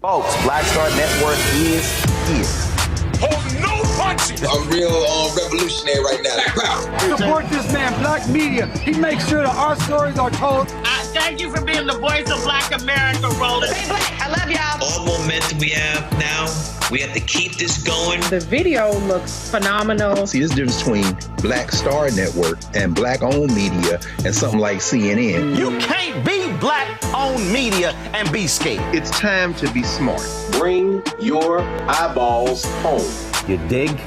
Folks, Black Star Network is here. Oh, no punches! I'm real revolutionary right now. Support this man, Black Media. He makes sure that our stories are told. Thank you for being the voice of Black America, Roland. Stay black. I love y'all. All momentum we have now, we have to keep this going. The video looks phenomenal. See, there's a difference between Black Star Network and Black-owned media and something like CNN. You can't be Black-owned media and be scared. It's time to be smart. Bring your eyeballs home. You dig?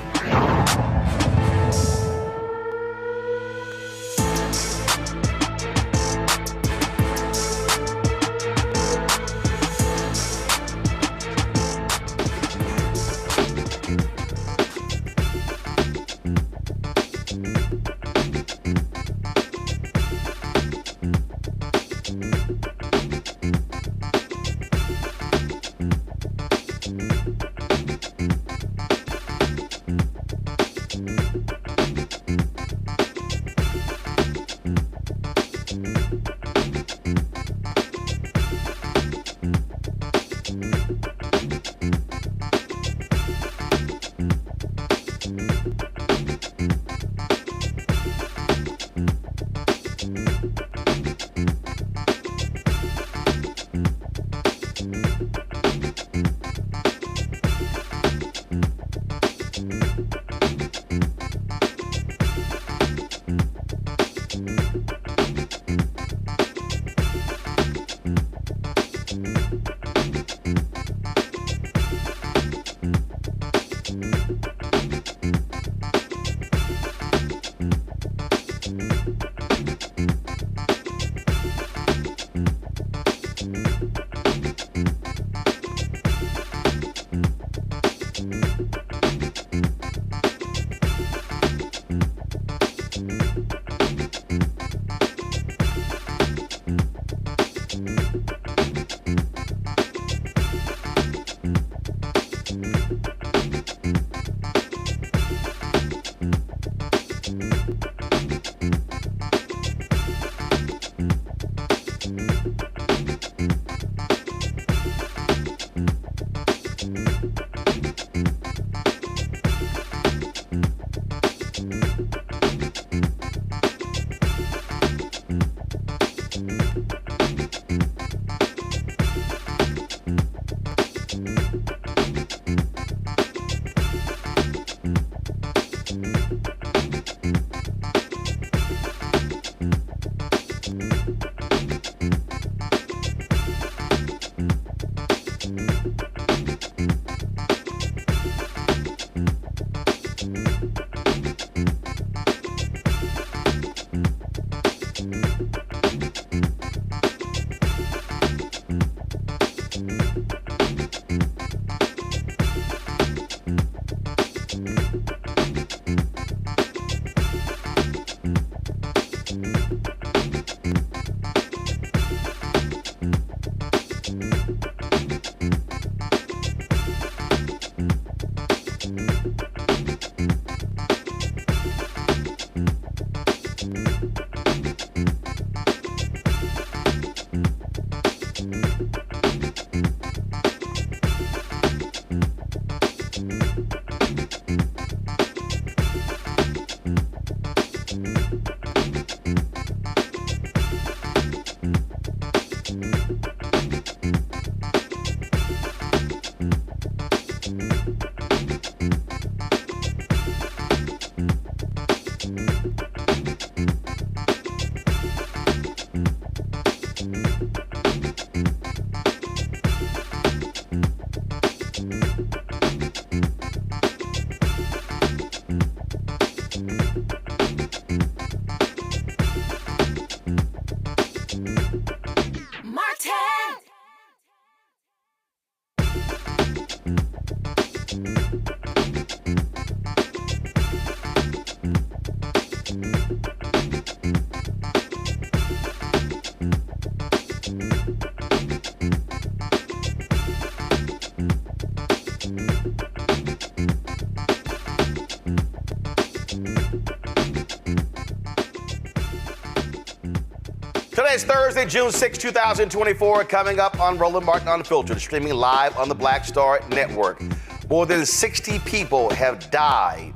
Today is Thursday, June 6, 2024. Coming up on Roland Martin Unfiltered, streaming live on the Black Star Network. More than 60 people have died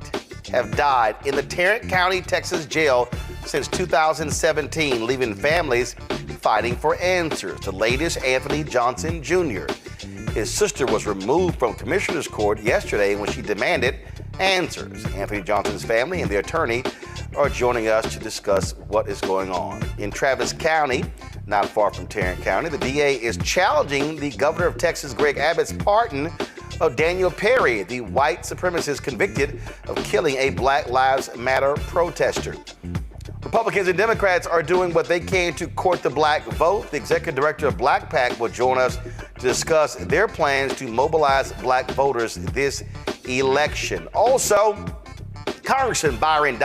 in the Tarrant County, Texas jail since 2017, leaving families fighting for answers. The latest, Anthony Johnson Jr. His sister was removed from Commissioner's Court yesterday when she demanded answers. Anthony Johnson's family and their attorney are joining us to discuss what is going on. In Travis County, not far from Tarrant County, the DA is challenging the governor of Texas, Greg Abbott's pardon of Daniel Perry, the white supremacist convicted of killing a Black Lives Matter protester. Republicans and Democrats are doing what they can to court the black vote. The executive director of BlackPAC will join us to discuss their plans to mobilize black voters this election. Also, Congressman Bryon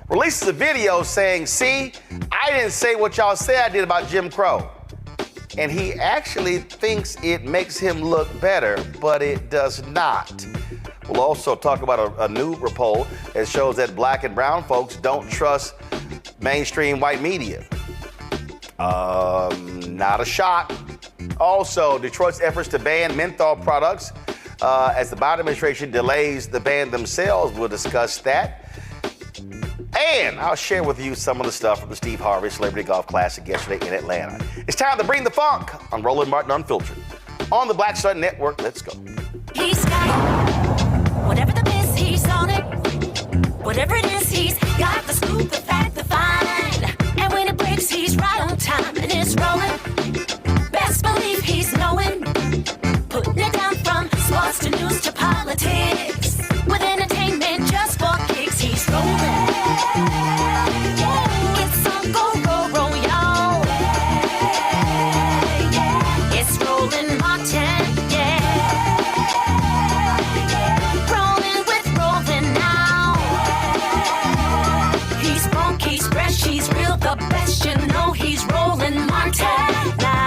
releases a video saying, "See, I didn't say what y'all say I did about Jim Crow." And he actually thinks it makes him look better, but it does not. We'll also talk about a new poll that shows that black and brown folks don't trust mainstream white media. Not a shot. Also, Detroit's efforts to ban menthol products as the Biden administration delays the ban themselves. We'll discuss that. And I'll share with you some of the stuff from the Steve Harvey Celebrity Golf Classic yesterday in Atlanta. It's time to bring the funk on Roland Martin Unfiltered. On the Black Star Network, let's go. He's got it. Whatever the biz, he's on it. Whatever it is, he's got the scoop, the fact, the find. And when it breaks, he's right on time and it's rolling. Best believe he's knowing. Putting it down from sports to news to politics. With entertainment just for kicks, he's rolling. It's on go, roll, y'all. It's Roland Martin, rolling with Roland now. He's funk, he's fresh, he's real, the best, you know he's Roland Martin now.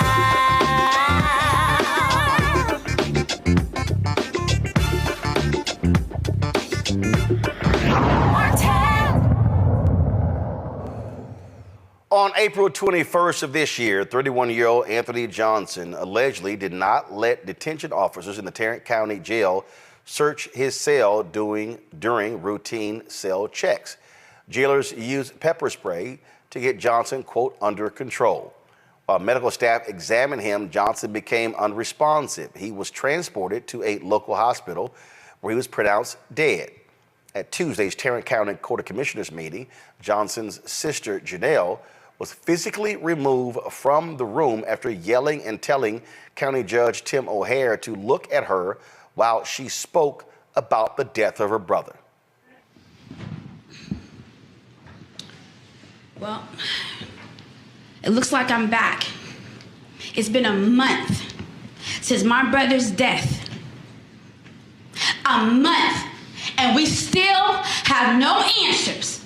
On April 21st of this year, 31-year-old Anthony Johnson allegedly did not let detention officers in the Tarrant County Jail search his cell during routine cell checks. Jailers used pepper spray to get Johnson, quote, under control. While medical staff examined him, Johnson became unresponsive. He was transported to a local hospital where he was pronounced dead. At Tuesday's Tarrant County Court of Commissioners meeting, Johnson's sister, Janelle, was physically removed from the room after yelling and telling County Judge Tim O'Hare to look at her while she spoke about the death of her brother. Well, it looks like I'm back. It's been a month since my brother's death. A month, and we still have no answers.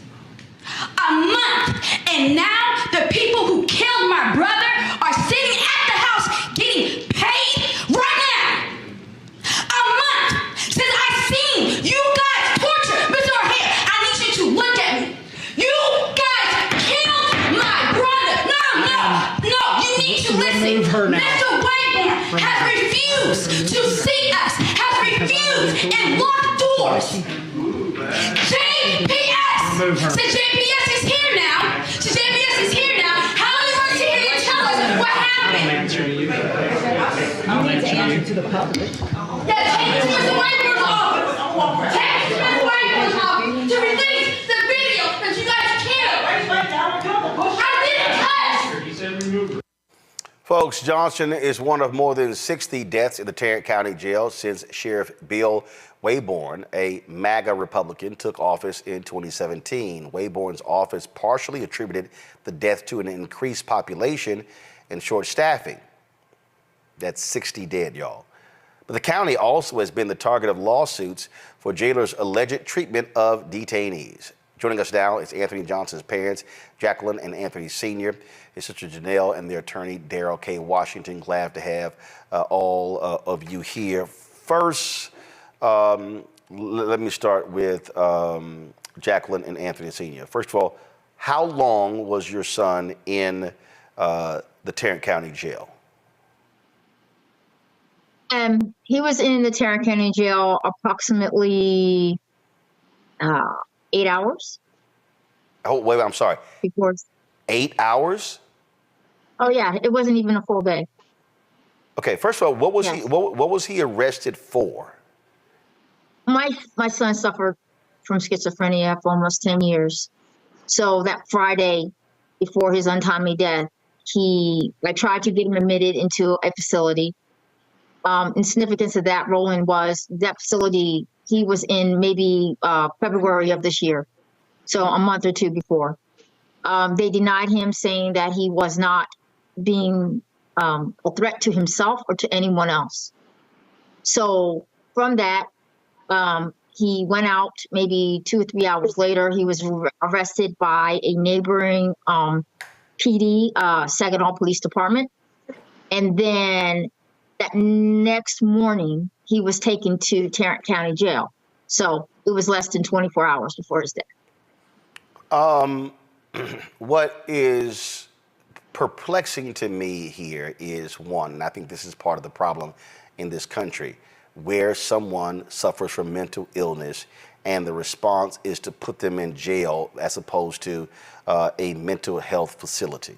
A month, and now the people who killed my brother are sitting at the house getting paid right now. A month since I seen you guys torture Mr. O'Hare. I need you to look at me. You guys killed my brother. No, you need to listen. Mr. Wayborn has refused to see us, has refused and locked doors. JPS! Since JPS is here now, how are you going to sit here and tell us what happened? I'm answering you. I'm answering to the public. Yeah, take it to Mr. Wayborn's office. Take it to Mr. Wayborn's office to release the video that you guys killed. I didn't touch. Folks, Johnson is one of more than 60 deaths in the Tarrant County Jail since Sheriff Bill Wayborn, a MAGA Republican, took office in 2017. Wayborn's office partially attributed the death to an increased population and short staffing. That's 60 dead, y'all. But the county also has been the target of lawsuits for jailers' alleged treatment of detainees. Joining us now is Anthony Johnson's parents, Jacqueline and Anthony Sr., his sister Janelle, and their attorney, Daryl K. Washington. Glad to have all of you here. First, let me start with Jacqueline and Anthony Sr. First of all, how long was your son in the Tarrant County jail? He was in the Tarrant County jail approximately 8 hours. Oh, wait, I'm sorry. Before 8 hours? Oh yeah, it wasn't even a full day. Okay, first of all, what was he arrested for? My son suffered from schizophrenia for almost 10 years. So that Friday before his untimely death, I tried to get him admitted into a facility. And significance of that, Roland, was that facility he was in maybe February of this year. So a month or two before. They denied him, saying that he was not being a threat to himself or to anyone else. So from that, he went out maybe 2 or 3 hours later. He was arrested by a neighboring PD, Saginaw Police Department. And then that next morning, he was taken to Tarrant County Jail. So it was less than 24 hours before his death. What is perplexing to me here is, one, and I think this is part of the problem in this country, where someone suffers from mental illness and the response is to put them in jail as opposed to a mental health facility.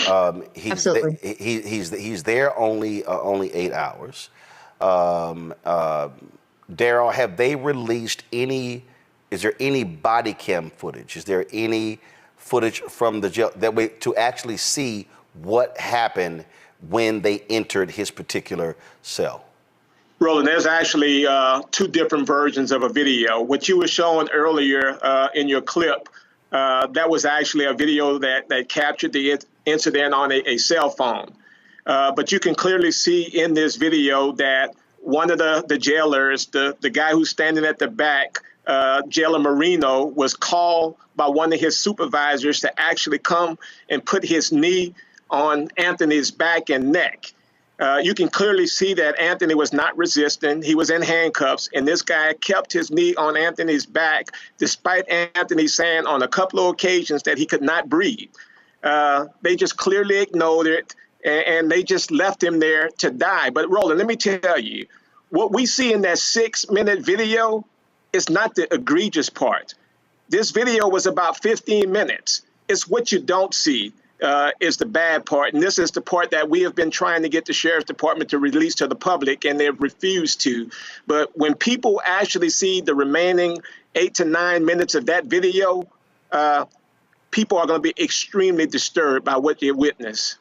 Absolutely. He's there only 8 hours. Daryl, have they released any? Is there any body cam footage? Is there any footage from the jail that way to actually see what happened when they entered his particular cell? Roland, there's actually 2 different versions of a video. What you were showing earlier in your clip, that was actually a video that captured the incident on a cell phone. But you can clearly see in this video that one of the jailers, the guy who's standing at the back, Jailer Marino, was called by one of his supervisors to actually come and put his knee on Anthony's back and neck. You can clearly see that Anthony was not resisting. He was in handcuffs, and this guy kept his knee on Anthony's back, despite Anthony saying on a couple of occasions that he could not breathe. They just clearly ignored it, and they just left him there to die. But Roland, let me tell you, what we see in that 6-minute video is not the egregious part. This video was about 15 minutes. It's what you don't see is the bad part. And this is the part that we have been trying to get the Sheriff's Department to release to the public, and they've refused to. But when people actually see the remaining 8 to 9 minutes of that video, people are going to be extremely disturbed by what they witness.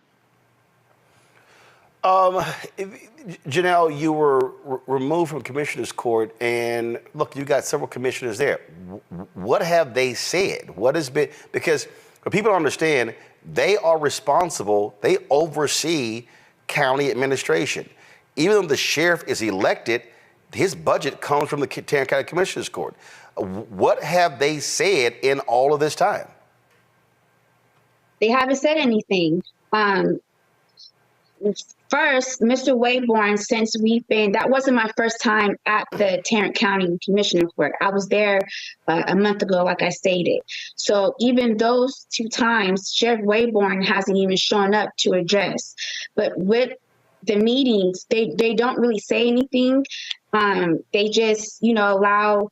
Janelle, you were removed from Commissioner's Court, and look, you got several commissioners there. What have they said? What has been, because for people to understand, they are responsible, they oversee county administration. Even though the sheriff is elected, his budget comes from the Tarrant County Commissioner's Court. What have they said in all of this time? They haven't said anything. First, Mr. Wayborn, since that wasn't my first time at the Tarrant County Commissioner Court. I was there a month ago, like I stated. So even those 2 times, Sheriff Wayborn hasn't even shown up to address. But with the meetings, they don't really say anything. They just, allow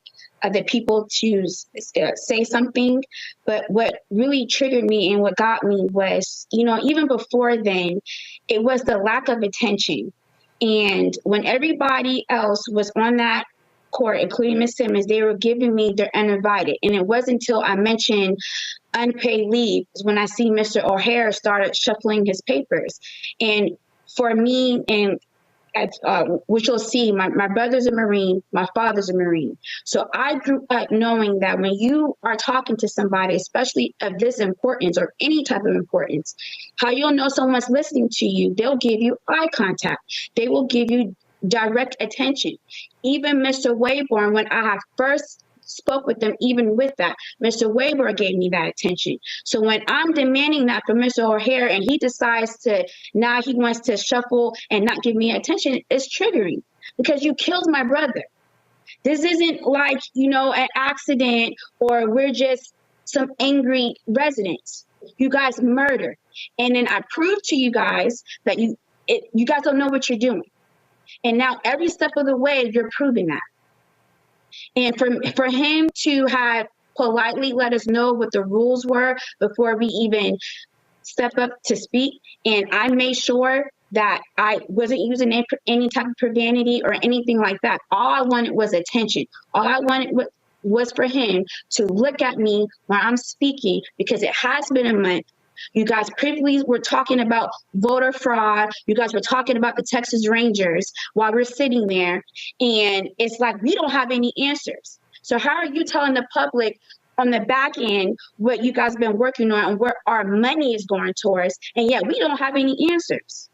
the people to say something. But what really triggered me and what got me was, even before then, it was the lack of attention. And when everybody else was on that court, including Ms. Simmons, they were giving me their uninvited. And it wasn't until I mentioned unpaid leave when I see Mr. O'Hare started shuffling his papers. And for me, and which you'll see, my brother's a Marine, my father's a Marine. So I grew up knowing that when you are talking to somebody, especially of this importance or any type of importance, how you'll know someone's listening to you, they'll give you eye contact. They will give you direct attention. Even Mr. Wayborn, when I had first spoke with them, even with that, Mr. Wayborn gave me that attention. So when I'm demanding that from Mr. O'Hare and he decides to, now he wants to shuffle and not give me attention, it's triggering because you killed my brother. This isn't like, an accident or we're just some angry residents. You guys murdered. And then I proved to you guys that you guys don't know what you're doing. And now every step of the way, you're proving that. And for him to have politely let us know what the rules were before we even step up to speak, and I made sure that I wasn't using any type of profanity or anything like that. All I wanted was attention. All I wanted was for him to look at me when I'm speaking, because it has been a month. You guys previously were talking about voter fraud. You guys were talking about the Texas Rangers while we're sitting there. And it's like, we don't have any answers. So how are you telling the public on the back end what you guys have been working on and where our money is going towards? And yet we don't have any answers.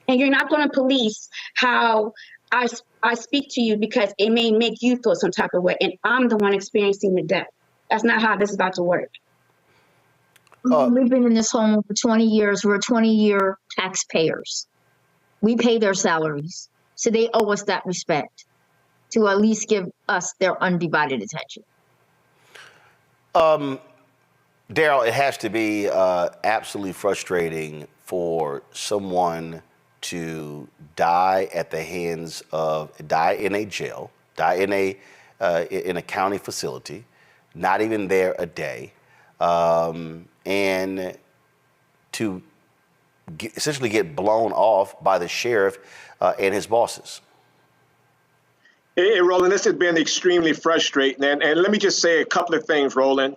And you're not going to police how I speak to you because it may make you feel some type of way. And I'm the one experiencing the death. That's not how this is about to work. We've been in this home for 20 years. We're 20-year taxpayers. We pay their salaries. So they owe us that respect to at least give us their undivided attention. Daryl, it has to be absolutely frustrating for someone to die at the hands of, die in a jail, die in a county facility, not even there a day, and to essentially get blown off by the sheriff and his bosses. Hey, Roland, this has been extremely frustrating. And let me just say a couple of things, Roland.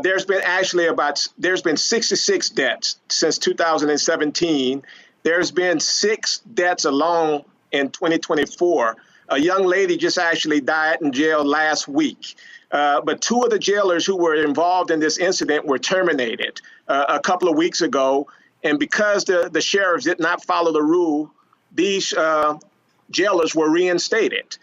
There's been 66 deaths since 2017. There's been 6 deaths alone in 2024. A young lady just actually died in jail last week. But 2 of the jailers who were involved in this incident were terminated a couple of weeks ago. And because the sheriffs did not follow the rule, these jailers were reinstated.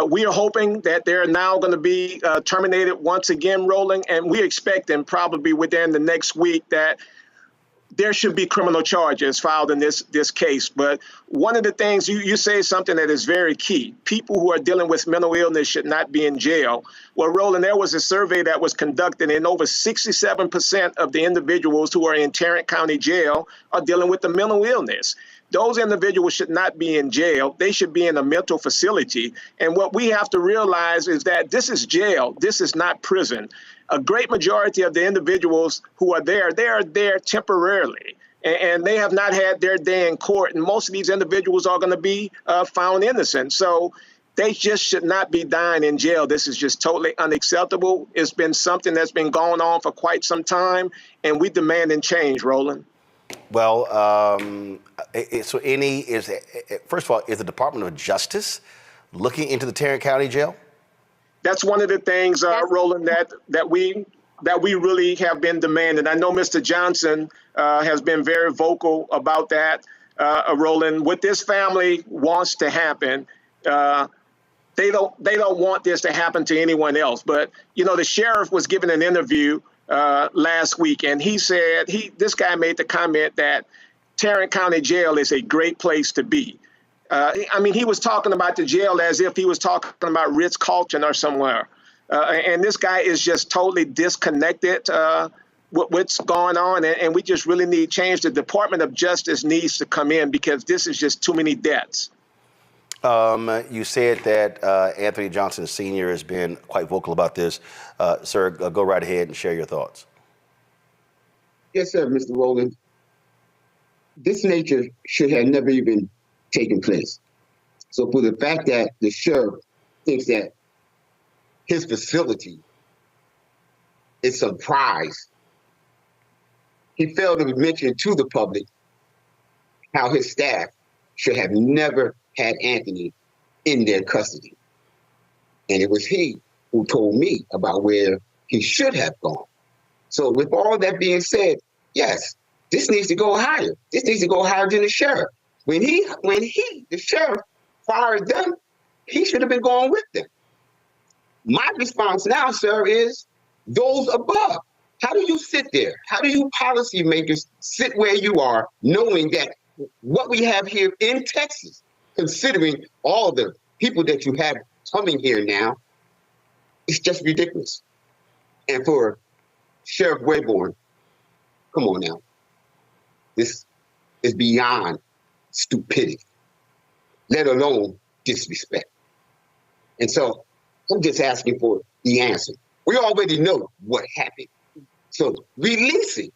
We are hoping that they're now going to be terminated once again, Roland, and we expect them probably within the next week that there should be criminal charges filed in this case. But one of the things you say something that is very key. People who are dealing with mental illness should not be in jail. Well, Roland, there was a survey that was conducted, and over 67% of the individuals who are in Tarrant County Jail are dealing with the mental illness. Those individuals should not be in jail. They should be in a mental facility. And what we have to realize is that this is jail. This is not prison. A great majority of the individuals who are there, they are there temporarily. And they have not had their day in court. And most of these individuals are going to be found innocent. So they just should not be dying in jail. This is just totally unacceptable. It's been something that's been going on for quite some time. And we demand change, Roland. Well, first of all, is the Department of Justice looking into the Tarrant County Jail? That's one of the things, Roland, that we really have been demanding. I know Mr. Johnson has been very vocal about that, Roland. What this family wants to happen, they don't want this to happen to anyone else. But you know, the sheriff was given an interview last week, and he said this guy made the comment that Tarrant County Jail is a great place to be. I mean, he was talking about the jail as if he was talking about Ritz-Carlton or somewhere. And this guy is just totally disconnected with what's going on. And we just really need change. The Department of Justice needs to come in because this is just too many deaths. You said that Anthony Johnson Sr. has been quite vocal about this. Sir, go right ahead and share your thoughts. Yes, sir, Mr. Rowland. This nature should have never even taken place. So for the fact that the sheriff thinks that his facility is some prize, he failed to mention to the public how his staff should have never had Anthony in their custody. And it was he who told me about where he should have gone. So with all that being said, yes, this needs to go higher. This needs to go higher than the sheriff. When the sheriff fired them, he should have been going with them. My response now, sir, is those above. How do you sit there? How do you policymakers sit where you are, knowing that what we have here in Texas, considering all the people that you have coming here now, it's just ridiculous. And for Sheriff Wayborn, Come on now. This is beyond stupidity, let alone disrespect. And so I'm just asking for the answer. We already know what happened. So release it.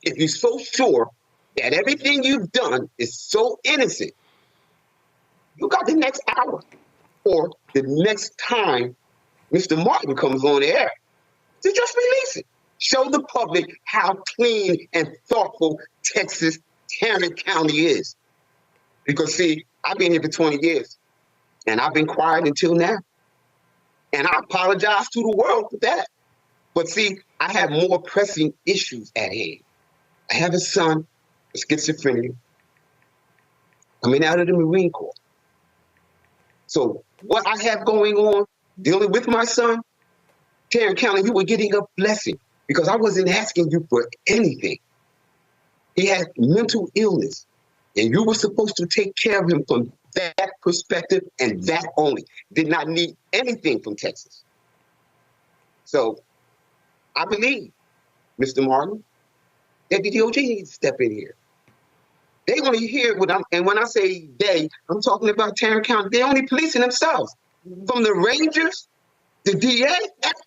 If you're so sure that everything you've done is so innocent, you got the next hour or the next time Mr. Martin comes on the air to just release it. Show the public how clean and thoughtful Texas Tarrant County is. Because, see, I've been here for 20 years, and I've been quiet until now. And I apologize to the world for that. But, see, I have more pressing issues at hand. I have a son with schizophrenia coming out of the Marine Corps. So what I have going on, dealing with my son, Tarrant County, you were getting a blessing because I wasn't asking you for anything. He had mental illness, and you were supposed to take care of him from that perspective and that only. Did not need anything from Texas. So I believe, Mr. Martin, that the DOJ needs to step in here. They only hear what and when I say they, I'm talking about Tarrant County. They're only policing themselves. From the Rangers, the DA, that's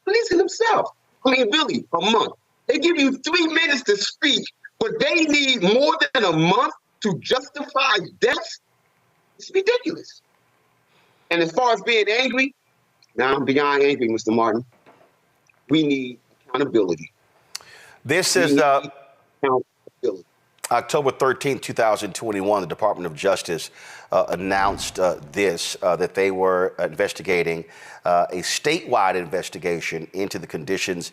policing themselves. I mean, really, a month. They give you 3 minutes to speak, but they need more than a month to justify deaths. It's ridiculous. And as far as being angry, now I'm beyond angry, Mr. Martin. We need accountability. This is October 13th, 2021, the Department of Justice announced that they were investigating a statewide investigation into the conditions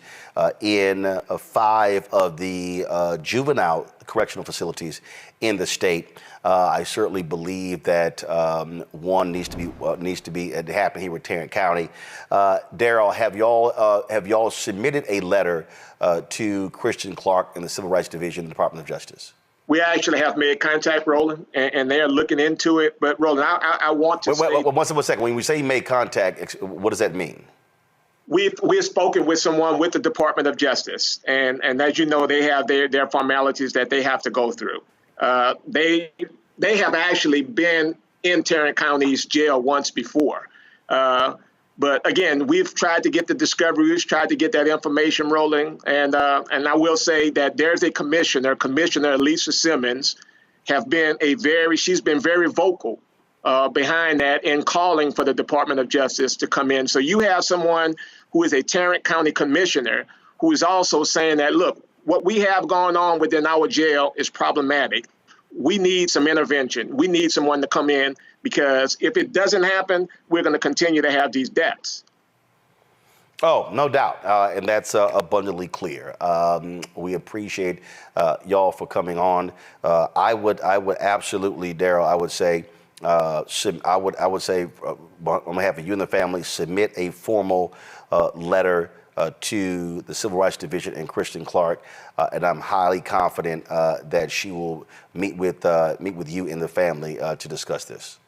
in 5 of the juvenile correctional facilities in the state. I certainly believe that one needs to be it happened here with Tarrant County. Daryl, have y'all submitted a letter to Christian Clark in the Civil Rights Division of the Department of Justice? We actually have made contact, Roland, and they are looking into it. But Roland, I want to say... Wait, one second. When we say made contact, what does that mean? We've spoken with someone with the Department of Justice, and as you know, they have their formalities that they have to go through. They have actually been in Tarrant County's jail once before. But again, we've tried to get the discovery, we've tried to get that information rolling, and I will say that there's a commissioner, Lisa Simmons, she's been very vocal behind that in calling for the Department of Justice to come in. So you have someone who is a Tarrant County commissioner who is also saying that, look, what we have going on within our jail is problematic. We need some intervention. We need someone to come in, because if it doesn't happen, we're going to continue to have these deaths. Oh, no doubt. And that's abundantly clear. We appreciate y'all for coming on. I would absolutely, Daryl, I would say, on behalf of you and the family, submit a formal letter to the Civil Rights Division and Christian Clark, and I'm highly confident that she will meet with you and the family to discuss this.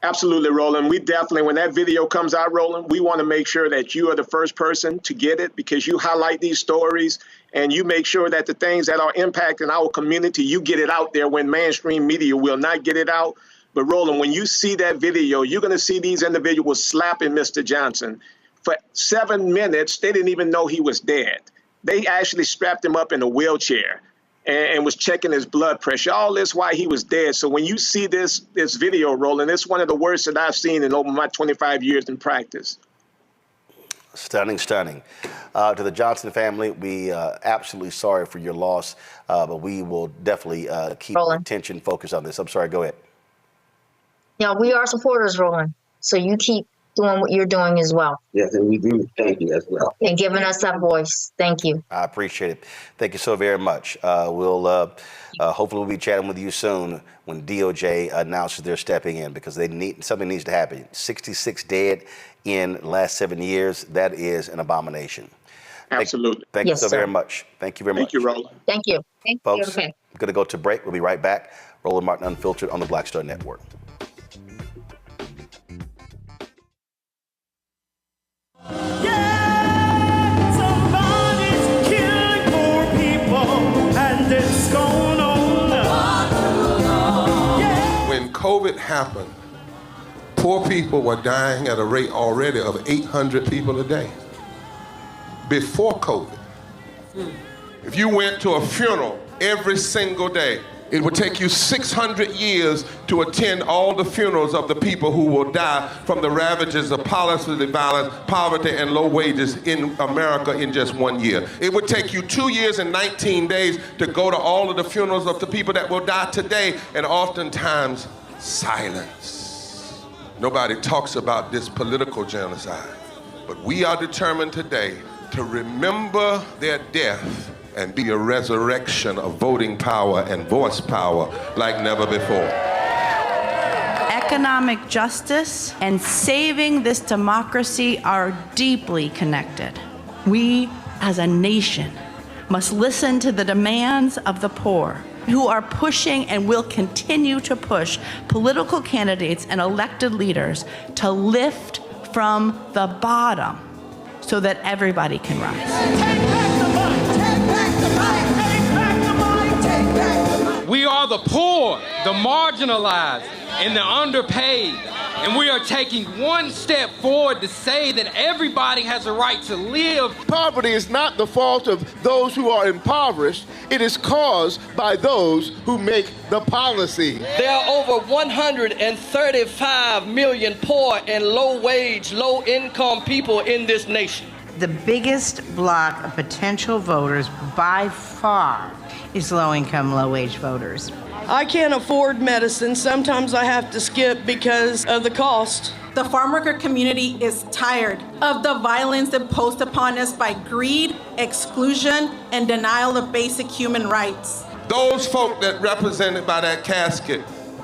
Absolutely, Roland. We definitely, when that video comes out, Roland, we want to make sure that you are the first person to get it, because you highlight these stories and you make sure that the things that are impacting our community, you get it out there when mainstream media will not get it out. But Roland, when you see that video, you're going to see these individuals slapping Mr. Johnson. For 7 minutes, they didn't even know he was dead. They actually strapped him up in a wheelchair and was checking his blood pressure. All this while he was dead. So when you see this video, Roland, it's one of the worst that I've seen in over my 25 years in practice. Stunning. To the Johnson family, we absolutely sorry for your loss, but we will definitely keep attention focused on this. I'm sorry, go ahead. Yeah, we are supporters, Roland. So you keep doing what you're doing as well. Yes, and we do thank you as well. And giving us that voice. Thank you. I appreciate it. Thank you so very much. We'll hopefully we'll be chatting with you soon when DOJ announces they're stepping in, because something needs to happen. 66 dead in the last 7 years. That is an abomination. Absolutely. Thank you so very much. Thank you very much. Thank you, Roland. Thank you. Folks, okay. I'm going to go to break. We'll be right back. Roland Martin Unfiltered on the Black Star Network. Somebody's killing poor people. going on. When COVID happened, poor people were dying at a rate already of 800 people a day. Before COVID, if you went to a funeral every single day, it would take you 600 years to attend all the funerals of the people who will die from the ravages of policy violence, poverty, and low wages in America in just 1 year. It would take you 2 years and 19 days to go to all of the funerals of the people that will die today, and oftentimes silence. Nobody talks about this political genocide, but we are determined today to remember their death and be a resurrection of voting power and voice power like never before. Economic justice and saving this democracy are deeply connected. We, as a nation, must listen to the demands of the poor, who are pushing and will continue to push political candidates and elected leaders to lift from the bottom so that everybody can rise. We are the poor, the marginalized, and the underpaid. And we are taking one step forward to say that everybody has a right to live. Poverty is not the fault of those who are impoverished. It is caused by those who make the policy. There are over 135 million poor and low-wage, low-income people in this nation. The biggest block of potential voters by far is low-income, low-wage voters. I can't afford medicine. Sometimes I have to skip because of the cost. The farm worker community is tired of the violence imposed upon us by greed, exclusion, and denial of basic human rights. Those folk that represented by that casket,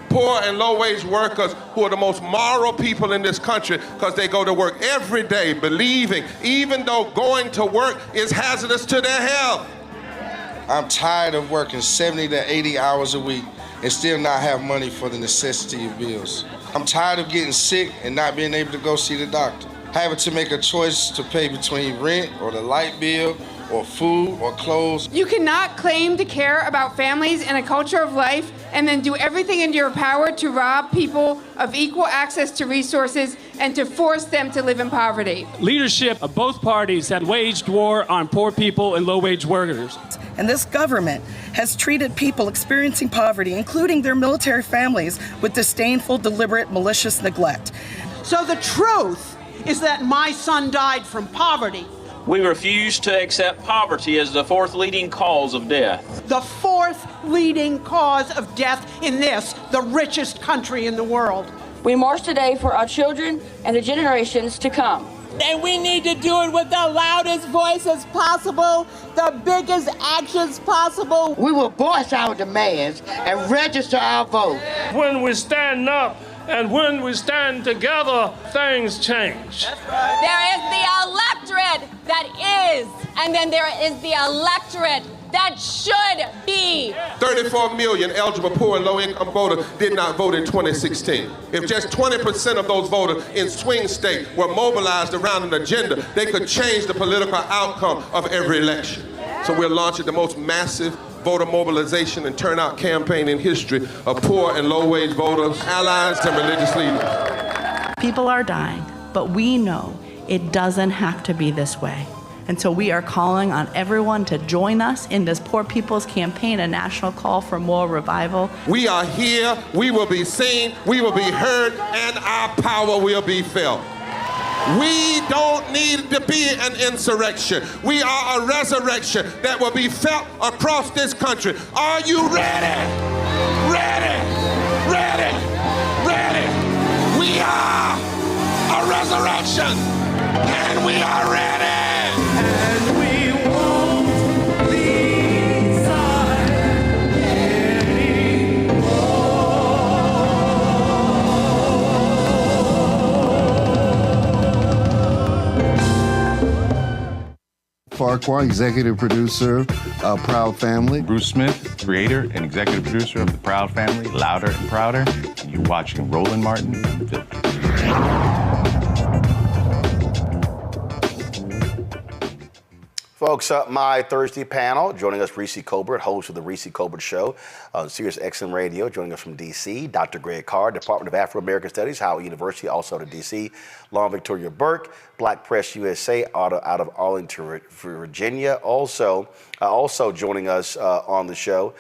poor and low-wage workers who are the most moral people in this country because they go to work every day believing, even though going to work is hazardous to their health. I'm tired of working 70 to 80 hours a week and still not have money for the necessity of bills. I'm tired of getting sick and not being able to go see the doctor. Having to make a choice to pay between rent or the light bill or food or clothes. You cannot claim to care about families and a culture of life and then do everything in your power to rob people of equal access to resources and to force them to live in poverty. Leadership of both parties have waged war on poor people and low-wage workers. And this government has treated people experiencing poverty, including their military families, with disdainful, deliberate, malicious neglect. So the truth is that my son died from poverty. We refuse to accept poverty as the fourth leading cause of death. The fourth leading cause of death in this, the richest country in the world. We march today for our children and the generations to come. And we need to do it with the loudest voices possible, the biggest actions possible. We will voice our demands and register our vote. When we stand up and when we stand together, things change. There is the electorate that is, and then there is the electorate that should be. 34 million eligible poor and low-income voters did not vote in 2016. If just 20% of those voters in swing states were mobilized around an agenda, they could change the political outcome of every election. So we're launching the most massive voter mobilization and turnout campaign in history of poor and low-wage voters, allies, and religious leaders. People are dying, but we know it doesn't have to be this way. And so we are calling on everyone to join us in this Poor People's Campaign, a national call for more revival. We are here, we will be seen, we will be heard, and our power will be felt. We don't need to be an insurrection. We are a resurrection that will be felt across this country. Are you ready? Ready, ready, ready. We are a resurrection, and we are ready. And we won't be silent anymore. Farquhar, executive producer of Proud Family. Bruce Smith, creator and executive producer of The Proud Family, Louder and Prouder. And you're watching Roland Martin Unfiltered. Folks, my Thursday panel, joining us, Reese Colbert, host of the Reese Colbert Show on Sirius XM Radio. Joining us from D.C., Dr. Greg Carr, Department of Afro-American Studies, Howard University, also to D.C. Long Victoria Burke, Black Press USA, out of Arlington, Virginia. Also joining us on the show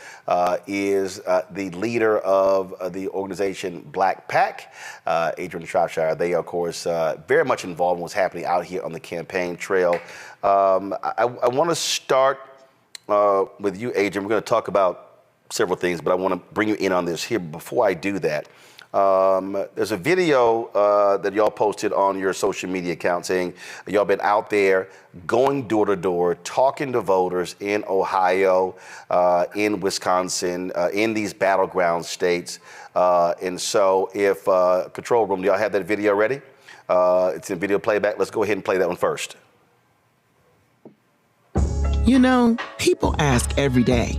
is the leader of the organization BlackPAC, Adrian Shropshire. They, of course, very much involved in what's happening out here on the campaign trail. I want to start with you, Adrian. We're going to talk about several things, but I want to bring you in on this here. Before I do that, there's a video that y'all posted on your social media account saying y'all been out there going door to door, talking to voters in Ohio, in Wisconsin, in these battleground states. And so if control room, do y'all have that video ready? It's in video playback. Let's go ahead and play that one first. You know, people ask every day,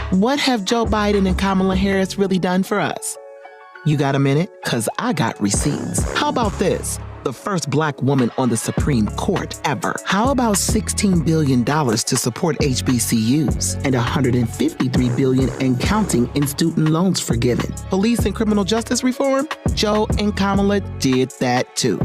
what have Joe Biden and Kamala Harris really done for us? You got a minute? 'Cause I got receipts. How about this? The first Black woman on the Supreme Court ever. How about $16 billion to support HBCUs and $153 billion and counting in student loans forgiven? Police and criminal justice reform? Joe and Kamala did that too.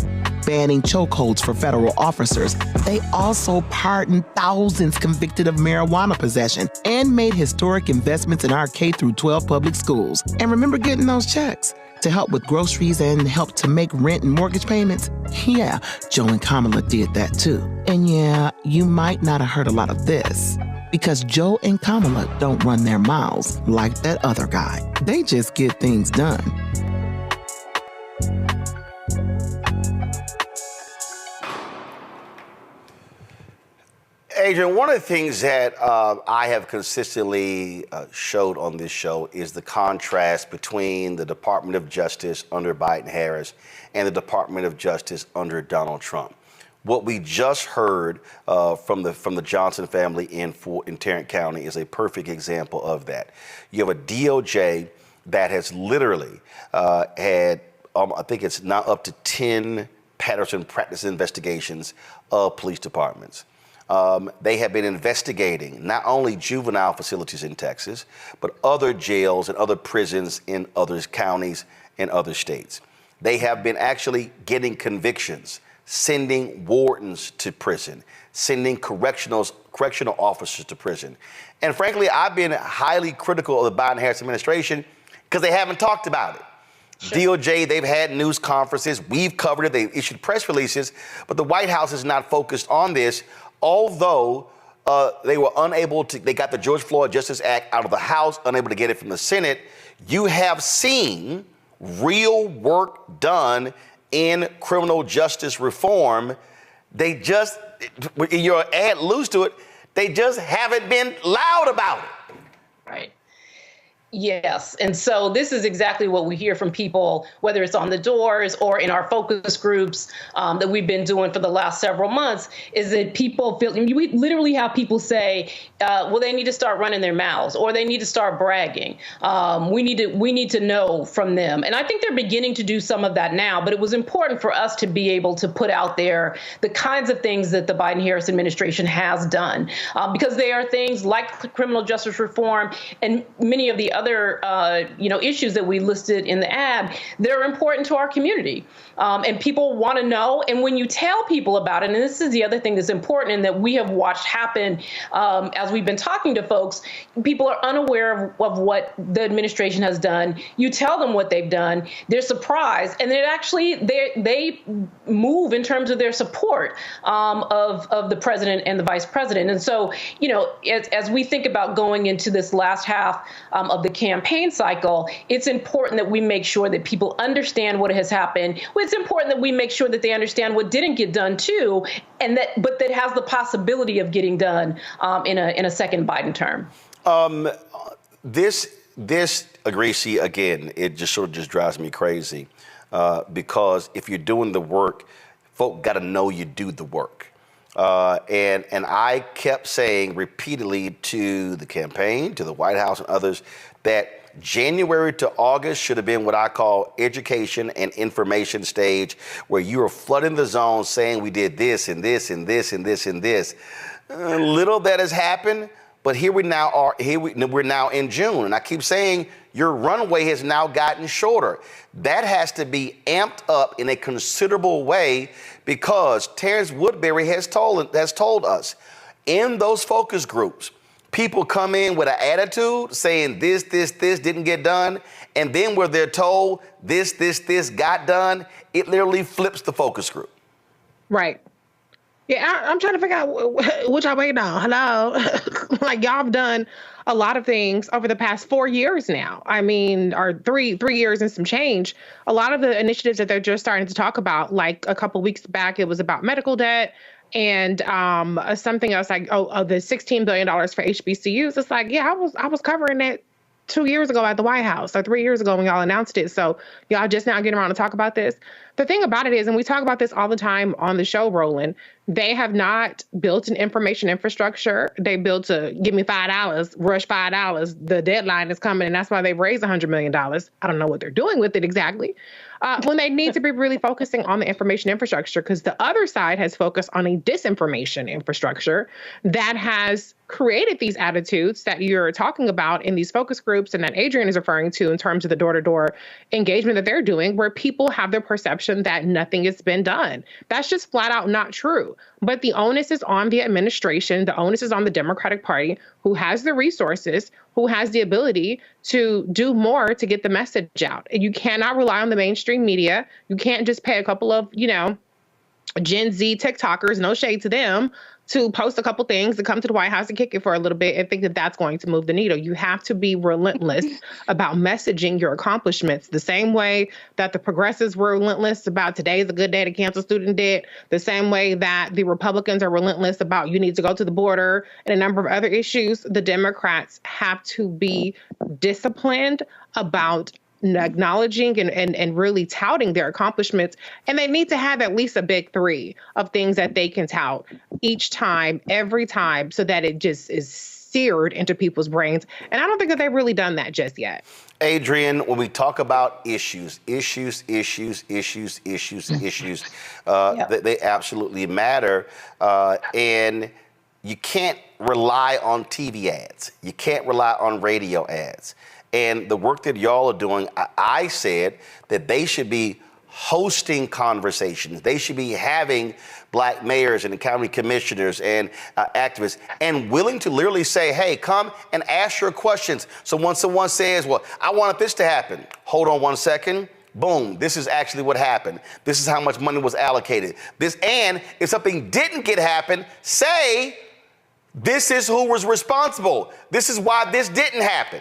Banning chokeholds for federal officers. They also pardoned thousands convicted of marijuana possession and made historic investments in our K-12 public schools. And remember getting those checks to help with groceries and help to make rent and mortgage payments? Yeah, Joe and Kamala did that too. And yeah, you might not have heard a lot of this because Joe and Kamala don't run their mouths like that other guy. They just get things done. Adrian, one of the things that I have consistently showed on this show is the contrast between the Department of Justice under Biden-Harris and the Department of Justice under Donald Trump. What we just heard from the Johnson family in Tarrant County is a perfect example of that. You have a DOJ that has literally had, I think it's now up to 10 Patterson practice investigations of police departments. They have been investigating not only juvenile facilities in Texas, but other jails and other prisons in other counties and other states. They have been actually getting convictions, sending wardens to prison, sending correctional officers to prison. And frankly, I've been highly critical of the Biden-Harris administration because they haven't talked about it. Sure. DOJ, they've had news conferences. We've covered it. They've issued press releases. But the White House is not focused on this. Although they were unable to, they got the George Floyd Justice Act out of the House, unable to get it from the Senate, you have seen real work done in criminal justice reform. They just, in your ad loose to it, they just haven't been loud about it. Right. Yes. And so this is exactly what we hear from people, whether it's on the doors or in our focus groups that we've been doing for the last several months, is that people feel, we literally have people say, well, they need to start running their mouths or they need to start bragging. We need to know from them. And I think they're beginning to do some of that now. But it was important for us to be able to put out there the kinds of things that the Biden-Harris administration has done, because they are things like criminal justice reform and many of the other issues that we listed in the ad. They're important to our community, and people want to know. And when you tell people about it, and this is the other thing that's important and that we have watched happen as we've been talking to folks, people are unaware of what the administration has done. You tell them what they've done, they're surprised, and then actually they move in terms of their support of the president and the vice president. And so, as we think about going into this last half of the campaign cycle, it's important that we make sure that people understand what has happened. It's important that we make sure that they understand what didn't get done too, but that has the possibility of getting done in a second Biden term. This Gracie, again, it just sort of just drives me crazy because if you're doing the work, folk got to know you do the work. And I kept saying repeatedly to the campaign, to the White House and others, that January to August should have been what I call education and information stage, where you are flooding the zone saying we did this and this and this and this and this. Little that has happened, but here we now are. We're now in June, and I keep saying your runway has now gotten shorter. That has to be amped up in a considerable way because Terrence Woodbury has told us in those focus groups, people come in with an attitude saying this didn't get done, and then where they're told this got done, it literally flips the focus group. Right. Yeah, I'm trying to figure out what y'all waiting on. Hello? Like, y'all have done a lot of things over the past 4 years now. I mean, or three years and some change. A lot of the initiatives that they're just starting to talk about, like a couple weeks back, it was about medical debt and something else like, the $16 billion for HBCUs. It's like, yeah, I was covering that 2 years ago at the White House, or 3 years ago when y'all announced it. So y'all just now getting around to talk about this. The thing about it is, and we talk about this all the time on the show, Roland, they have not built an information infrastructure. They built a give me $5, rush $5. The deadline is coming, and that's why they've raised $100 million. I don't know what they're doing with it exactly. When they need to be really focusing on the information infrastructure, because the other side has focused on a disinformation infrastructure that has created these attitudes that you're talking about in these focus groups and that Adrian is referring to in terms of the door-to-door engagement that they're doing, where people have their perception that nothing has been done. That's just flat out not true. But the onus is on the administration. The onus is on the Democratic Party, who has the resources, who has the ability to do more to get the message out. And you cannot rely on the mainstream media. You can't just pay a couple of, Gen Z TikTokers, no shade to them, to post a couple things and come to the White House and kick it for a little bit and think that that's going to move the needle. You have to be relentless about messaging your accomplishments the same way that the progressives were relentless about today is a good day to cancel student debt, the same way that the Republicans are relentless about you need to go to the border and a number of other issues. The Democrats have to be disciplined about acknowledging and really touting their accomplishments. And they need to have at least a big three of things that they can tout each time, every time, so that it just is seared into people's brains. And I don't think that they've really done that just yet. Adrian, when we talk about issues, they absolutely matter. And you can't rely on TV ads. You can't rely on radio ads. And the work that y'all are doing, I said that they should be hosting conversations. They should be having black mayors and county commissioners and activists and willing to literally say, hey, come and ask your questions. So when someone says, well, I want this to happen, hold on 1 second. Boom, this is actually what happened. This is how much money was allocated. And if something didn't happen, say, this is who was responsible. This is why this didn't happen.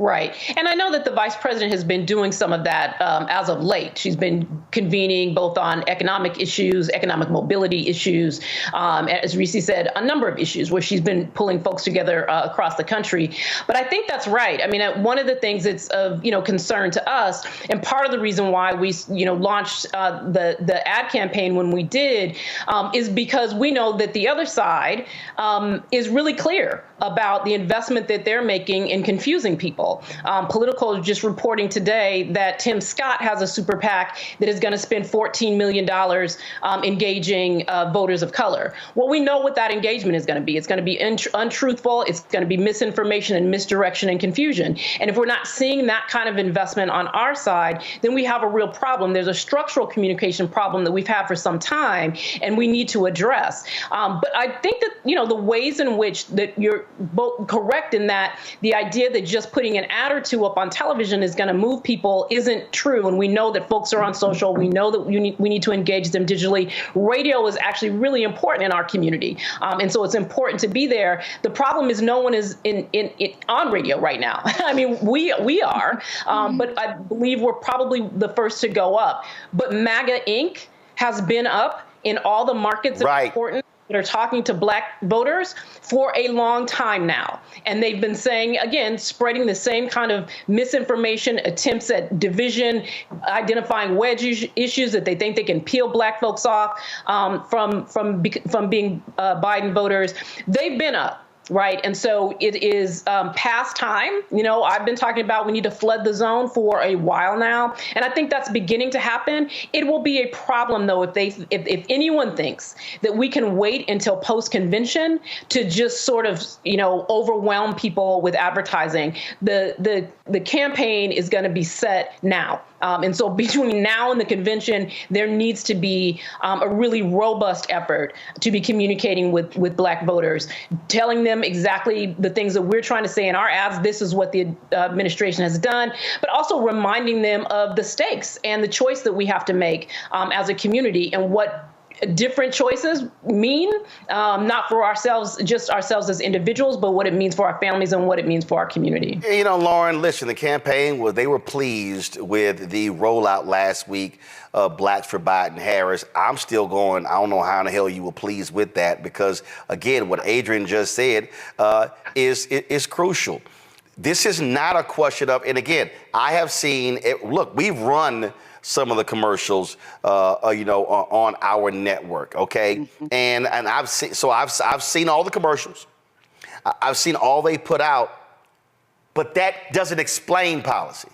Right. And I know that the vice president has been doing some of that as of late. She's been convening both on economic issues, economic mobility issues, as Reese said, a number of issues where she's been pulling folks together across the country. But I think that's right. I mean, one of the things that's of concern to us, and part of the reason why we launched the ad campaign when we did, is because we know that the other side is really clear about the investment that they're making in confusing people. Politico is just reporting today that Tim Scott has a super PAC that is going to spend $14 million engaging voters of color. Well, we know what that engagement is going to be. It's going to be untruthful. It's going to be misinformation and misdirection and confusion. And if we're not seeing that kind of investment on our side, then we have a real problem. There's a structural communication problem that we've had for some time, and we need to address. But I think that, the ways in which that you're both correct in that the idea that just putting an ad or two up on television is going to move people isn't true. And we know that folks are on social. We know that we need to engage them digitally. Radio is actually really important in our community. And so it's important to be there. The problem is no one is on radio right now. I mean, we are, but I believe we're probably the first to go up. But MAGA Inc. has been up in all the markets that are important that are talking to black voters for a long time now. And they've been saying, again, spreading the same kind of misinformation, attempts at division, identifying wedge issues that they think they can peel black folks off from being Biden voters. They've been up. Right. And so it is past time. I've been talking about we need to flood the zone for a while now. And I think that's beginning to happen. It will be a problem, though, if anyone thinks that we can wait until post-convention to just sort of, overwhelm people with advertising. The campaign is going to be set now. And so between now and the convention, there needs to be a really robust effort to be communicating with Black voters, telling them exactly the things that we're trying to say in our ads. This is what the administration has done, but also reminding them of the stakes and the choice that we have to make as a community and what different choices mean, not for ourselves, just ourselves as individuals, but what it means for our families and what it means for our community. Lauren, listen, the campaign, they were pleased with the rollout last week of Blacks for Biden Harris. I'm still going, I don't know how in the hell you were pleased with that, because, again, what Adrian just said is crucial. This is not a question of, and again, I have seen it. Look, we've run some of the commercials, on our network, okay? Mm-hmm. And I've seen all the commercials. I've seen all they put out, but that doesn't explain policy.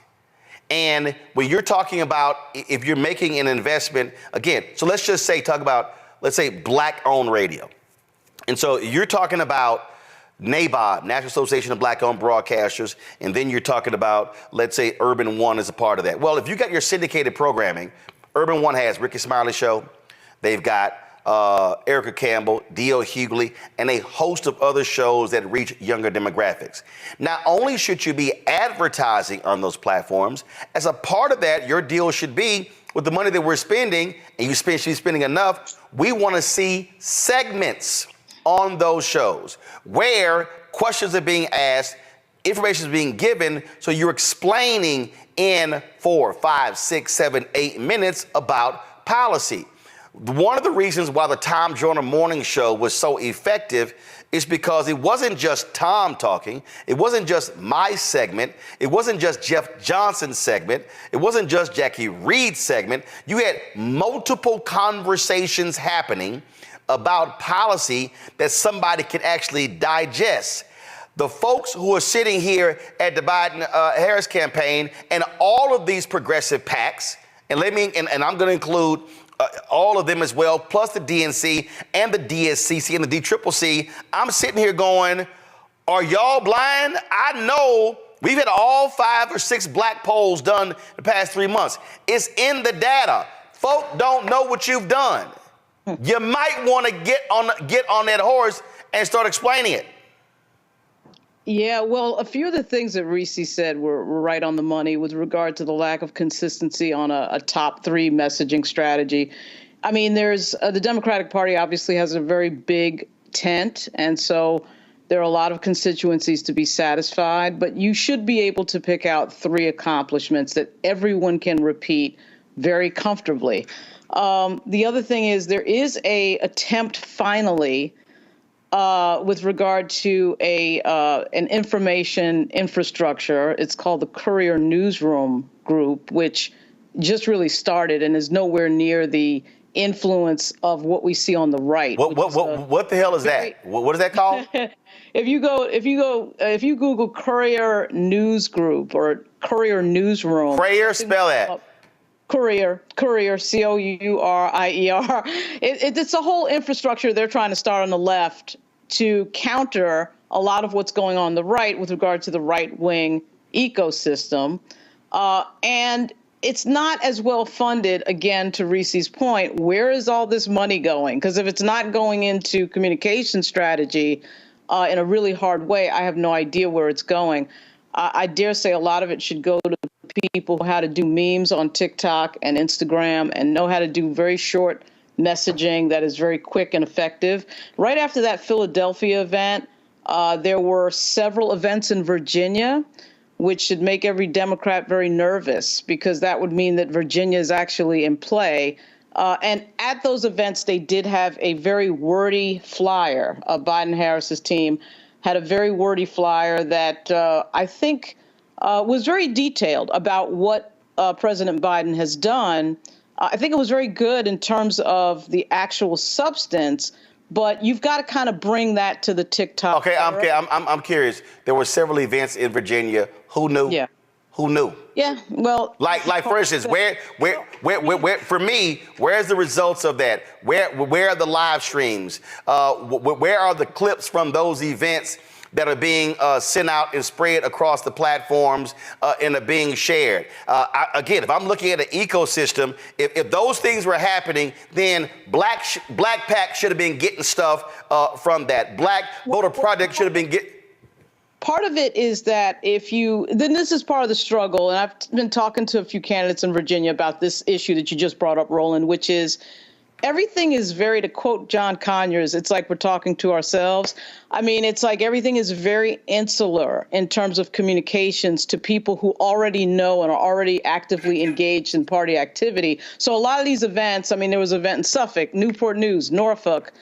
And when you're talking about, if you're making an investment, again, so let's say Black-owned radio. And so you're talking about NABOB, National Association of Black-Owned Broadcasters, and then you're talking about, let's say, Urban One is a part of that. Well, if you got your syndicated programming, Urban One has Ricky Smiley Show, they've got Erica Campbell, D.L. Hughley, and a host of other shows that reach younger demographics. Not only should you be advertising on those platforms, as a part of that, your deal should be with the money that we're spending, and you should be spending enough, we want to see segments on those shows where questions are being asked, information is being given, so you're explaining in 4, 5, 6, 7, 8 minutes about policy. One of the reasons why the Tom Joyner Morning Show was so effective is because it wasn't just Tom talking, it wasn't just my segment, it wasn't just Jeff Johnson's segment, it wasn't just Jackie Reed's segment. You had multiple conversations happening about policy that somebody can actually digest. The folks who are sitting here at the Biden-Harris campaign and all of these progressive PACs, and I'm going to include all of them as well, plus the DNC and the DSCC and the DCCC, I'm sitting here going, are y'all blind? I know we've had all 5 or 6 black polls done the past 3 months. It's in the data. Folk don't know what you've done. You might want to get on that horse and start explaining it. Yeah, well, a few of the things that Reese said were right on the money with regard to the lack of consistency on a top 3 messaging strategy. I mean, there's the Democratic Party obviously has a very big tent, and so there are a lot of constituencies to be satisfied, but you should be able to pick out 3 accomplishments that everyone can repeat very comfortably. The other thing is there is a attempt finally with regard to an information infrastructure. It's called the Courier Newsroom Group, which just really started and is nowhere near the influence of what we see on the right. What the hell is that? What is that called? If you Google Courier News Group or Courier Newsroom. Courier, spell that. Courier, Courier. It's a whole infrastructure they're trying to start on the left to counter a lot of what's going on the right with regard to the right-wing ecosystem. And it's not as well funded, again, to Reese's point. Where is all this money going? Because if it's not going into communication strategy in a really hard way, I have no idea where it's going. I dare say a lot of it should go to people who know how to do memes on TikTok and Instagram and know how to do very short messaging that is very quick and effective. Right after that Philadelphia event, there were several events in Virginia, which should make every Democrat very nervous because that would mean that Virginia is actually in play. And at those events, they did have a very wordy flyer. Biden-Harris's team had a very wordy flyer that I think was very detailed about what President Biden has done. I think it was very good in terms of the actual substance, but you've got to kind of bring that to the TikTok. Okay, I'm curious. There were several events in Virginia. Who knew? Yeah. Who knew? Yeah, well, like for instance, where for me, where's the results of that? Where are the live streams? Where are the clips from those events that are being sent out and spread across the platforms and are being shared? Again, if I'm looking at an ecosystem, if those things were happening, then BlackPAC should have been getting stuff from that. Black Voter Project should have been getting. Part of it is that then this is part of the struggle, and I've been talking to a few candidates in Virginia about this issue that you just brought up, Roland, which is everything is very, to quote John Conyers, it's like we're talking to ourselves. I mean, it's like everything is very insular in terms of communications to people who already know and are already actively engaged in party activity. So a lot of these events, I mean, there was an event in Suffolk, Newport News, Norfolk,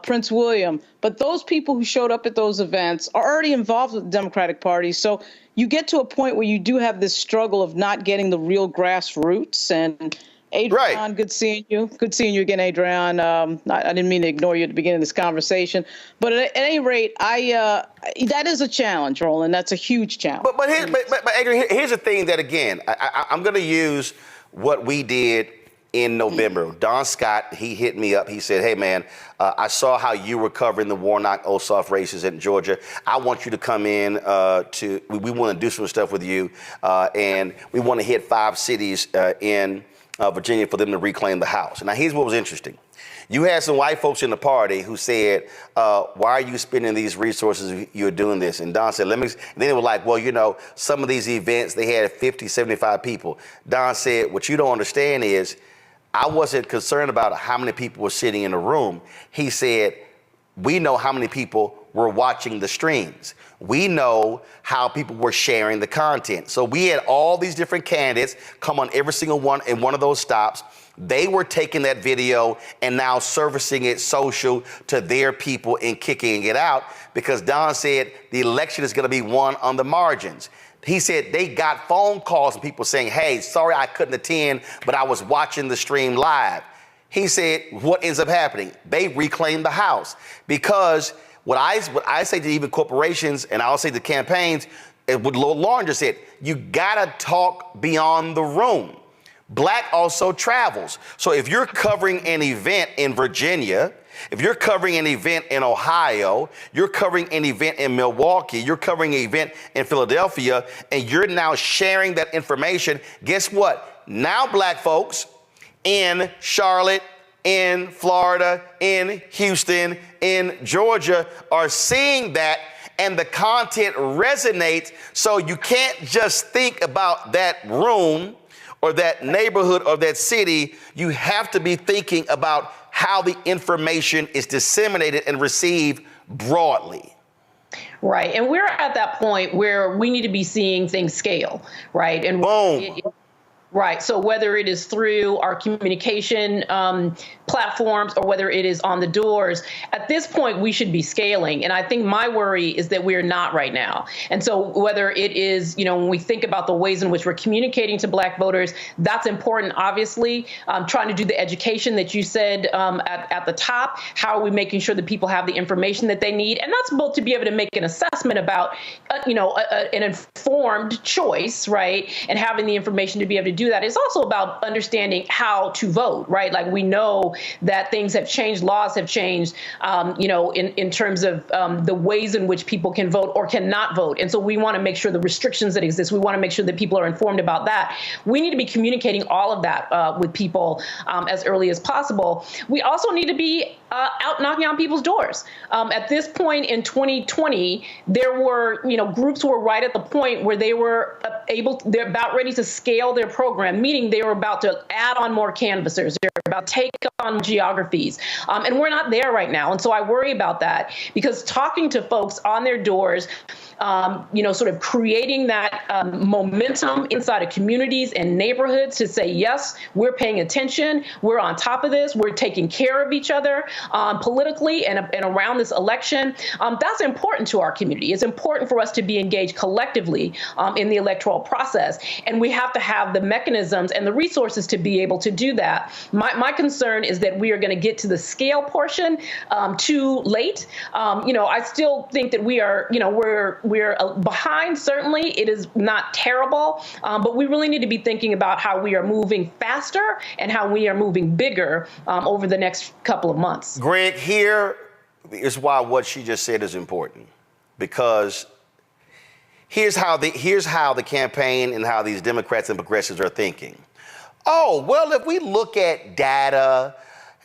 Prince William, but those people who showed up at those events are already involved with the Democratic Party. So you get to a point where you do have this struggle of not getting the real grassroots. And Adrian, right. Good seeing you. Good seeing you again, Adrian. I didn't mean to ignore you at the beginning of this conversation, but at any rate, that is a challenge, Roland. That's a huge challenge. But Adrian, here's the thing that, again, I'm going to use what we did in November. Don Scott, he hit me up. He said, hey, man, I saw how you were covering the Warnock-Ossoff races in Georgia. I want you to come in we want to do some stuff with you, and we want to hit 5 cities in Virginia for them to reclaim the House. Now, here's what was interesting. You had some white folks in the party who said, why are you spending these resources? You're doing this. And Don said, and then they were like, well, you know, some of these events, they had 50, 75 people. Don said, what you don't understand is, I wasn't concerned about how many people were sitting in the room. He said, we know how many people were watching the streams. We know how people were sharing the content. So we had all these different candidates come on every single one in one of those stops. They were taking that video and now servicing it social to their people and kicking it out, because Don said the election is going to be won on the margins. He said they got phone calls from people saying, hey, sorry I couldn't attend, but I was watching the stream live. He said, what ends up happening? They reclaim the House, because what I say to even corporations, and I'll say to campaigns, and what Lauren just said, you gotta talk beyond the room. Black also travels. So if you're covering an event in Virginia, if you're covering an event in Ohio, you're covering an event in Milwaukee, you're covering an event in Philadelphia, and you're now sharing that information, guess what? Now Black folks in Charlotte, in Florida, in Houston, in Georgia are seeing that, and the content resonates. So you can't just think about that room or that neighborhood or that city. You have to be thinking about how the information is disseminated and received broadly. Right. And we're at that point where we need to be seeing things scale, right? And boom. Right. So whether it is through our communication platforms or whether it is on the doors, at this point, we should be scaling. And I think my worry is that we're not right now. And so whether it is, when we think about the ways in which we're communicating to Black voters, that's important, obviously. Trying to do the education that you said at the top. How are we making sure that people have the information that they need? And that's both to be able to make an assessment about, an informed choice, right? And having the information to be able to do that. It's also about understanding how to vote, right? Like, we know that things have changed, laws have changed, in terms of the ways in which people can vote or cannot vote. And so we want to make sure the restrictions that exist, we want to make sure that people are informed about that. We need to be communicating all of that with people as early as possible. We also need to be out knocking on people's doors. At this point in 2020, there were, groups were right at the point where they were they're about ready to scale their program, meaning they were about to add on more canvassers. They're about to take on geographies. And we're not there right now. And so I worry about that, because talking to folks on their doors, sort of creating that momentum inside of communities and neighborhoods to say, yes, we're paying attention, we're on top of this, we're taking care of each other politically and around this election. That's important to our community. It's important for us to be engaged collectively in the electoral process. And we have to have the mechanisms and the resources to be able to do that. My concern is that we are going to get to the scale portion too late. I still think that we are, we're behind. Certainly, it is not terrible, but we really need to be thinking about how we are moving faster and how we are moving bigger over the next couple of months. Greg, here is why what she just said is important, because here's how the campaign and how these Democrats and progressives are thinking. Oh, well, if we look at data,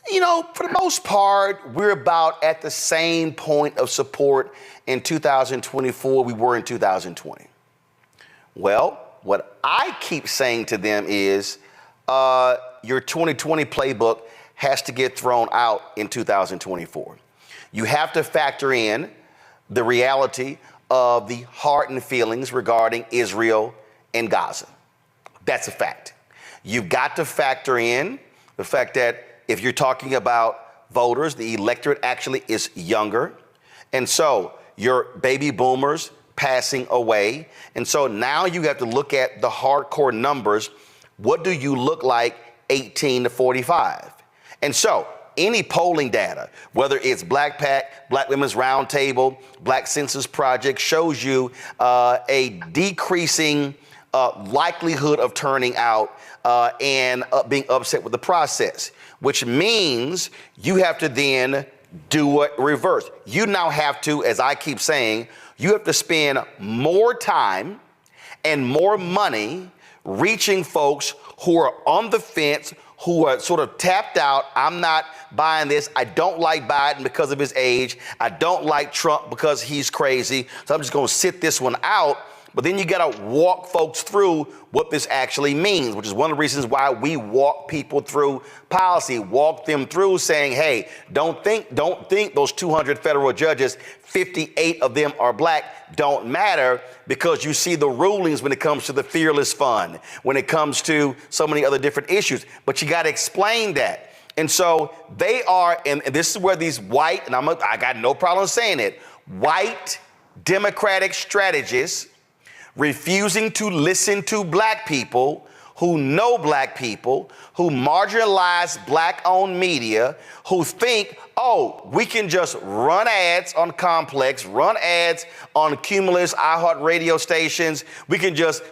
for the most part, we're about at the same point of support in 2024 we were in 2020. Well, what I keep saying to them is your 2020 playbook has to get thrown out in 2024. You have to factor in the reality of the hardened feelings regarding Israel and Gaza. That's a fact. You've got to factor in the fact that if you're talking about voters, the electorate actually is younger. And so your baby boomers passing away. And so now you have to look at the hardcore numbers. What do you look like 18 to 45? And so any polling data, whether it's BlackPAC, Black Women's Roundtable, Black Census Project, shows you a decreasing likelihood of turning out and being upset with the process, which means you have to then do it reverse. You now have to, as I keep saying, you have to spend more time and more money reaching folks who are on the fence, who are sort of tapped out. I'm not buying this. I don't like Biden because of his age. I don't like Trump because he's crazy. So I'm just going to sit this one out. But then you got to walk folks through what this actually means, which is one of the reasons why we walk people through policy, walk them through saying, hey, don't think those 200 federal judges, 58 of them are black, don't matter, because you see the rulings when it comes to the Fearless Fund, when it comes to so many other different issues. But you got to explain that. And so they are, and this is where these white, and I got no problem saying it, white Democratic strategists refusing to listen to black people who know black people, who marginalize black-owned media, who think, oh, we can just run ads on Complex, run ads on Cumulus, iHeart radio stations. We can just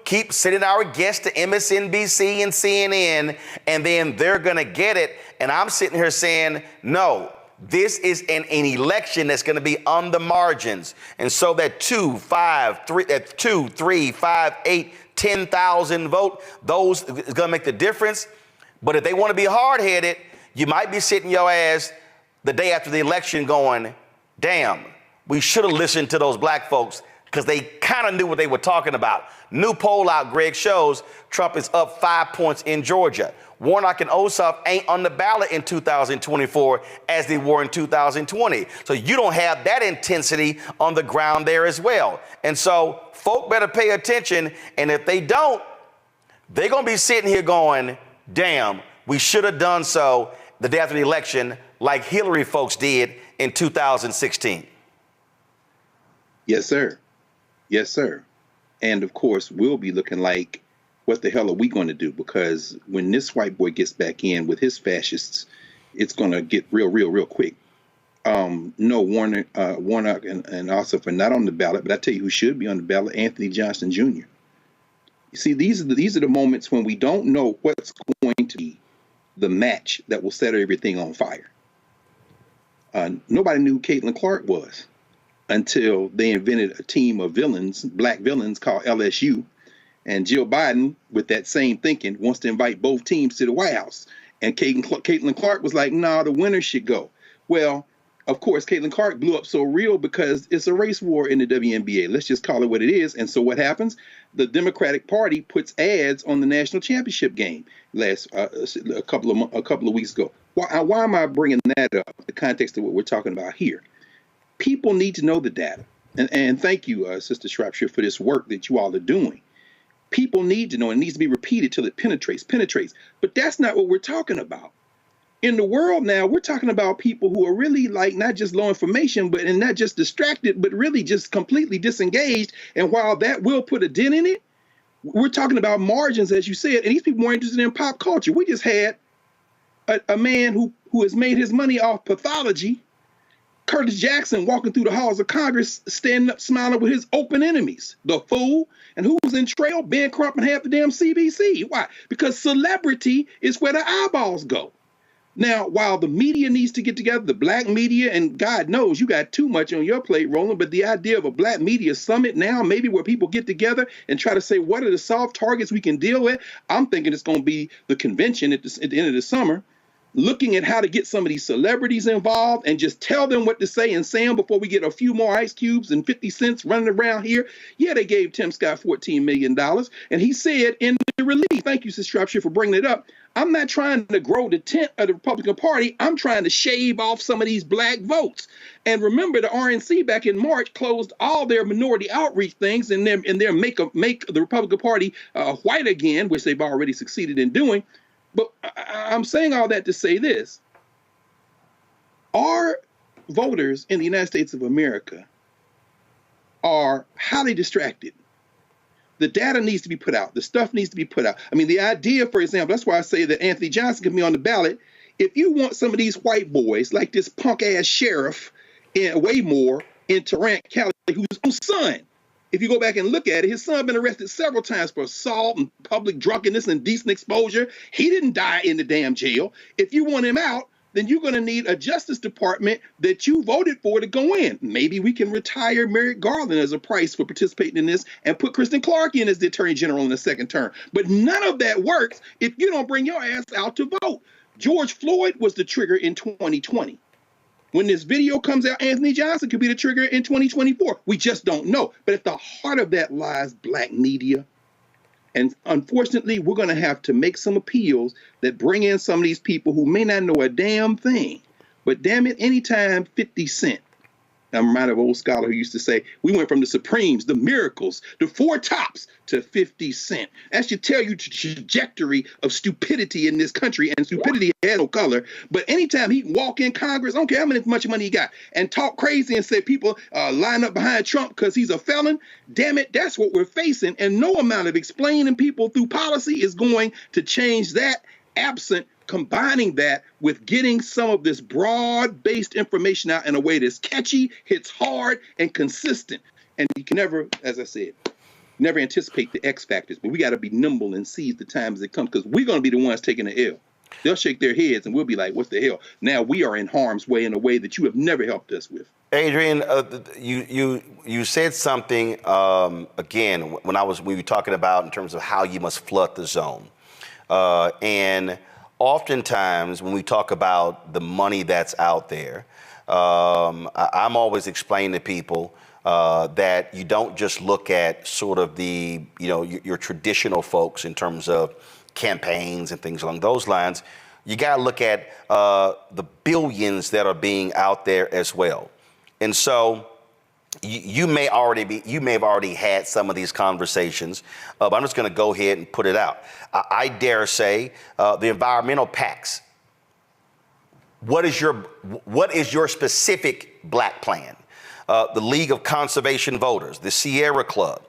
keep sending our guests to MSNBC and CNN, and then they're going to get it. And I'm sitting here saying, no. This is an election that's going to be on the margins. And so that 2, 3, 5, 8, 10,000 vote, those is going to make the difference. But if they want to be hard-headed, you might be sitting your ass the day after the election going, damn, we should have listened to those black folks because they kind of knew what they were talking about. New poll out, Greg, shows Trump is up 5 points in Georgia. Warnock and Ossoff ain't on the ballot in 2024 as they were in 2020. So you don't have that intensity on the ground there as well. And so folk better pay attention. And if they don't, they're going to be sitting here going, damn, we should have done so the day after the election like Hillary folks did in 2016. Yes, sir. Yes, sir. And of course, we'll be looking like, what the hell are we going to do? Because when this white boy gets back in with his fascists, it's going to get real quick. No, Warnock and Ossoff are not on the ballot, but I tell you who should be on the ballot, Anthony Johnson Jr. You see, these are the moments when we don't know what's going to be the match that will set everything on fire. Nobody knew who Caitlin Clark was until they invented a team of villains, black villains called LSU. And Jill Biden, with that same thinking, wants to invite both teams to the White House. And Caitlin Clark was like, nah, the winner should go. Well, of course, Caitlin Clark blew up so real because it's a race war in the WNBA. Let's just call it what it is. And so what happens? The Democratic Party puts ads on the national championship game a couple of weeks ago. Why am I bringing that up in the context of what we're talking about here? People need to know the data. And thank you, Sister Shropshire, for this work that you all are doing. People need to know, and it needs to be repeated till it penetrates. But that's not what we're talking about. In the world now, we're talking about people who are really like not just low information, and not just distracted, but really just completely disengaged. And while that will put a dent in it, we're talking about margins, as you said, and these people more interested in pop culture. We just had a man who has made his money off pathology, Curtis Jackson, walking through the halls of Congress, standing up, smiling with his open enemies, the fool. And who was in trail? Ben Crump and half the damn CBC. Why? Because celebrity is where the eyeballs go. Now, while the media needs to get together, the black media, and God knows you got too much on your plate, Roland, but the idea of a black media summit now, maybe where people get together and try to say, what are the soft targets we can deal with? I'm thinking it's going to be the convention at the end of the summer, looking at how to get some of these celebrities involved and just tell them what to say and say them before we get a few more ice cubes and 50 cents running around here. Yeah, they gave Tim Scott $14 million. And he said in the release, thank you, Sister Shropshire, for bringing it up, I'm not trying to grow the tent of the Republican Party. I'm trying to shave off some of these black votes. And remember, the RNC back in March closed all their minority outreach things and their make the Republican Party white again, which they've already succeeded in doing. But I'm saying all that to say this. Our voters in the United States of America are highly distracted. The data needs to be put out. The stuff needs to be put out. I mean, the idea, for example, that's why I say that Anthony Johnson can be on the ballot. If you want some of these white boys, like this punk-ass sheriff in Waymore in Tarrant County, whose own son, if you go back and look at it, his son been arrested several times for assault and public drunkenness and indecent exposure. He didn't die in the damn jail. If you want him out, then you're going to need a Justice Department that you voted for to go in. Maybe we can retire Merrick Garland as a price for participating in this and put Kristen Clark in as the Attorney General in the second term. But none of that works if you don't bring your ass out to vote. George Floyd was the trigger in 2020. When this video comes out, Anthony Johnson could be the trigger in 2024. We just don't know. But at the heart of that lies black media. And unfortunately, we're going to have to make some appeals that bring in some of these people who may not know a damn thing. But damn it, anytime 50 Cent. I'm reminded of an old scholar who used to say, we went from the Supremes, the Miracles, the Four Tops to 50 Cent. That should tell you the trajectory of stupidity in this country, and stupidity has no color. But anytime he can walk in Congress, I don't care how much money he got, and talk crazy and say people line up behind Trump because he's a felon, damn it, that's what we're facing. And no amount of explaining people through policy is going to change that, absent combining that with getting some of this broad-based information out in a way that's catchy, hits hard, and consistent. And you can never, as I said, never anticipate the X factors, but we got to be nimble and seize the time as it comes, because we're going to be the ones taking the L. They'll shake their heads and we'll be like, what the hell? Now we are in harm's way in a way that you have never helped us with. Adrian, you said something again when we were talking about in terms of how you must flood the zone. And oftentimes when we talk about the money that's out there, I'm always explaining to people that you don't just look at sort of the, your traditional folks in terms of campaigns and things along those lines. You got to look at the billions that are being out there as well. And so you may have already had some of these conversations, but I'm just going to go ahead and put it out. I dare say the environmental PACs. What is your specific black plan? The League of Conservation Voters, the Sierra Club,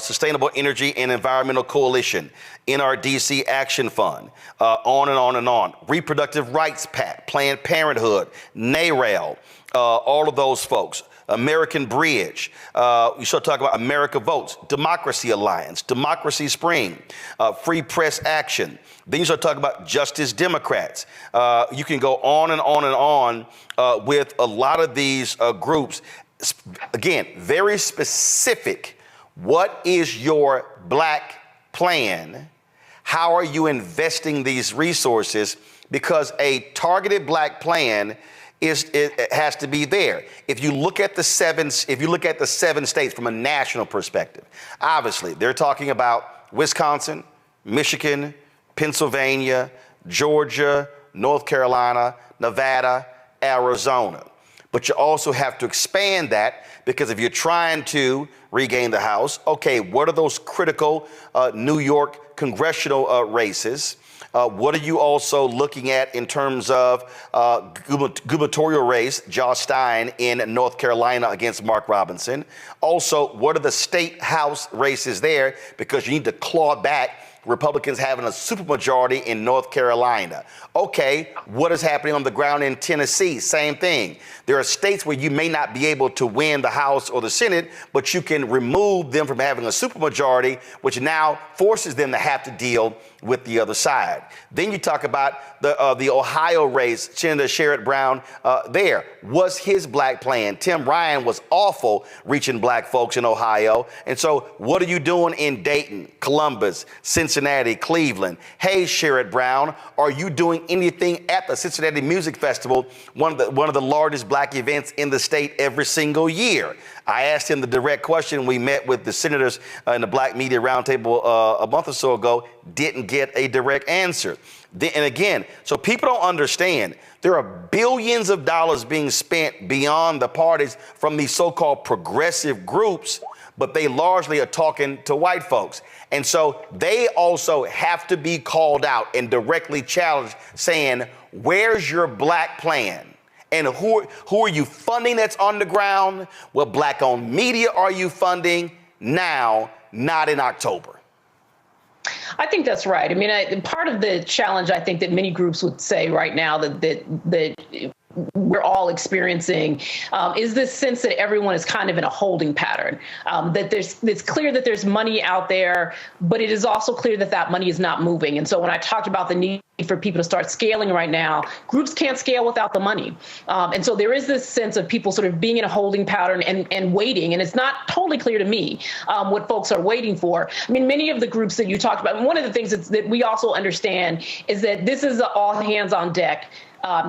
Sustainable Energy and Environmental Coalition, NRDC Action Fund, on and on and on. Reproductive Rights PAC, Planned Parenthood, NARAL, all of those folks. American Bridge, we start talking about America Votes, Democracy Alliance, Democracy Spring, Free Press Action. Then you start talking about Justice Democrats. You can go on and on and on with a lot of these groups. Again, very specific. What is your black plan? How are you investing these resources? Because a targeted black plan it has to be there. If you look at the seven states from a national perspective, obviously they're talking about Wisconsin, Michigan, Pennsylvania, Georgia, North Carolina, Nevada, Arizona. but you also have to expand that, because if you're trying to regain the House, okay, what are those critical New York congressional races? What are you also looking at in terms of gubernatorial race, Josh Stein in North Carolina against Mark Robinson? Also, what are the state House races there? Because you need to claw back Republicans having a supermajority in North Carolina. Okay, what is happening on the ground in Tennessee? Same thing. There are states where you may not be able to win the House or the Senate, but you can remove them from having a supermajority, which now forces them to have to deal with the other side. Then you talk about the Ohio race, Senator Sherrod Brown there. Was his black plan? Tim Ryan was awful reaching black folks in Ohio. And so what are you doing in Dayton, Columbus, Cincinnati, Cleveland? Hey, Sherrod Brown, are you doing anything at the Cincinnati Music Festival, one of the largest black events in the state every single year? I asked him the direct question. We met with the senators in the Black Media Roundtable a month or so ago, didn't get a direct answer. And again, so people don't understand, there are billions of dollars being spent beyond the parties from these so-called progressive groups, but they largely are talking to white folks. And so they also have to be called out and directly challenged, saying, where's your black plan? And who are you funding that's on the ground? What black-owned media are you funding now, not in October? I think that's right. I mean, part of the challenge, I think, that many groups would say right now that we're all experiencing is this sense that everyone is kind of in a holding pattern, that it's clear that there's money out there, but it is also clear that that money is not moving. And so when I talked about the need for people to start scaling right now, groups can't scale without the money. And so there is this sense of people sort of being in a holding pattern and waiting. And it's not totally clear to me what folks are waiting for. I mean, many of the groups that you talked about, and one of the things that we also understand is that this is an all hands on deck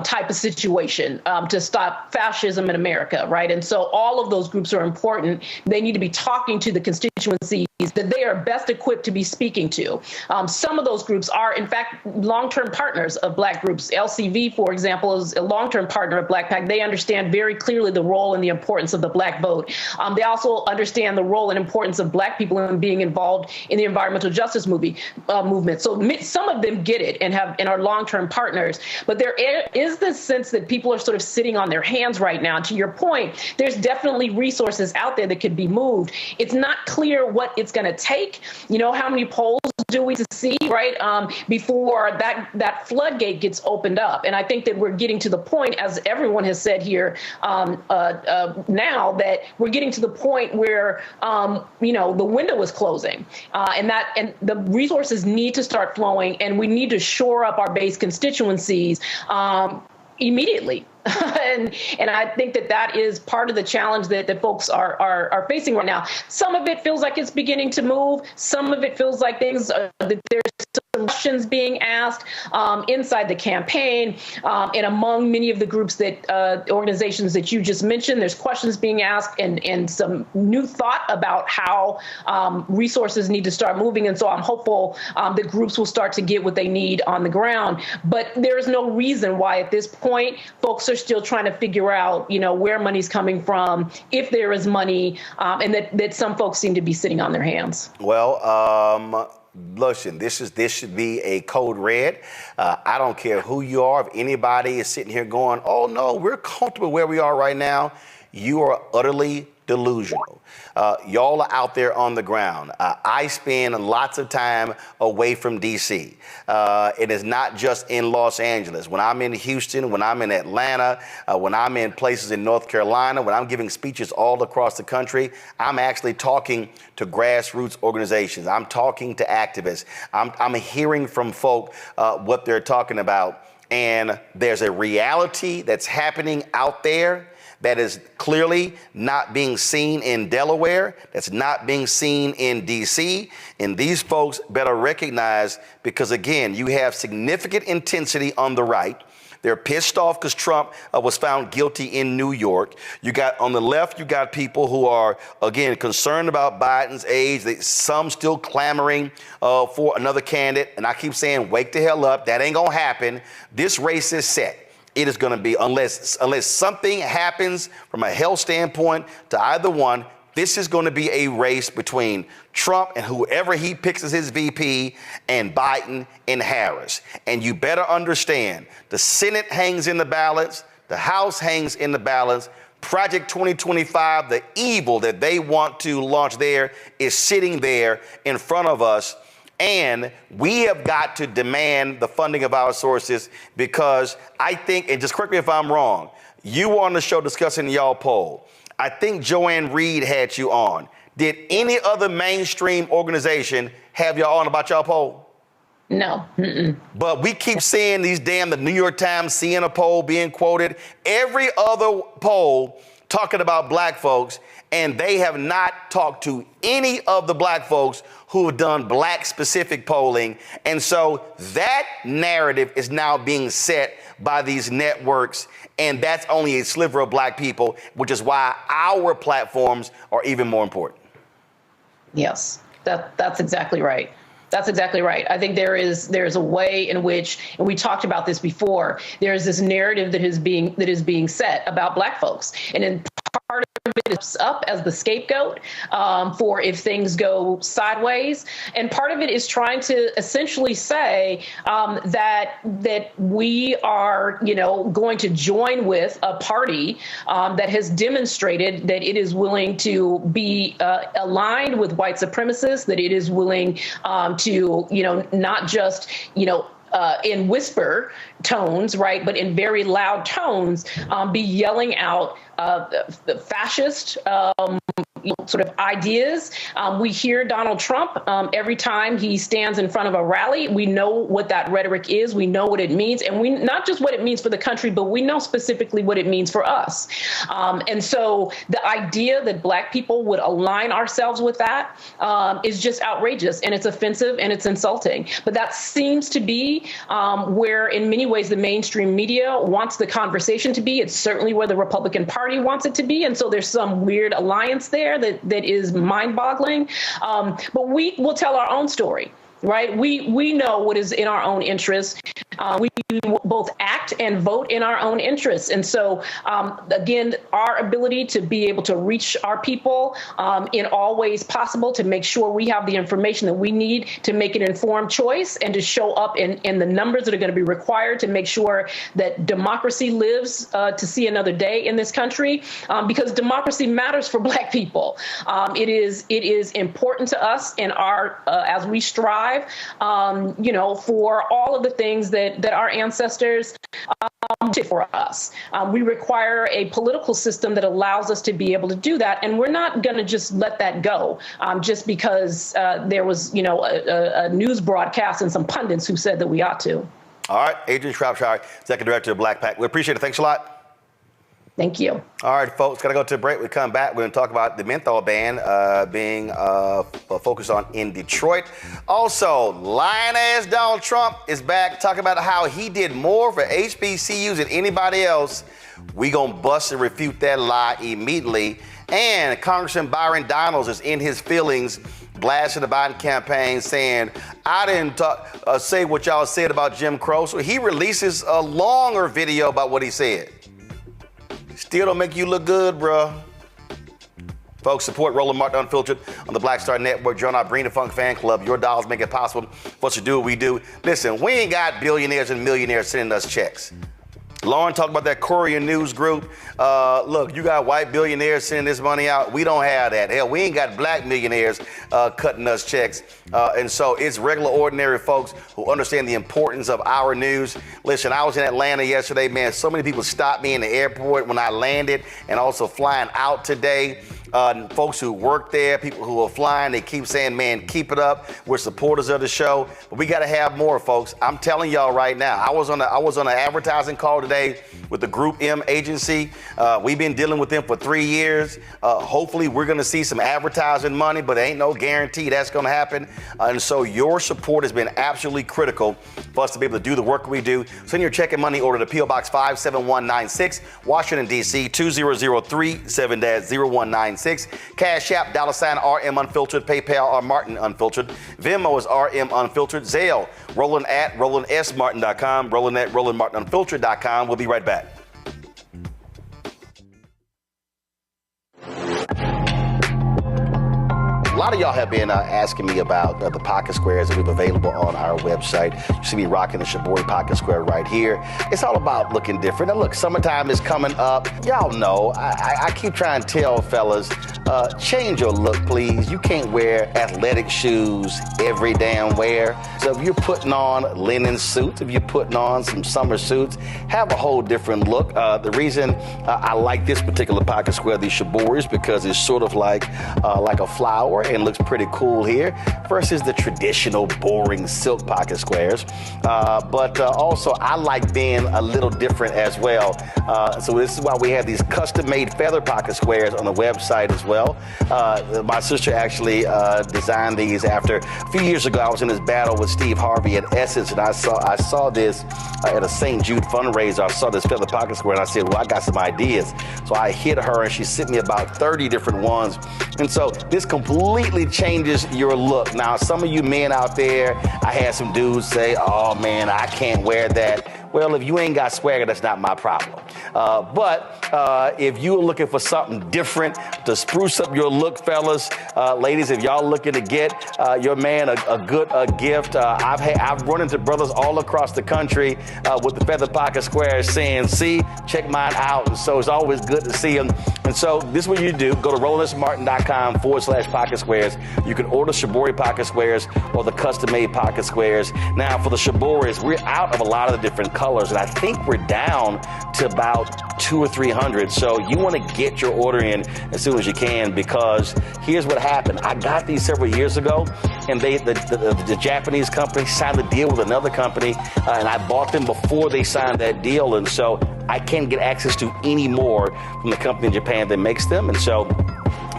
type of situation to stop fascism in America, right? And so all of those groups are important. They need to be talking to the constituencies that they are best equipped to be speaking to. Some of those groups are, in fact, long-term partners of black groups. LCV, for example, is a long-term partner of BlackPAC. They understand very clearly the role and the importance of the black vote. They also understand the role and importance of black people in being involved in the environmental justice movement. So some of them get it and are long-term partners. But there is this sense that people are sort of sitting on their hands right now. To your point, there's definitely resources out there that could be moved. It's not clear what it's going to take. You know, how many polls do we see, right, before that floodgate gets opened up? And I think that we're getting to the point, as everyone has said here now, that we're getting to the point where, the window is closing, and the resources need to start flowing, and we need to shore up our base constituencies immediately. And I think that is part of the challenge that folks are facing right now. Some of it feels like it's beginning to move. Some of it feels like things that there's some questions being asked inside the campaign and among many of the groups that organizations that you just mentioned. There's questions being asked and some new thought about how resources need to start moving. And so I'm hopeful that groups will start to get what they need on the ground. But there is no reason why at this point folks are still trying to figure out, where money's coming from, if there is money, and that some folks seem to be sitting on their hands. Well, listen, this should be a code red. I don't care who you are. If anybody is sitting here going, oh, no, we're comfortable where we are right now, you are utterly delusional. Y'all are out there on the ground. I spend lots of time away from D.C. It is not just in Los Angeles. When I'm in Houston, when I'm in Atlanta, when I'm in places in North Carolina, when I'm giving speeches all across the country, I'm actually talking to grassroots organizations. I'm talking to activists. I'm hearing from folk what they're talking about. And there's a reality that's happening out there that is clearly not being seen in Delaware, that's not being seen in D.C., and these folks better recognize, because again, you have significant intensity on the right. They're pissed off because Trump was found guilty in New York. You got on the left, you got people who are, again, concerned about Biden's age. Some still clamoring for another candidate. And I keep saying, wake the hell up. That ain't going to happen. This race is set. it is going to be, unless something happens from a health standpoint to either one, this is going to be a race between Trump and whoever he picks as his VP and Biden and Harris. And you better understand, the Senate hangs in the balance, the House hangs in the balance. Project 2025, the evil that they want to launch there, is sitting there in front of us. And we have got to demand the funding of our sources, because I think, and just correct me if I'm wrong, you were on the show discussing y'all poll. I think Joanne Reed had you on. Did any other mainstream organization have y'all on about y'all poll? No. Mm-mm. But we keep seeing these the New York Times, seeing a poll being quoted, every other poll talking about black folks, and they have not talked to any of the black folks who have done black specific polling. And so that narrative is now being set by these networks, and that's only a sliver of black people, which is why our platforms are even more important. Yes, that's exactly right. That's exactly right. I think there's a way in which, and we talked about this before, there's this narrative that is being set about black folks. And in part of it is up as the scapegoat for if things go sideways. And part of it is trying to essentially say that we are, going to join with a party that has demonstrated that it is willing to be aligned with white supremacists, that it is willing to, not just, in whisper tones, right, but in very loud tones, be yelling out the fascist sort of ideas. We hear Donald Trump every time he stands in front of a rally. We know what that rhetoric is. We know what it means. And we not just what it means for the country, but we know specifically what it means for us. And so the idea that black people would align ourselves with that is just outrageous, and it's offensive and it's insulting. But that seems to be where, in many ways, the mainstream media wants the conversation to be. It's certainly where the Republican Party wants it to be. And so there's some weird alliance there that is mind-boggling. But we will tell our own story, right? We know what is in our own interest. We both act and vote in our own interests. And so, again, our ability to be able to reach our people in all ways possible, to make sure we have the information that we need to make an informed choice, and to show up in the numbers that are going to be required to make sure that democracy lives to see another day in this country, because democracy matters for black people. It is important to us in our as we strive, for all of the things that our ancestors did for us. We require a political system that allows us to be able to do that, and we're not going to just let that go just because there was, a news broadcast and some pundits who said that we ought to. All right, Adrienne Shropshire, Executive Director of BlackPAC. We appreciate it. Thanks a lot. Thank you. All right, folks, got to go to a break. We come back. We're going to talk about the menthol ban being focused on in Detroit. Also, lying-ass Donald Trump is back talking about how he did more for HBCUs than anybody else. We going to bust and refute that lie immediately. And Congressman Byron Donalds is in his feelings, blasting the Biden campaign, saying, I didn't say what y'all said about Jim Crow. So he releases a longer video about what he said. Still don't make you look good, bruh. Folks, support Roland Martin Unfiltered on the Black Star Network. Join our Bring the Funk fan club. Your dollars make it possible for us to do what we do. Listen, we ain't got billionaires and millionaires sending us checks. Lauren talked about that Courier News Group. Look, you got white billionaires sending this money out. We don't have that. Hell, we ain't got black millionaires cutting us checks. And so it's regular, ordinary folks who understand the importance of our news. Listen, I was in Atlanta yesterday, man. So many people stopped me in the airport when I landed, and also flying out today. Folks who work there, people who are flying, they keep saying, man, keep it up. We're supporters of the show, but we got to have more, folks. I'm telling y'all right now, I was on an advertising call today with the Group M agency. We've been dealing with them for 3 years. Hopefully we're going to see some advertising money, but there ain't no guarantee that's going to happen. And so your support has been absolutely critical for us to be able to do the work we do. Send your check and money order to P.O. Box 57196, Washington, D.C. 20037-0196. 888-996. Cash App, $RM Unfiltered. PayPal, R Martin Unfiltered. Venmo is RM Unfiltered. Zelle, Roland at RolandSMartin.com. Roland at RolandMartinUnfiltered.com. We'll be right back. A lot of y'all have been asking me about the pocket squares that we have available on our website. You see me rocking the Shibori pocket square right here. It's all about looking different. Now look, summertime is coming up. Y'all know, I keep trying to tell fellas, change your look, please. You can't wear athletic shoes every damn wear. So if you're putting on linen suits, if you're putting on some summer suits, have a whole different look. The reason I like this particular pocket square, the Shibori, because it's sort of like a flower and looks pretty cool here versus the traditional boring silk pocket squares. But also I like being a little different as well. So this is why we have these custom-made feather pocket squares on the website as well. My sister actually designed these after a few years ago. I was in this battle with Steve Harvey at Essence, and I saw this at a St. Jude fundraiser. I saw this feather pocket square, and I said, well, I got some ideas. So I hit her, and she sent me about 30 different ones. And so this completely changes your look. Now, some of you men out there, I had some dudes say, oh man, I can't wear that. Well, if you ain't got swagger, that's not my problem. But if you're looking for something different to spruce up your look, fellas, ladies, if y'all looking to get your man a good gift, I've run into brothers all across the country with the feather pocket squares saying, see, check mine out. And so it's always good to see them. And so this is what you do. Go to RolandSMartin.com/pocket squares. You can order Shibori pocket squares or the custom-made pocket squares. Now, for the Shiboris, we're out of a lot of the different colors, and I think we're down to about 200 or 300. So you want to get your order in as soon as you can, because here's what happened. I got these several years ago, and the Japanese company signed a deal with another company, and I bought them before they signed that deal, and so I can't get access to any more from the company in Japan that makes them. And so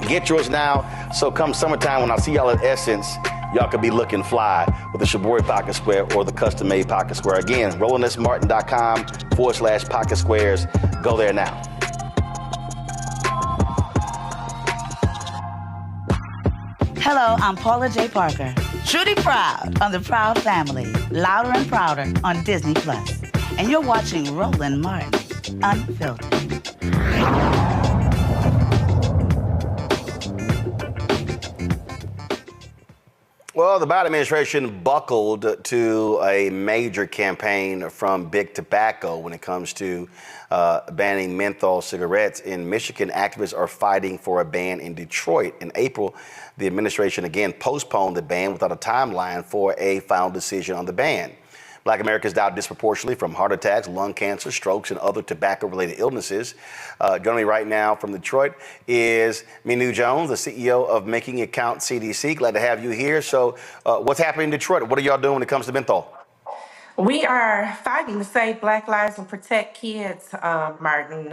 get yours now. So come summertime, when I see y'all at Essence, y'all could be looking fly with the Shibori pocket square or the custom-made pocket square. Again, RolandSMartin.com/pocket squares. Go there now. Hello, I'm Paula J. Parker. Truly proud on the Proud Family, Louder and Prouder on Disney+. And you're watching Roland Martin Unfiltered. Well, the Biden administration buckled to a major campaign from Big Tobacco when it comes to banning menthol cigarettes. In Michigan, activists are fighting for a ban in Detroit. In April, the administration again postponed the ban without a timeline for a final decision on the ban. Black Americans died disproportionately from heart attacks, lung cancer, strokes, and other tobacco-related illnesses. Joining me right now from Detroit is Minu Jones, the CEO of Making It Count CDC. Glad to have you here. So what's happening in Detroit? What are y'all doing when it comes to menthol? We are fighting to save Black lives and protect kids, Martin.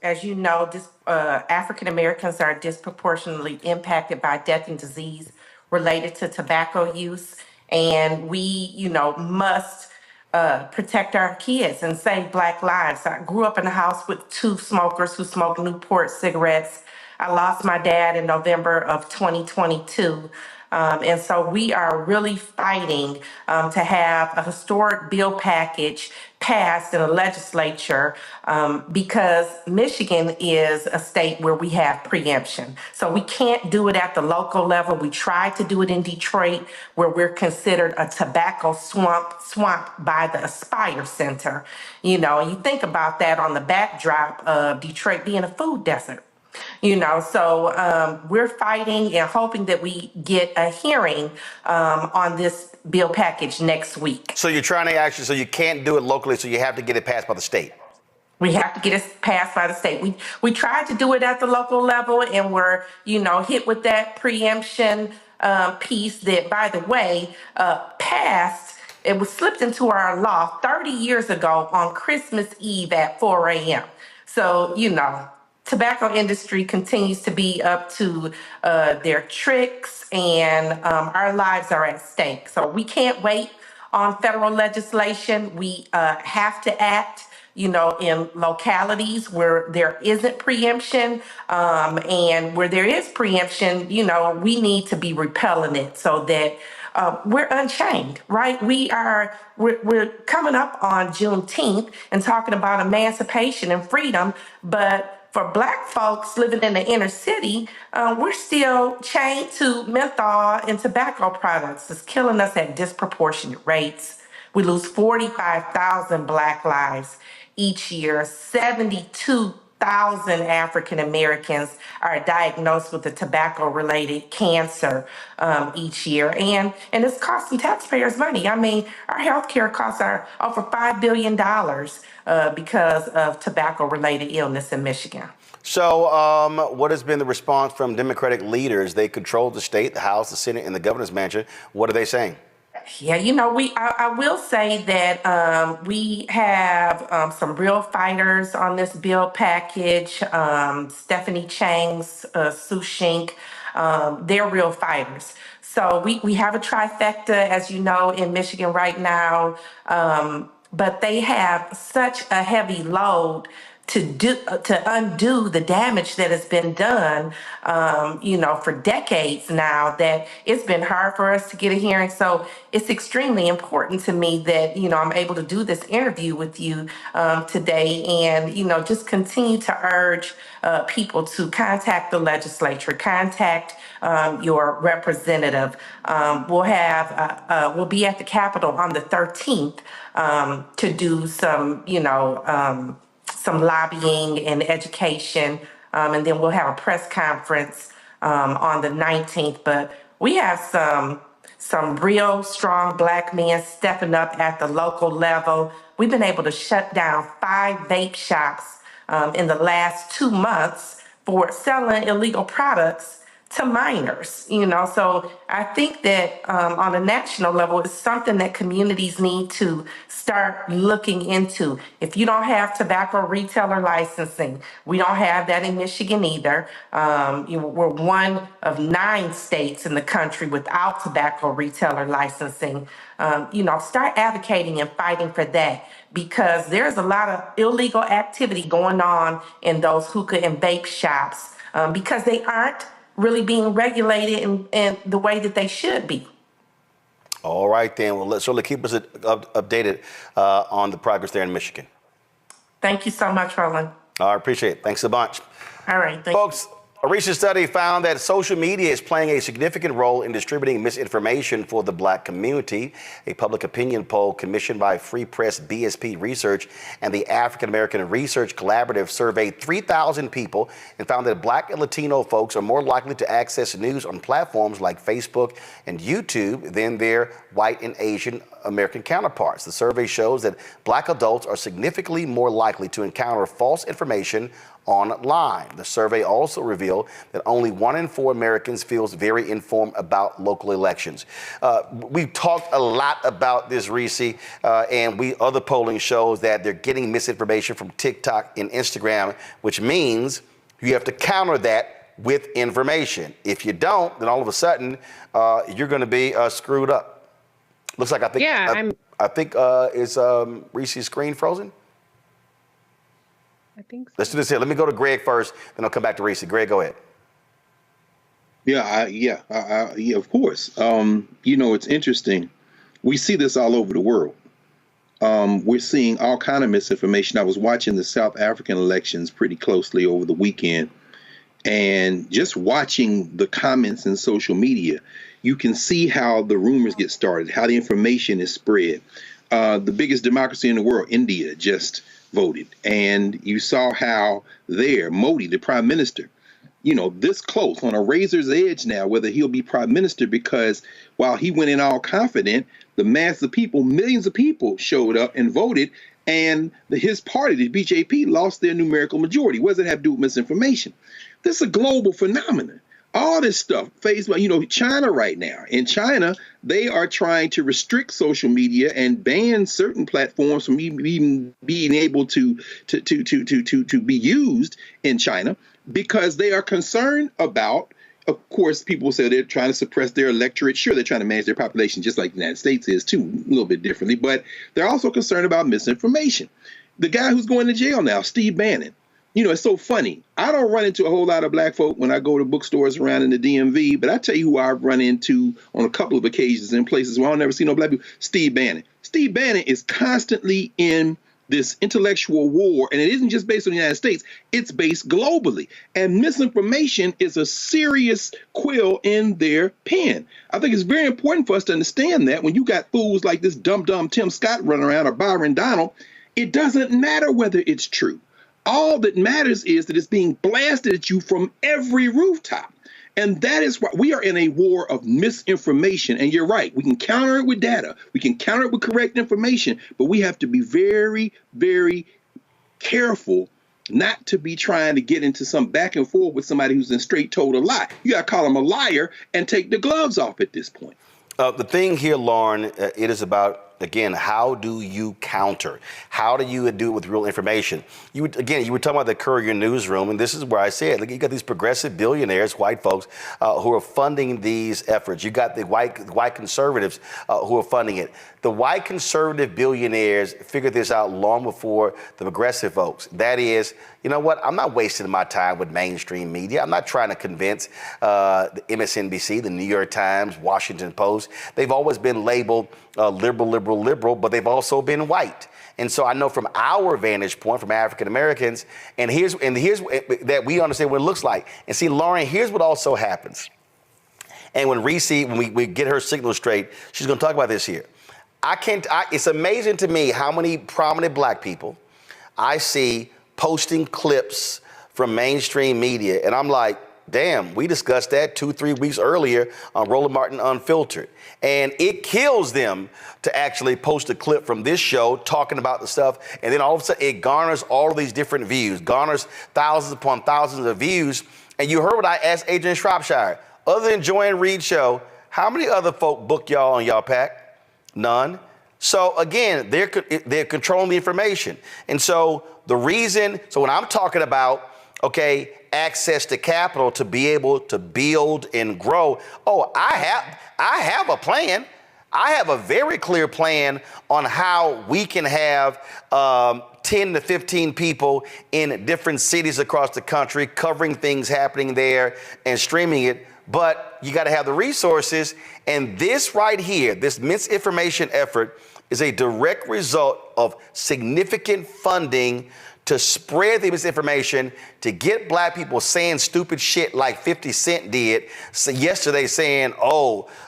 As you know, African Americans are disproportionately impacted by death and disease related to tobacco use. And we, must protect our kids and save Black lives. I grew up in a house with two smokers who smoked Newport cigarettes. I lost my dad in November of 2022. And so we are really fighting to have a historic bill package passed in the legislature because Michigan is a state where we have preemption. So we can't do it at the local level. We tried to do it in Detroit, where we're considered a tobacco swamp by the Aspire Center. You think about that on the backdrop of Detroit being a food desert. So we're fighting and hoping that we get a hearing on this bill package next week. So you're trying to actually, so you can't do it locally, so you have to get it passed by the state. We have to get it passed by the state. We tried to do it at the local level, and we're, hit with that preemption piece that, by the way, passed. It was slipped into our law 30 years ago on Christmas Eve at 4 a.m. So, tobacco industry continues to be up to their tricks, and our lives are at stake. So we can't wait on federal legislation. We have to act in localities where there isn't preemption, and where there is preemption, we need to be repelling it so that we're unchained, right? We're coming up on Juneteenth and talking about emancipation and freedom, but for Black folks living in the inner city, we're still chained to menthol and tobacco products. It's killing us at disproportionate rates. We lose 45,000 Black lives each year. 72,000 African Americans are diagnosed with a tobacco-related cancer each year, and it's costing taxpayers money. I mean, our healthcare costs are over $5 billion because of tobacco-related illness in Michigan. So what has been the response from Democratic leaders? They control the state, the House, the Senate, and the governor's mansion. What are they saying? Yeah, I will say that we have some real fighters on this bill package. Stephanie Chang's, Sue Shink, they're real fighters. So we have a trifecta, as you know, in Michigan right now, but they have such a heavy load to undo the damage that has been done, for decades now, that it's been hard for us to get a hearing. So it's extremely important to me that, I'm able to do this interview with you today and, just continue to urge people to contact the legislature, contact your representative. We'll be at the Capitol on the 13th to do some lobbying and education, and then we'll have a press conference on the 19th. But we have some real strong Black men stepping up at the local level. We've been able to shut down 5 vape shops in the last 2 months for selling illegal products to minors, So I think that on a national level, it's something that communities need to start looking into. If you don't have tobacco retailer licensing, we don't have that in Michigan either. We're one of 9 states in the country without tobacco retailer licensing. Start advocating and fighting for that, because there's a lot of illegal activity going on in those hookah and vape shops because they aren't really being regulated in the way that they should be. All right, then. Well, let's keep us updated on the progress there in Michigan. Thank you so much, Roland. I appreciate it. Thanks a bunch. All right. Folks, a recent study found that social media is playing a significant role in distributing misinformation for the Black community. A public opinion poll commissioned by Free Press BSP Research and the African American Research Collaborative surveyed 3,000 people and found that Black and Latino folks are more likely to access news on platforms like Facebook and YouTube than their white and Asian American counterparts. The survey shows that Black adults are significantly more likely to encounter false information online. The survey also revealed that only 1 in 4 Americans feels very informed about local elections. We've talked a lot about this, Reese, and other polling shows that they're getting misinformation from TikTok and Instagram, which means you have to counter that with information. If you don't, then all of a sudden you're going to be screwed up. Looks like I think is Reese's screen frozen? I think so. Let's do this here. Let me go to Greg first, then I'll come back to Reese. Greg, go ahead. Yeah, of course. It's interesting. We see this all over the world. We're seeing all kind of misinformation. I was watching the South African elections pretty closely over the weekend, and just watching the comments in social media, you can see how the rumors get started, how the information is spread. The biggest democracy in the world, India, just voted. And you saw how Modi, the prime minister, this close on a razor's edge now, whether he'll be prime minister, because while he went in all confident, the mass of people, millions of people showed up and voted, and his party, the BJP, lost their numerical majority. What does it have to do with misinformation? This is a global phenomenon. All this stuff, Facebook, China right now. In China, they are trying to restrict social media and ban certain platforms from even being able to be used in China, because they are concerned about, of course, people say they're trying to suppress their electorate. Sure, they're trying to manage their population just like the United States is too, a little bit differently, but they're also concerned about misinformation. The guy who's going to jail now, Steve Bannon. You know, it's so funny. I don't run into a whole lot of black folk when I go to bookstores around in the DMV, but I tell you who I've run into on a couple of occasions in places where I'll never see no black people. Steve Bannon. Steve Bannon is constantly in this intellectual war, and it isn't just based on the United States, it's based globally. And misinformation is a serious quill in their pen. I think it's very important for us to understand that when you got fools like this dumb Tim Scott running around or Byron Donald, it doesn't matter whether it's true. All that matters is that it's being blasted at you from every rooftop. And that is why we are in a war of misinformation. And you're right. We can counter it with data. We can counter it with correct information. But we have to be very, very careful not to be trying to get into some back and forth with somebody who's in straight told a lie. You got to call them a liar and take the gloves off at this point. The thing here, Lauren, it is about, again, how do you counter? How do you do it with real information? You were talking about the Courier newsroom, and this is where I said, look, you got these progressive billionaires, white folks, who are funding these efforts. You got the white conservatives who are funding it. The white conservative billionaires figured this out long before the progressive folks. That is, you know what? I'm not wasting my time with mainstream media. I'm not trying to convince the MSNBC, the New York Times, Washington Post. They've always been labeled liberal, but they've also been white. And so I know from our vantage point, from African Americans, and here's that we understand what it looks like. And see, Lauren, here's what also happens. And when we get her signal straight, she's going to talk about this here. It's amazing to me how many prominent black people I see posting clips from mainstream media. And I'm like, damn, we discussed that 2-3 weeks earlier on Roland Martin Unfiltered. And it kills them to actually post a clip from this show talking about the stuff. And then all of a sudden it garners all of these different views, garners thousands upon thousands of views. And you heard what I asked Adrian Shropshire. Other than Joy and Reed show, how many other folk book y'all on y'all pack? None. So again, they're controlling the information. And so when I'm talking about, okay, access to capital to be able to build and grow, I have a plan. I have a very clear plan on how we can have 10 to 15 people in different cities across the country covering things happening there and streaming it. But you got to have the resources. And this right here, this misinformation effort is a direct result of significant funding to spread the misinformation, to get black people saying stupid shit like 50 Cent did yesterday, saying,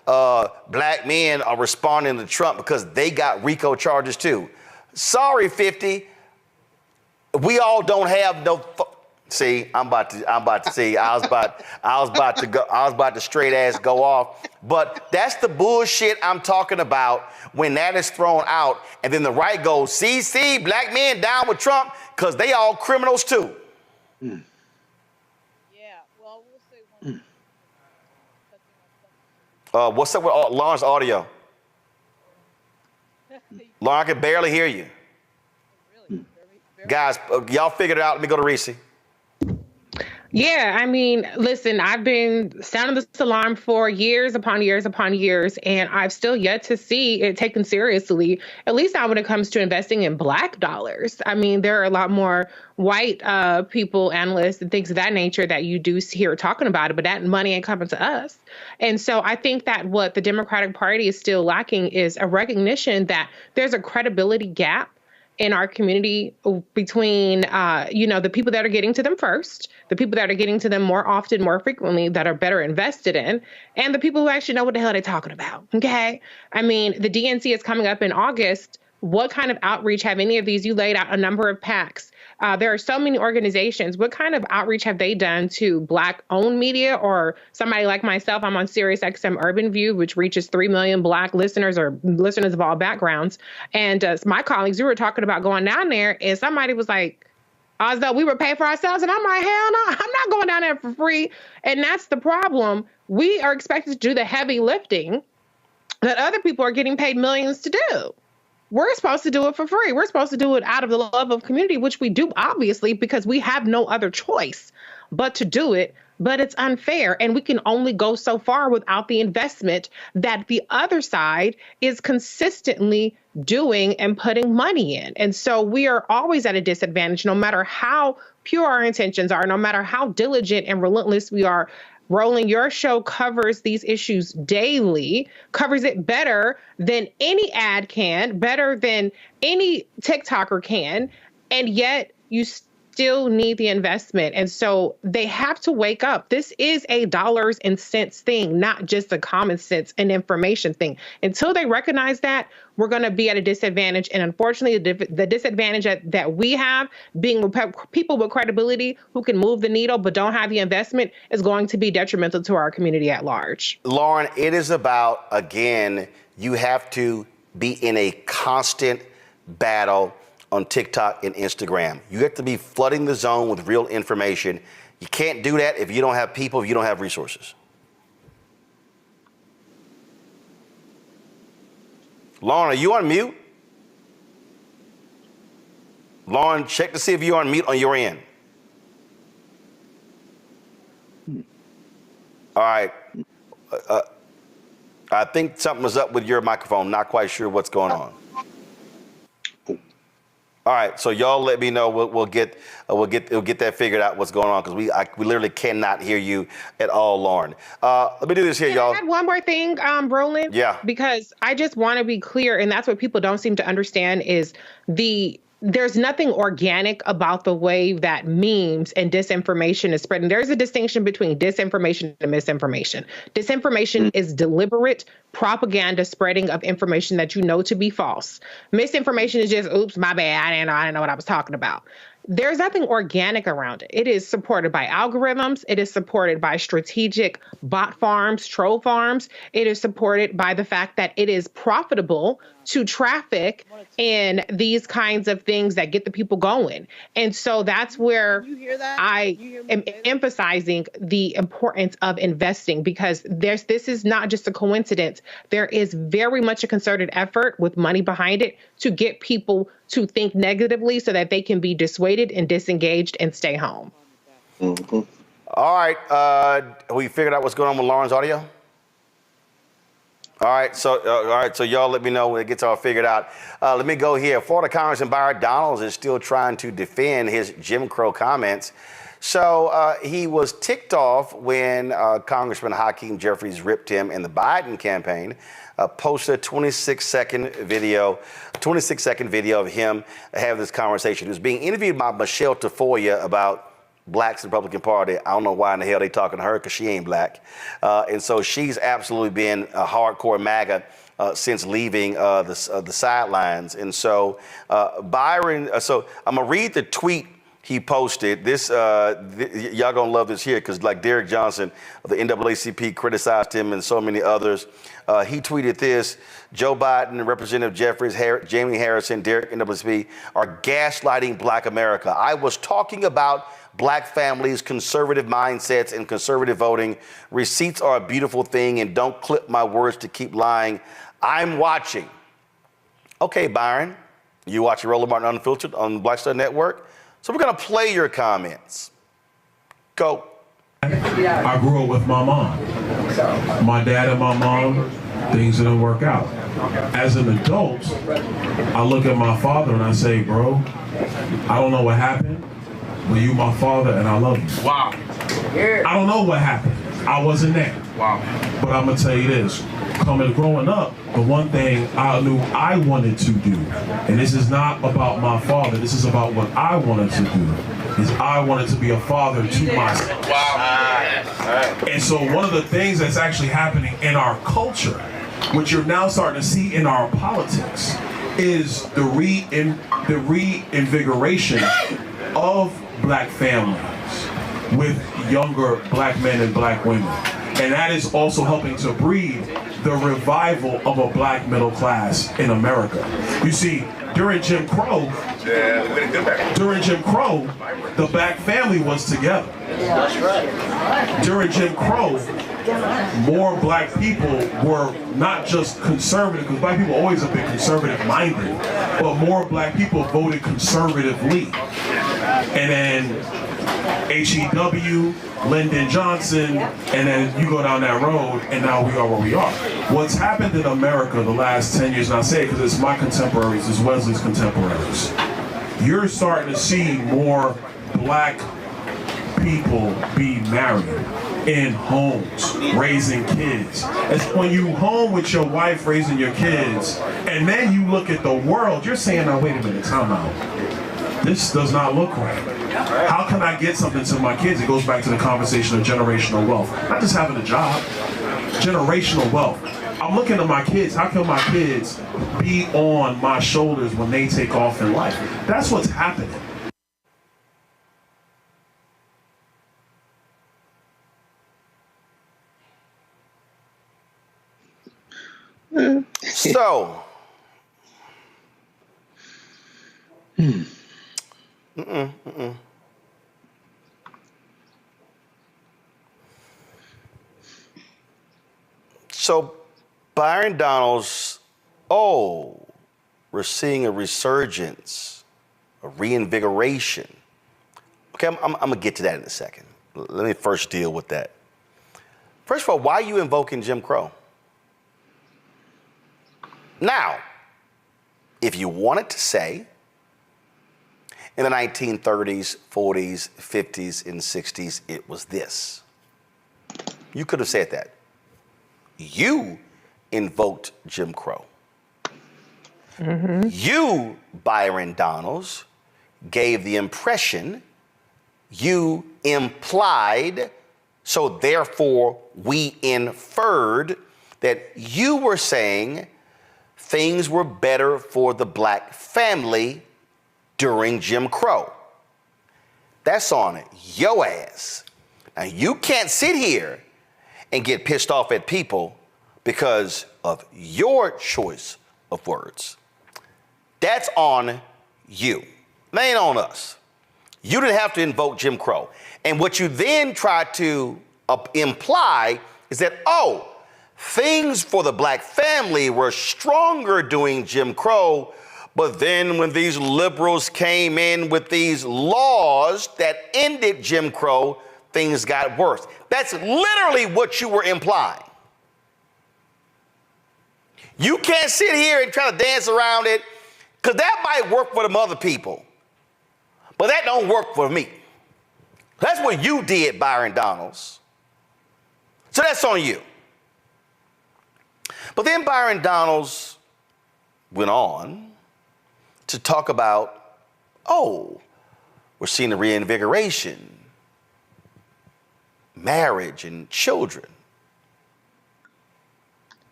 black men are responding to Trump because they got RICO charges too. Sorry, 50. We all don't have no. See, I was about to straight ass go off. But that's the bullshit I'm talking about when that is thrown out. And then the right goes, see, black men down with Trump because they all criminals too. Yeah, well, we'll say one. What's up with Lauren's audio? Lauren, I can barely hear you. Guys, y'all figured it out. Let me go to Reese. Yeah, I mean, listen, I've been sounding this alarm for years upon years upon years, and I've still yet to see it taken seriously, at least not when it comes to investing in black dollars. I mean, there are a lot more white people, analysts, and things of that nature that you do hear talking about it, but that money ain't coming to us. And so I think that what the Democratic Party is still lacking is a recognition that there's a credibility gap in our community between, the people that are getting to them first, the people that are getting to them more often, more frequently, that are better invested in, and the people who actually know what the hell they're talking about. Okay. I mean, the DNC is coming up in August. What kind of outreach have any of these? You laid out a number of PACs. There are so many organizations. What kind of outreach have they done to Black-owned media or somebody like myself? I'm on SiriusXM Urban View, which reaches 3 million Black listeners or listeners of all backgrounds. And my colleagues, we were talking about going down there, and somebody was like, as though we were paying for ourselves. And I'm like, hell no, I'm not going down there for free. And that's the problem. We are expected to do the heavy lifting that other people are getting paid millions to do. We're supposed to do it for free. We're supposed to do it out of the love of community, which we do, obviously, because we have no other choice. but to do it. But it's unfair, and we can only go so far without the investment that the other side is consistently doing and putting money in. And so we are always at a disadvantage, no matter how pure our intentions are, no matter how diligent and relentless we are. Roland, your show covers these issues daily, covers it better than any ad can, better than any TikToker can, and yet you still need the investment. And so they have to wake up. This is a dollars and cents thing, not just a common sense and information thing. Until they recognize that, we're going to be at a disadvantage. And unfortunately, the disadvantage that we have, being people with credibility who can move the needle but don't have the investment, is going to be detrimental to our community at large. Lauren, it is about, again, you have to be in a constant battle on TikTok and Instagram. You have to be flooding the zone with real information. You can't do that if you don't have people, if you don't have resources. Lauren, are you on mute? Lauren, check to see if you're on mute on your end. All right. I think something was up with your microphone. Not quite sure what's going on. All right, so y'all let me know. We'll get that figured out what's going on, because we literally cannot hear you at all, Lauren. Let me do this here, y'all. Can I add one more thing, Roland? Yeah. Because I just want to be clear, and that's what people don't seem to understand, is there's nothing organic about the way that memes and disinformation is spreading. There's a distinction between disinformation and misinformation. Disinformation is deliberate propaganda spreading of information that you know to be false. Misinformation is just, oops, my bad, I didn't know what I was talking about. There's nothing organic around it. It is supported by algorithms. It is supported by strategic bot farms, troll farms. It is supported by the fact that it is profitable to traffic in these kinds of things that get the people going. And so that's where I am emphasizing the importance of investing, because this is not just a coincidence. There is very much a concerted effort with money behind it to get people to think negatively so that they can be dissuaded and disengaged and stay home. Mm-hmm. All right. We figured out what's going on with Lauren's audio? All right, so y'all let me know when it gets all figured out. Let me go here. Florida Congressman Byron Donalds is still trying to defend his Jim Crow comments. So he was ticked off when Congressman Hakeem Jeffries ripped him in the Biden campaign. Posted a 26-second video of him having this conversation. He was being interviewed by Michelle Tafoya about blacks in the Republican Party. I don't know why in the hell they talking to her, because she ain't black. And so she's absolutely been a hardcore MAGA since leaving the sidelines. And so Byron, so I'm gonna read the tweet he posted. This, y'all gonna love this here, because like Derek Johnson of the NAACP criticized him and so many others. He tweeted this: Joe Biden, Representative Jeffries, Jamie Harrison, Derek NAACP are gaslighting Black America. I was talking about Black families, conservative mindsets, and conservative voting. Receipts are a beautiful thing, and don't clip my words to keep lying. I'm watching. Okay, Byron, you watching Roland Martin Unfiltered on the Black Star Network? So we're gonna play your comments. Go. I grew up with my mom. My dad and my mom, things didn't work out. As an adult, I look at my father and I say, bro, I don't know what happened, but you my father and I love you. Wow. I don't know what happened. I wasn't there. Wow. But I'm gonna tell you this, growing up, the one thing I knew I wanted to do, and this is not about my father, this is about what I wanted to do, is I wanted to be a father to myself. Wow. And so one of the things that's actually happening in our culture, which you're now starting to see in our politics, is the reinvigoration of Black families with younger Black men and Black women. And that is also helping to breed the revival of a Black middle class in America. You see, during Jim Crow, the Black family was together. That's right. During Jim Crow, more Black people were not just conservative, because Black people always have been conservative-minded, but more Black people voted conservatively. And then HEW, Lyndon Johnson, and then you go down that road, and now we are where we are. What's happened in America the last 10 years, and I say it because it's my contemporaries, it's Wesley's contemporaries, you're starting to see more black people be married in homes, raising kids. It's when you home with your wife raising your kids, and then you look at the world, you're saying, now wait a minute, time out. This does not look right. How can I get something to my kids? It goes back to the conversation of generational wealth. Not just having a job, generational wealth. I'm looking at my kids, how can my kids be on my shoulders when they take off in life? That's what's happening. So, So, Byron Donalds, we're seeing a resurgence, a reinvigoration. Okay, I'm gonna get to that in a second. Let me first deal with that. First of all, why are you invoking Jim Crow? Now, if you wanted to say in the 1930s, 40s, 50s, and 60s, it was this, you could have said that. You invoked Jim Crow. You, Byron Donalds, gave the impression, you implied, so therefore we inferred that you were saying things were better for the black family during Jim Crow. That's on your ass. Now, you can't sit here and get pissed off at people because of your choice of words. That's on you. That ain't on us. You didn't have to invoke Jim Crow. And what you then try to imply is that, things for the black family were stronger during Jim Crow, but then when these liberals came in with these laws that ended Jim Crow, things got worse. That's literally what you were implying. You can't sit here and try to dance around it, because that might work for them other people, but that don't work for me. That's what you did, Byron Donalds. So that's on you. But then Byron Donalds went on to talk about, we're seeing a reinvigoration, marriage and children.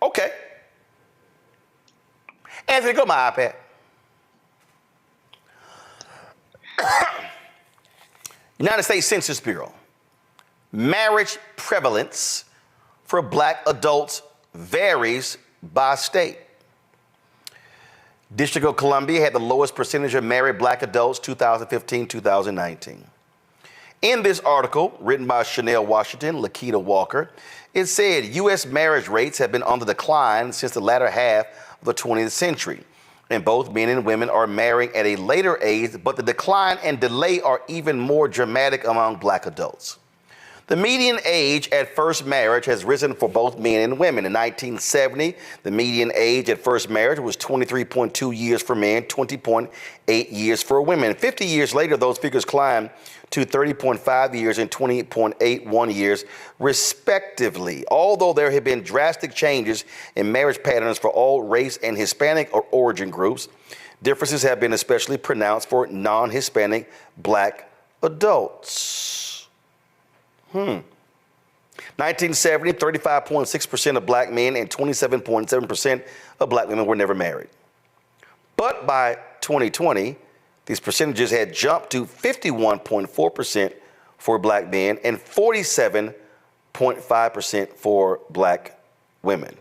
Okay. Anthony, go to my iPad. United States Census Bureau. Marriage prevalence for black adults varies by state. District of Columbia had the lowest percentage of married black adults 2015-2019. In this article, written by Chanel Washington, Lakita Walker, it said U.S. marriage rates have been on the decline since the latter half of the 20th century, and both men and women are marrying at a later age, but the decline and delay are even more dramatic among black adults. The median age at first marriage has risen for both men and women. In 1970, the median age at first marriage was 23.2 years for men, 20.8 years for women. 50 years later, those figures climbed to 30.5 years and 20.81 years, respectively. Although there have been drastic changes in marriage patterns for all race and Hispanic origin groups, differences have been especially pronounced for non-Hispanic black adults. 1970, 35.6% of black men and 27.7% of black women were never married. But by 2020, these percentages had jumped to 51.4% for black men and 47.5% for black women.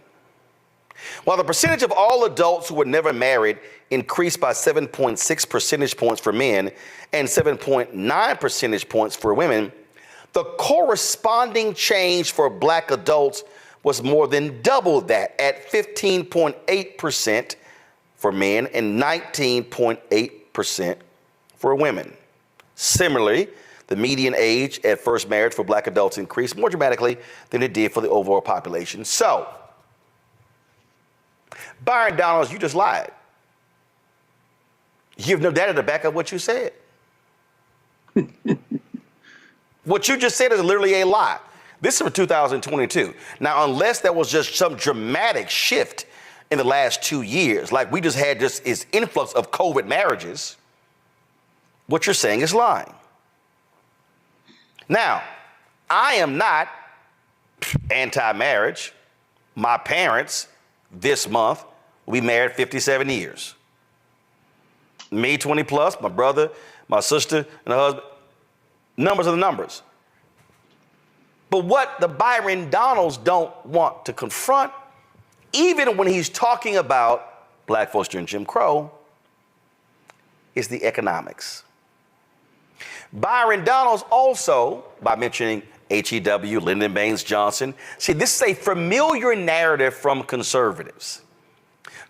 While the percentage of all adults who were never married increased by 7.6 percentage points for men and 7.9 percentage points for women, the corresponding change for black adults was more than double that, at 15.8% for men and 19.8% for women. Similarly, the median age at first marriage for black adults increased more dramatically than it did for the overall population. So, Bryon Donalds, you just lied. You have no data to back up what you said. What you just said is literally a lie. This is for 2022. Now, unless there was just some dramatic shift in the last 2 years, like we just had just this influx of COVID marriages, what you're saying is lying. Now, I am not anti-marriage. My parents this month will be married 57 years. Me 20 plus, my brother, my sister, and her husband. Numbers are the numbers. But what the Bryon Donalds don't want to confront, even when he's talking about black folks during Jim Crow, is the economics. Bryon Donalds also, by mentioning H.E.W., Lyndon Baines Johnson, see, this is a familiar narrative from conservatives.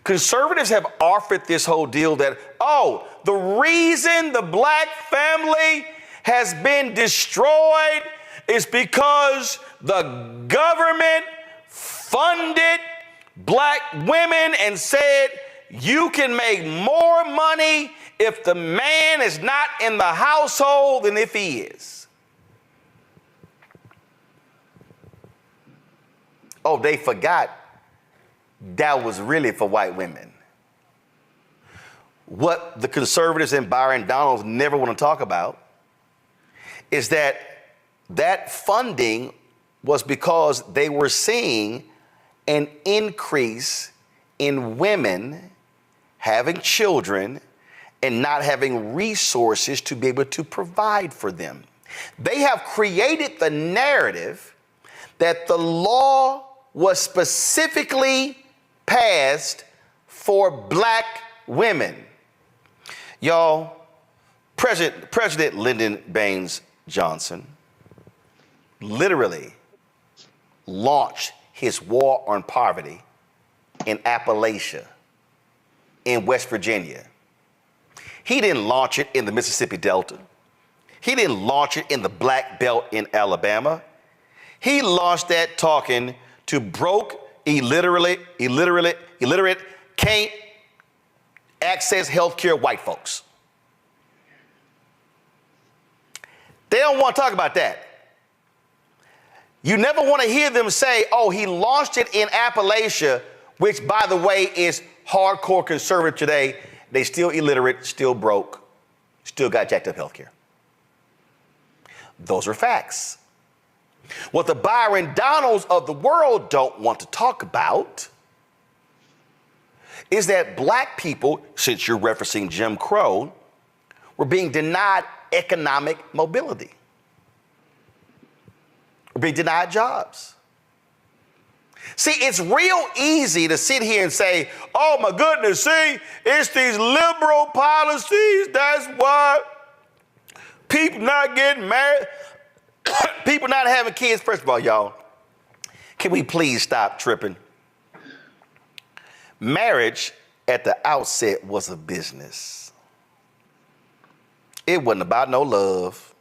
Conservatives have offered this whole deal that, oh, the reason the black family has been destroyed is because the government funded black women and said you can make more money if the man is not in the household than if he is. Oh, they forgot that was really for white women. What the conservatives and Bryon Donalds never want to talk about is that that funding was because they were seeing an increase in women having children and not having resources to be able to provide for them. They have created the narrative that the law was specifically passed for black women. Y'all, President Lyndon Baines Johnson literally launched his war on poverty in Appalachia, in West Virginia. He didn't launch it in the Mississippi Delta. He didn't launch it in the Black Belt in Alabama. He launched that talking to broke, illiterate, can't access healthcare white folks. They don't want to talk about that. You never want to hear them say, oh, he launched it in Appalachia, which, by the way, is hardcore conservative today. They still illiterate, still broke, still got jacked up healthcare. Those are facts. What the Bryon Donalds of the world don't want to talk about is that black people, since you're referencing Jim Crow, were being denied economic mobility. We're being denied jobs. See, it's real easy to sit here and say, oh my goodness, see, it's these liberal policies. That's why people not getting married, people not having kids. First of all, y'all, can we please stop tripping? Marriage at the outset was a business. It wasn't about no love.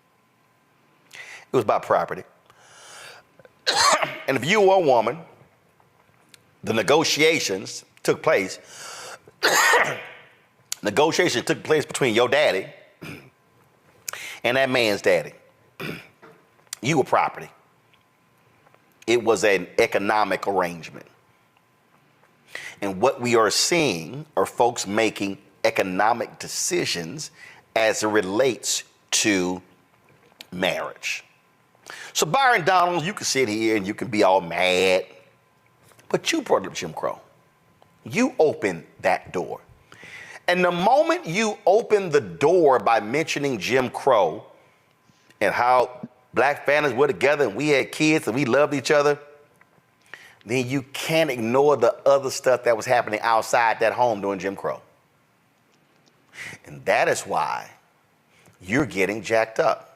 It was about property. And if you were a woman, the negotiations took place. Negotiations took place between your daddy and that man's daddy. You were property. It was an economic arrangement. And what we are seeing are folks making economic decisions as it relates to marriage. So Bryon Donalds, you can sit here and you can be all mad, but you brought up Jim Crow. You opened that door. And the moment you open the door by mentioning Jim Crow and how black families were together and we had kids and we loved each other, then you can't ignore the other stuff that was happening outside that home during Jim Crow. And that is why you're getting jacked up.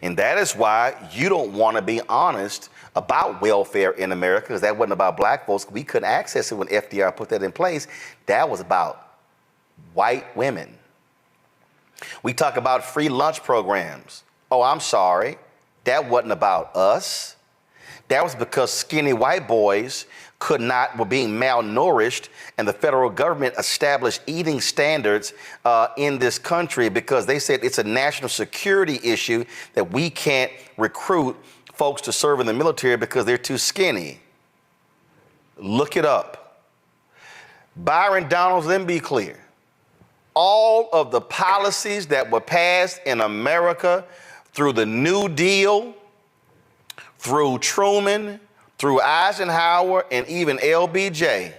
And that is why you don't want to be honest about welfare in America, because that wasn't about black folks. We couldn't access it when FDR put that in place. That was about white women. We talk about free lunch programs. Oh, I'm sorry. That wasn't about us. That was because skinny white boys were being malnourished, and the federal government established eating standards in this country because they said it's a national security issue that we can't recruit folks to serve in the military because they're too skinny. Look it up. Byron Donalds, let me be clear. All of the policies that were passed in America through the New Deal, through Truman, through Eisenhower, and even LBJ,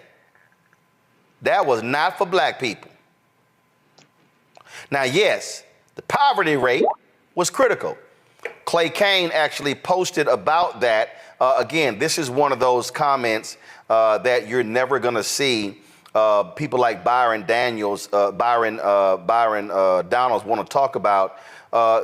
that was not for black people. Now, yes, the poverty rate was critical. Clay Kane actually posted about that. Again, this is one of those comments that you're never going to see people like Byron Donalds want to talk about.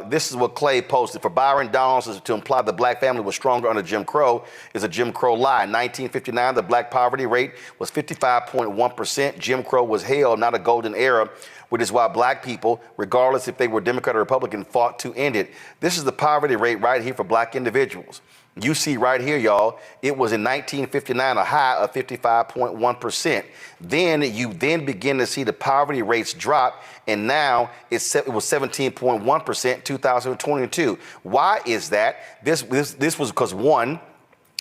This is what Clay posted. For Byron Donalds to imply the black family was stronger under Jim Crow is a Jim Crow lie. In 1959, the black poverty rate was 55.1%. Jim Crow was hell, not a golden era, which is why black people, regardless if they were Democrat or Republican, fought to end it. This is the poverty rate right here for black individuals. You see right here, y'all, it was in 1959 a high of 55.1%. Then you begin to see the poverty rates drop, and now it was 17.1% 2022. Why is that? This was because, one,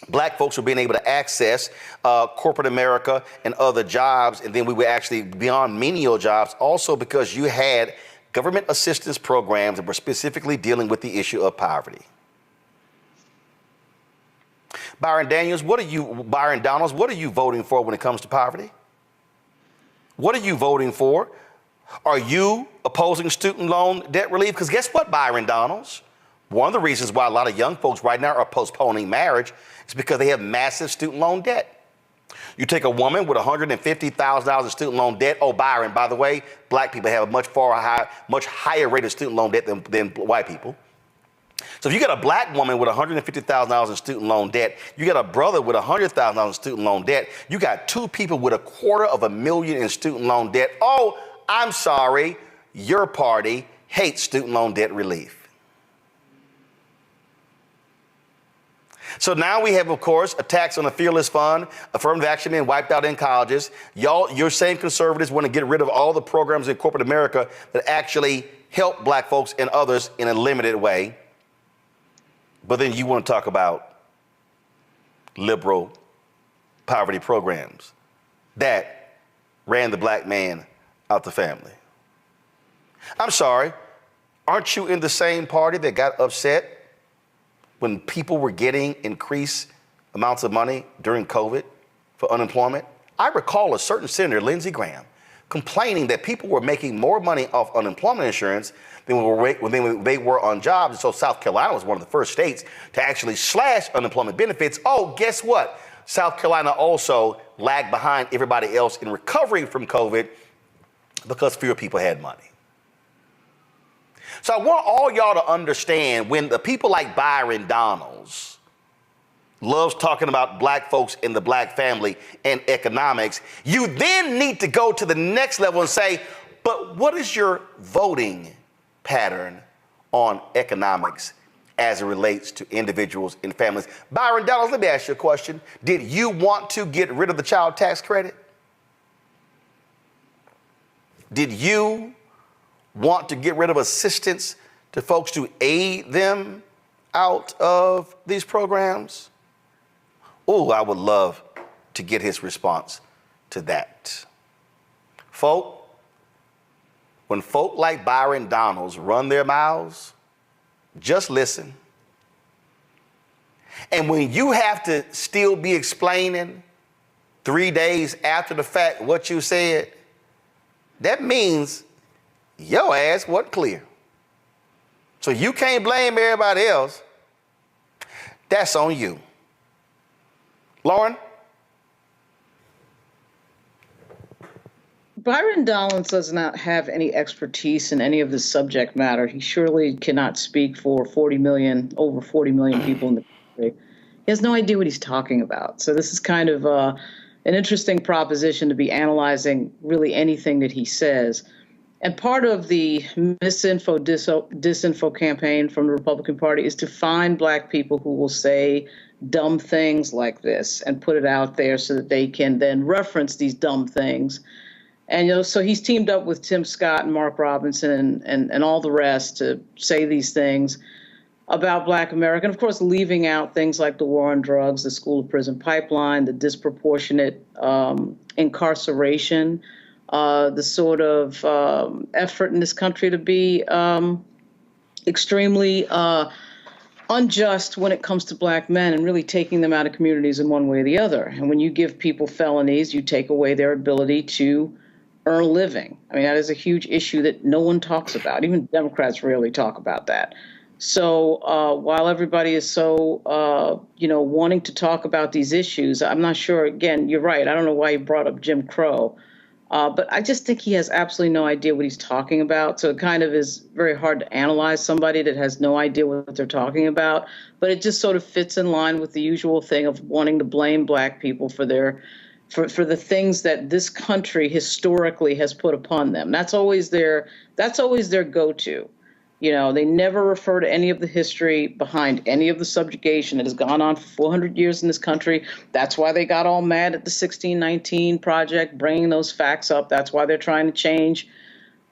black folks were being able to access corporate America and other jobs, and then we were actually beyond menial jobs, also because you had government assistance programs that were specifically dealing with the issue of poverty. Byron Donalds, what are you voting for when it comes to poverty? What are you voting for? Are you opposing student loan debt relief? Because guess what, Byron Donalds? One of the reasons why a lot of young folks right now are postponing marriage is because they have massive student loan debt. You take a woman with $150,000 in student loan debt. Oh, Byron, by the way, black people have a much higher rate of student loan debt than white people. So if you got a black woman with $150,000 in student loan debt, you got a brother with $100,000 in student loan debt, you got two people with $250,000 in student loan debt. Oh, I'm sorry, your party hates student loan debt relief. So now we have, of course, a tax on the Fearless Fund, affirmative action being wiped out in colleges. Your same conservatives want to get rid of all the programs in corporate America that actually help black folks and others in a limited way. But then you want to talk about liberal poverty programs that ran the black man out the family. I'm sorry, aren't you in the same party that got upset when people were getting increased amounts of money during COVID for unemployment? I recall a certain Senator, Lindsey Graham, complaining that people were making more money off unemployment insurance than when they were on jobs. And so South Carolina was one of the first states to actually slash unemployment benefits. Oh, guess what? South Carolina also lagged behind everybody else in recovering from COVID because fewer people had money. So I want all y'all to understand, when the people like Byron Donalds loves talking about black folks in the black family and economics, you then need to go to the next level and say, but what is your voting pattern on economics as it relates to individuals and families? Byron Donalds, let me ask you a question. Did you want to get rid of the child tax credit? Did you want to get rid of assistance to folks to aid them out of these programs? Oh, I would love to get his response to that. When folk like Byron Donalds run their mouths, just listen. And when you have to still be explaining 3 days after the fact what you said, that means your ass wasn't clear. So you can't blame everybody else. That's on you. Lauren? Byron Donalds does not have any expertise in any of this subject matter. He surely cannot speak for over 40 million people in the country. He has no idea what he's talking about. So this is kind of an interesting proposition to be analyzing really anything that he says. And part of the disinfo campaign from the Republican Party is to find Black people who will say dumb things like this and put it out there so that they can then reference these dumb things. And so he's teamed up with Tim Scott and Mark Robinson and all the rest to say these things about Black America. And of course, leaving out things like the war on drugs, the school to prison pipeline, the disproportionate incarceration, the sort of effort in this country to be extremely unjust when it comes to Black men and really taking them out of communities in one way or the other. And when you give people felonies, you take away their ability to earn a living. I mean, that is a huge issue that no one talks about. Even Democrats rarely talk about that. So while everybody is so, wanting to talk about these issues, I'm not sure, again, you're right. I don't know why you brought up Jim Crow. But I just think he has absolutely no idea what he's talking about. So it kind of is very hard to analyze somebody that has no idea what they're talking about. But it just sort of fits in line with the usual thing of wanting to blame Black people for the things that this country historically has put upon them. That's always their go-to. They never refer to any of the history behind any of the subjugation that has gone on for 400 years in this country. That's why they got all mad at the 1619 Project, bringing those facts up. That's why they're trying to change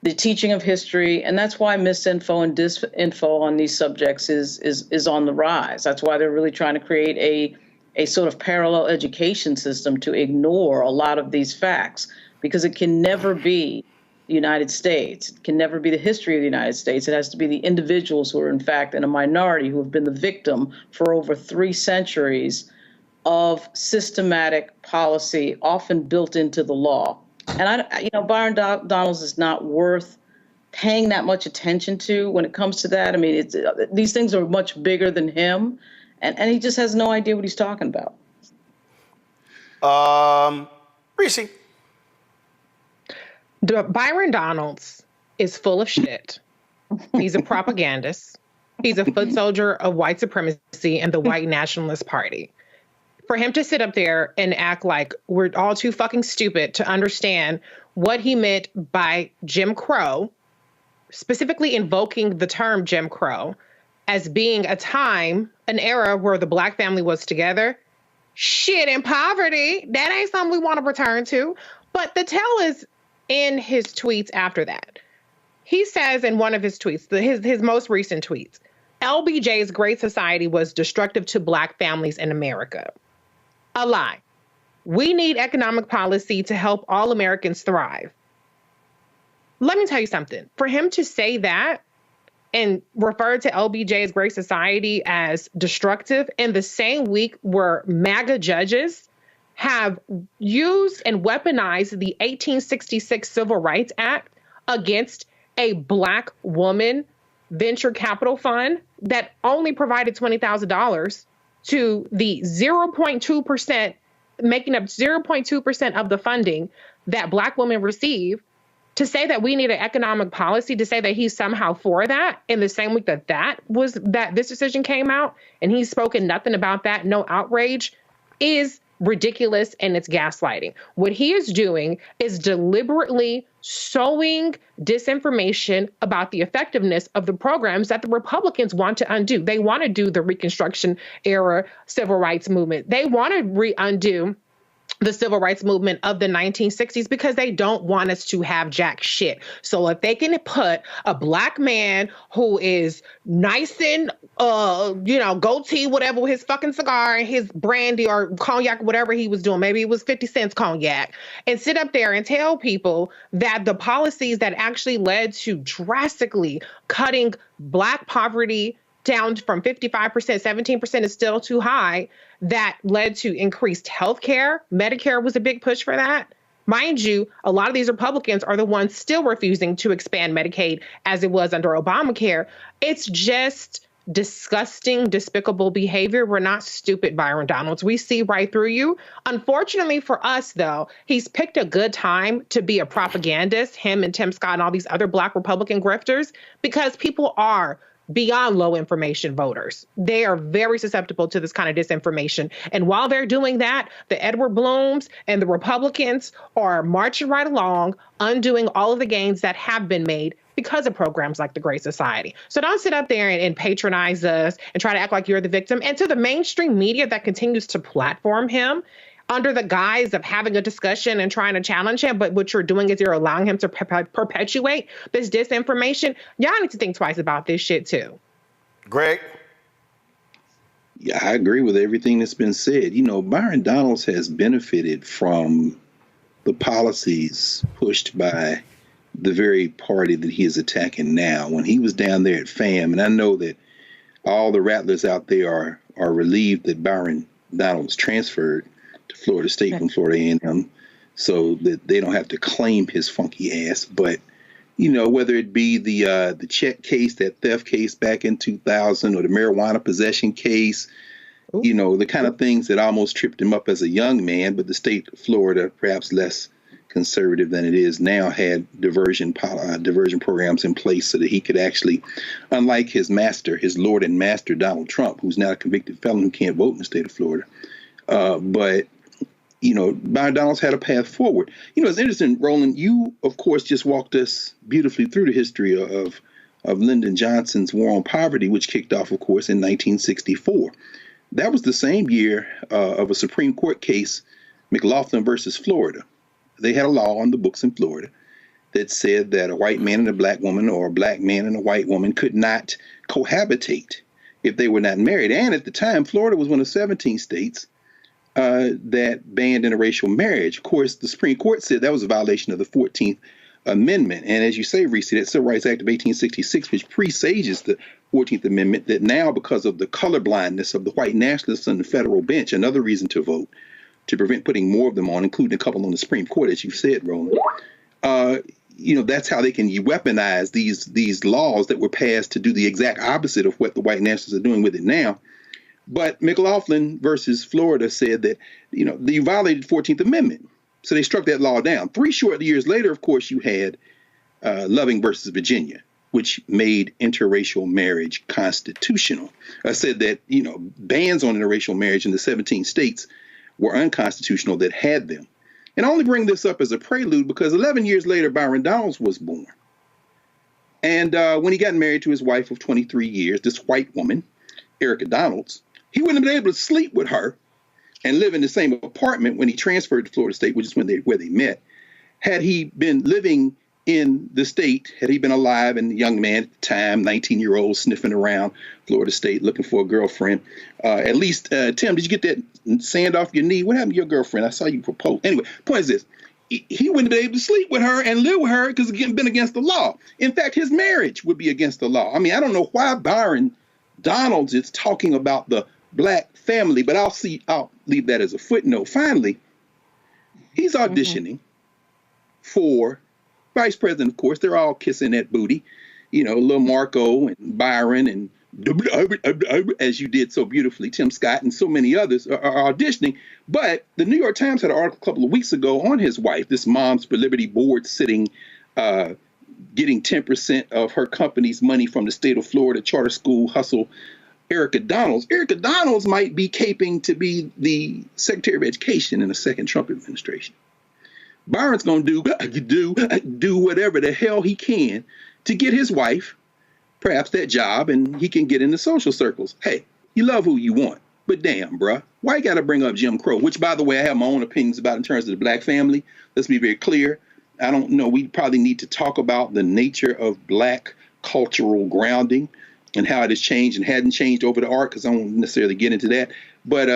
the teaching of history. And that's why misinfo and disinfo on these subjects is on the rise. That's why they're really trying to create a sort of parallel education system to ignore a lot of these facts, because it can never be the United States. It can never be the history of the United States. It has to be the individuals who are, in fact, in a minority who have been the victim for over 3 centuries of systematic policy, often built into the law. And, Byron Donalds is not worth paying that much attention to when it comes to that. I mean, these things are much bigger than him, and he just has no idea what he's talking about. Reese. Byron Donalds is full of shit. He's a propagandist. He's a foot soldier of white supremacy and the white nationalist party. For him to sit up there and act like we're all too fucking stupid to understand what he meant by Jim Crow, specifically invoking the term Jim Crow as being a time, an era where the Black family was together, shit and poverty, that ain't something we want to return to. But the tell is in his tweets after that. He says in one of his tweets, his most recent tweets, LBJ's Great Society was destructive to Black families in America. A lie. We need economic policy to help all Americans thrive. Let me tell you something. For him to say that and refer to LBJ's Great Society as destructive in the same week where MAGA judges have used and weaponized the 1866 Civil Rights Act against a Black woman venture capital fund that only provided $20,000 to the 0.2%, making up 0.2% of the funding that Black women receive, to say that we need an economic policy, to say that he's somehow for that in the same week that this decision came out, and he's spoken nothing about that, no outrage, is ridiculous, and it's gaslighting. What he is doing is deliberately sowing disinformation about the effectiveness of the programs that the Republicans want to undo. They want to do the Reconstruction era civil rights movement. They want to undo the civil rights movement of the 1960s because they don't want us to have jack shit. So if they can put a Black man who is nice and, goatee, whatever, with his fucking cigar and his brandy or cognac, whatever he was doing, maybe it was 50 cents cognac, and sit up there and tell people that the policies that actually led to drastically cutting Black poverty down from 55%, 17% is still too high, that led to increased health care. Medicare was a big push for that. Mind you, a lot of these Republicans are the ones still refusing to expand Medicaid as it was under Obamacare. It's just disgusting, despicable behavior. We're not stupid, Byron Donalds. We see right through you. Unfortunately for us, though, he's picked a good time to be a propagandist, him and Tim Scott and all these other Black Republican grifters, because people are beyond low information voters. They are very susceptible to this kind of disinformation. And while they're doing that, the Edward Blooms and the Republicans are marching right along, undoing all of the gains that have been made because of programs like the Great Society. So don't sit up there and patronize us and try to act like you're the victim. And to the mainstream media that continues to platform him under the guise of having a discussion and trying to challenge him, but what you're doing is you're allowing him to perpetuate this disinformation. Y'all need to think twice about this shit too. Greg? Yeah, I agree with everything that's been said. You know, Byron Donalds has benefited from the policies pushed by the very party that he is attacking now. When he was down there at FAM, and I know that all the rattlers out there are relieved that Byron Donalds transferred to Florida State from Florida A&M, so that they don't have to claim his funky ass. But you know, whether it be the check case, that theft case back in 2000, or the marijuana possession case, you know, the kind of things that almost tripped him up as a young man. But the state of Florida, perhaps less conservative than it is now, had diversion programs in place so that he could actually, unlike his master, his lord and master Donald Trump, who's now a convicted felon who can't vote in the state of Florida, but you know, Byron Donalds had a path forward. You know, it's interesting, Roland, you, of course, just walked us beautifully through the history of Lyndon Johnson's War on Poverty, which kicked off, of course, in 1964. That was the same year of a Supreme Court case, McLaughlin versus Florida. They had a law on the books in Florida that said that a white man and a black woman, or a black man and a white woman, could not cohabitate if they were not married. And at the time, Florida was one of 17 states that banned interracial marriage. Of course, the Supreme Court said that was a violation of the 14th Amendment. And as you say, Reese, that Civil Rights Act of 1866, which presages the 14th Amendment, that now, because of the colorblindness of the white nationalists on the federal bench, another reason to vote, to prevent putting more of them on, including a couple on the Supreme Court, as you said, Roland, you know, that's how they can weaponize these laws that were passed to do the exact opposite of what the white nationalists are doing with it now. But McLaughlin versus Florida said that, you know, you violated the 14th Amendment. So they struck that law down. 3 short years later, of course, you had Loving versus Virginia, which made interracial marriage constitutional. I said that, you know, bans on interracial marriage in the 17 states were unconstitutional that had them. And I only bring this up as a prelude because 11 years later, Byron Donalds was born. And when he got married to his wife of 23 years, this white woman, Erica Donalds, he wouldn't have been able to sleep with her and live in the same apartment when he transferred to Florida State, which is where they met. Had he been living in the state, had he been alive and a young man at the time, 19-year-old, sniffing around Florida State looking for a girlfriend, at least, Tim, did you get that sand off your knee? What happened to your girlfriend? I saw you propose. Anyway, point is this. He wouldn't be able to sleep with her and live with her because it's been against the law. In fact, his marriage would be against the law. I mean, I don't know why Byron Donalds is talking about the black family, but I'll leave that as a footnote. Finally, he's auditioning for vice president, of course. They're all kissing that booty, you know, little Marco and Byron and as you did so beautifully, Tim Scott and so many others are auditioning. But the New York Times had an article a couple of weeks ago on his wife, this Moms for Liberty board sitting, getting 10% of her company's money from the state of Florida charter school hustle, Erica Donalds. Erica Donalds might be caping to be the Secretary of Education in the second Trump administration. Byron's going to do whatever the hell he can to get his wife perhaps that job, and he can get in the social circles. Hey, you love who you want, but damn, bruh, why you got to bring up Jim Crow? Which, by the way, I have my own opinions about in terms of the black family. Let's be very clear. I don't know. We probably need to talk about the nature of black cultural grounding and how it has changed and hadn't changed over the arc, because I won't necessarily get into that. But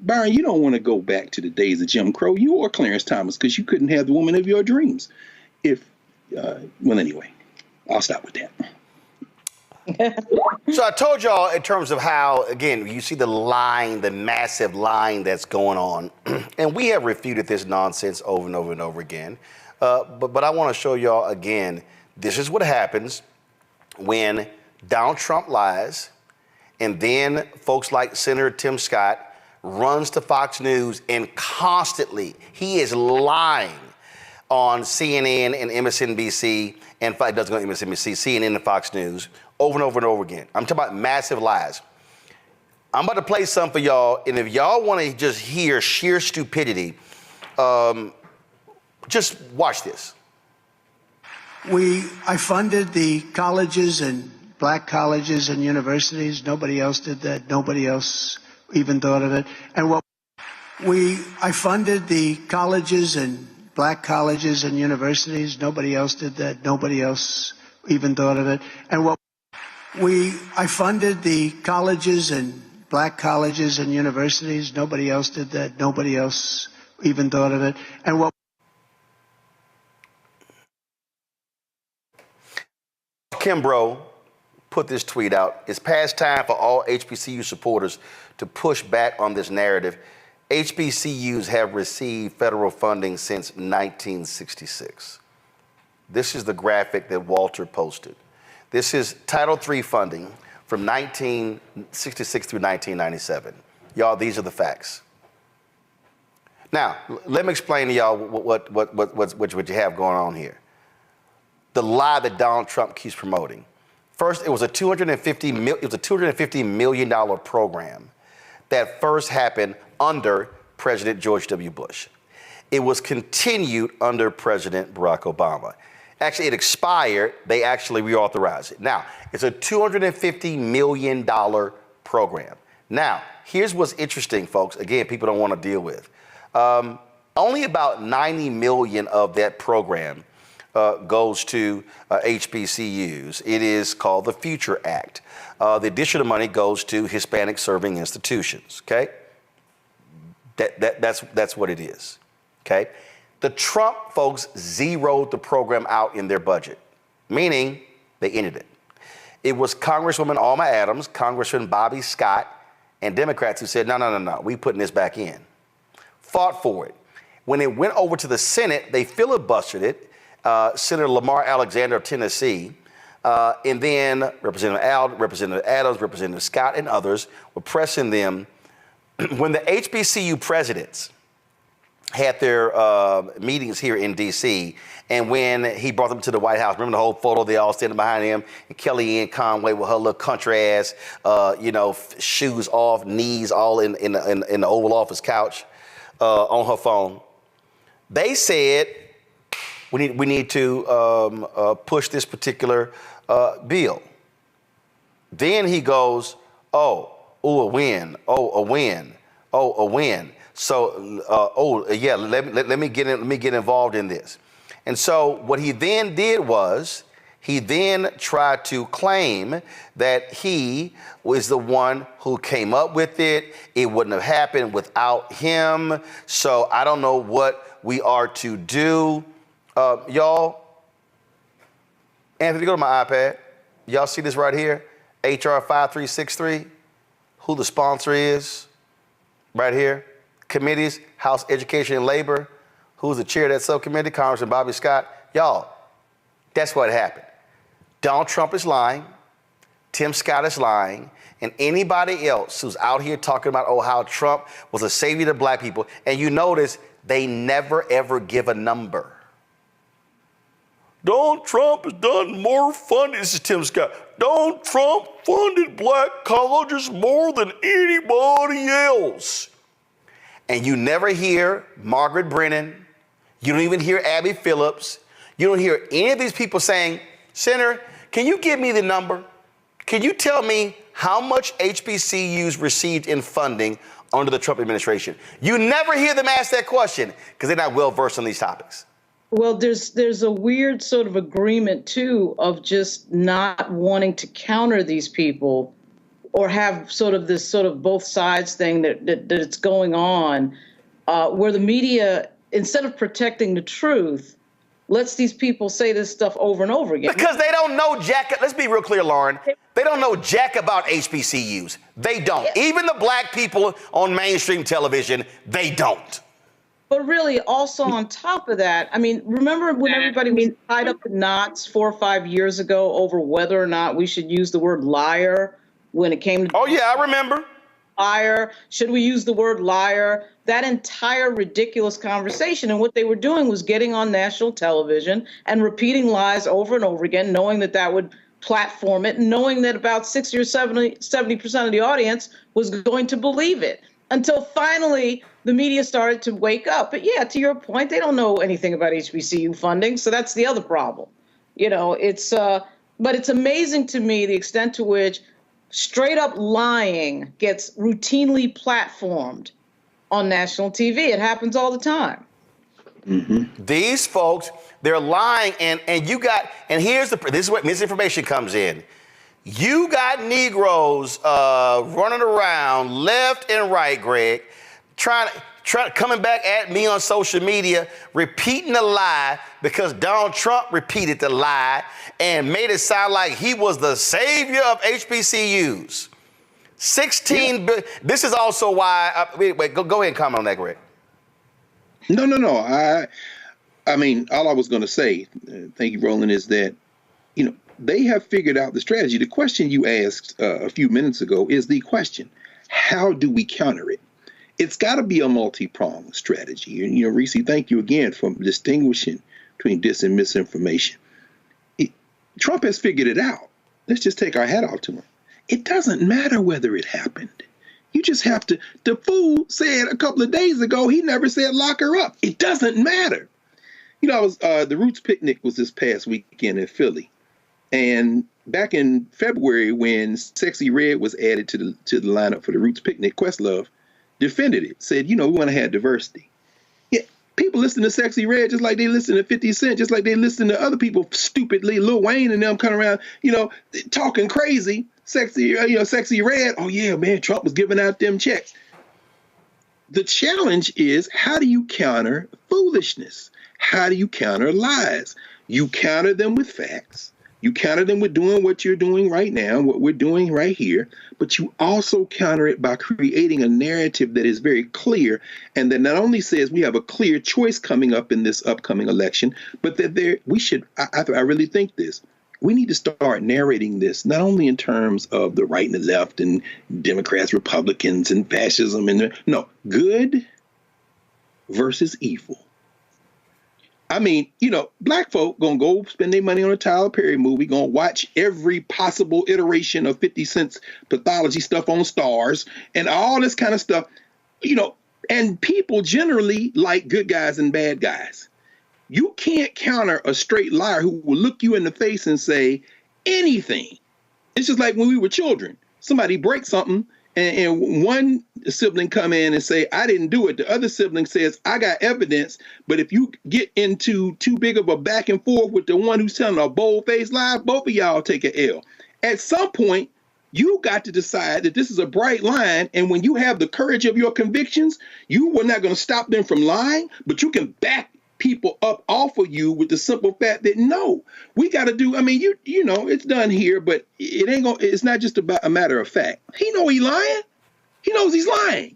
Byron, you don't want to go back to the days of Jim Crow, you or Clarence Thomas, because you couldn't have the woman of your dreams. Well, anyway, I'll stop with that. So I told y'all in terms of how, again, you see the line, the massive line that's going on, and we have refuted this nonsense over and over and over again. But I want to show y'all again, this is what happens when Donald Trump lies, and then folks like Senator Tim Scott runs to Fox News and constantly, he is lying on CNN and MSNBC, and it doesn't go to MSNBC, CNN and Fox News, over and over and over again. I'm talking about massive lies. I'm about to play some for y'all, and if y'all want to just hear sheer stupidity, just watch this. I funded the colleges and black colleges and universities. Nobody else did that. Nobody else even thought of it. And I funded the colleges and black colleges and universities. Nobody else did that. Nobody else even thought of it. And I funded the colleges and black colleges and universities. Nobody else did that. Nobody else even thought of it. And Kimbrough put this tweet out. It's past time for all HBCU supporters to push back on this narrative. HBCUs have received federal funding since 1966. This is the graphic that Walter posted. This is Title III funding from 1966 through 1997. Y'all, these are the facts. Now, let me explain to y'all what you have going on here. The lie that Donald Trump keeps promoting. First, it was a $250 million program that first happened under President George W. Bush. It was continued under President Barack Obama. Actually, it expired. They actually reauthorized it. Now, it's a $250 million program. Now, here's what's interesting, folks. Again, people don't want to deal with. Only about 90 million of that program goes to HBCUs. It is called the Future Act. The additional money goes to Hispanic serving institutions, okay? That's what it is, okay? The Trump folks zeroed the program out in their budget, meaning they ended it. It was Congresswoman Alma Adams, Congressman Bobby Scott, and Democrats who said, no, we putting this back in. Fought for it. When it went over to the Senate, they filibustered it. Senator Lamar Alexander of Tennessee, and then Representative Adams, Representative Scott, and others were pressing them. When the HBCU presidents had their meetings here in D.C., and when he brought them to the White House, remember the whole photo, they all standing behind him, and Kellyanne Conway with her little country ass, shoes off, knees all in the Oval Office couch on her phone. They said, we need to push this particular bill. Then he goes, a win. So, let me get involved in this. And so what he then did was he then tried to claim that he was the one who came up with it. It wouldn't have happened without him. So I don't know what we are to do. Y'all, Anthony, go to my iPad. Y'all see this right here? HR 5363, who the sponsor is, right here. Committees, House Education and Labor, who's the chair of that subcommittee, Congressman Bobby Scott. Y'all, that's what happened. Donald Trump is lying, Tim Scott is lying, and anybody else who's out here talking about, how Trump was a savior to black people, and you notice they never ever give a number. Donald Trump has done more funding. This is Tim Scott. Donald Trump funded black colleges more than anybody else. And you never hear Margaret Brennan. You don't even hear Abby Phillips. You don't hear any of these people saying, Senator, can you give me the number? Can you tell me how much HBCUs received in funding under the Trump administration? You never hear them ask that question because they're not well versed on these topics. Well, there's a weird sort of agreement, too, of just not wanting to counter these people or have sort of this sort of both sides thing that it's going on, where the media, instead of protecting the truth, lets these people say this stuff over and over again. Because they don't know jack. Let's be real clear, Lauren. They don't know jack about HBCUs. They don't. Even the black people on mainstream television, they don't. But really, also on top of that, I mean, remember when everybody was tied up in knots 4 or 5 years ago over whether or not we should use the word liar when it came to... Oh, yeah, I remember. Liar. Should we use the word liar? that entire ridiculous conversation. And what they were doing was getting on national television and repeating lies over and over again, knowing that that would platform it, and knowing that about 60 or 70% of the audience was going to believe it, until finally the media started to wake up. But yeah, to your point, they don't know anything about HBCU funding, so that's the other problem. You know, but it's amazing to me the extent to which straight up lying gets routinely platformed on national TV. It happens all the time. Mm-hmm. These folks, they're lying, and here's this is where misinformation comes in. You got Negroes running around left and right, Greg, coming back at me on social media, repeating the lie because Donald Trump repeated the lie and made it sound like he was the savior of HBCUs. 16 billion. This is also why. Wait, go ahead and comment on that, Greg. No. I mean, all I was going to say, thank you, Roland, is that, you know, they have figured out the strategy. The question you asked a few minutes ago is the question: how do we counter it? It's got to be a multi-pronged strategy. And, you know, Reese, thank you again for distinguishing between dis and misinformation. Trump has figured it out. Let's just take our hat off to him. It doesn't matter whether it happened. You just have to. The fool said a couple of days ago he never said lock her up. It doesn't matter. You know, the Roots picnic was this past weekend in Philly. And back in February, when Sexy Red was added to the lineup for the Roots picnic, Questlove defended it, said, you know, we want to have diversity. Yeah, people listen to Sexy Red just like they listen to 50 Cent, just like they listen to other people stupidly, Lil Wayne and them coming around, you know, talking crazy. Sexy Red, oh yeah, man, Trump was giving out them checks. The challenge is, how do you counter foolishness? How do you counter lies? You counter them with facts. You counter them with doing what you're doing right now, what we're doing right here, but you also counter it by creating a narrative that is very clear and that not only says we have a clear choice coming up in this upcoming election, but that I really think this. We need to start narrating this not only in terms of the right and the left and Democrats, Republicans, and fascism, good versus evil. I mean, you know, black folk gonna go spend their money on a Tyler Perry movie, gonna watch every possible iteration of 50 Cent's pathology stuff on Stars and all this kind of stuff, you know, and people generally like good guys and bad guys. You can't counter a straight liar who will look you in the face and say anything. It's just like when we were children. Somebody breaks something and one sibling come in and say, I didn't do it. The other sibling says, I got evidence. But if you get into too big of a back and forth with the one who's telling a bold-faced lie, both of y'all take an L. At some point, you got to decide that this is a bright line. And when you have the courage of your convictions, you were not going to stop them from lying, but you can back people up off of you with the simple fact that no, we got to do. I mean, you know, it's done here, but it ain't gonna. It's not just about a matter of fact. He know he lying. He knows he's lying.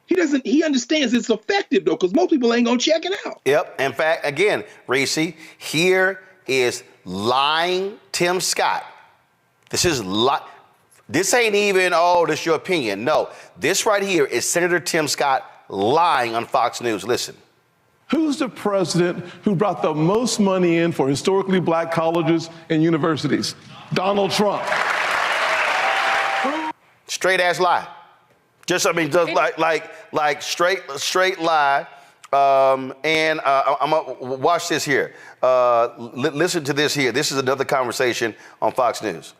He understands it's effective though, because most people ain't gonna check it out. Yep. In fact, again, Reese, here is lying Tim Scott. This ain't even, this your opinion. No, this right here is Senator Tim Scott lying on Fox News. Listen. Who's the president who brought the most money in for historically black colleges and universities? Donald Trump. Straight ass lie. Just like straight lie. I'm gonna watch this here. Listen to this here. This is another conversation on Fox News.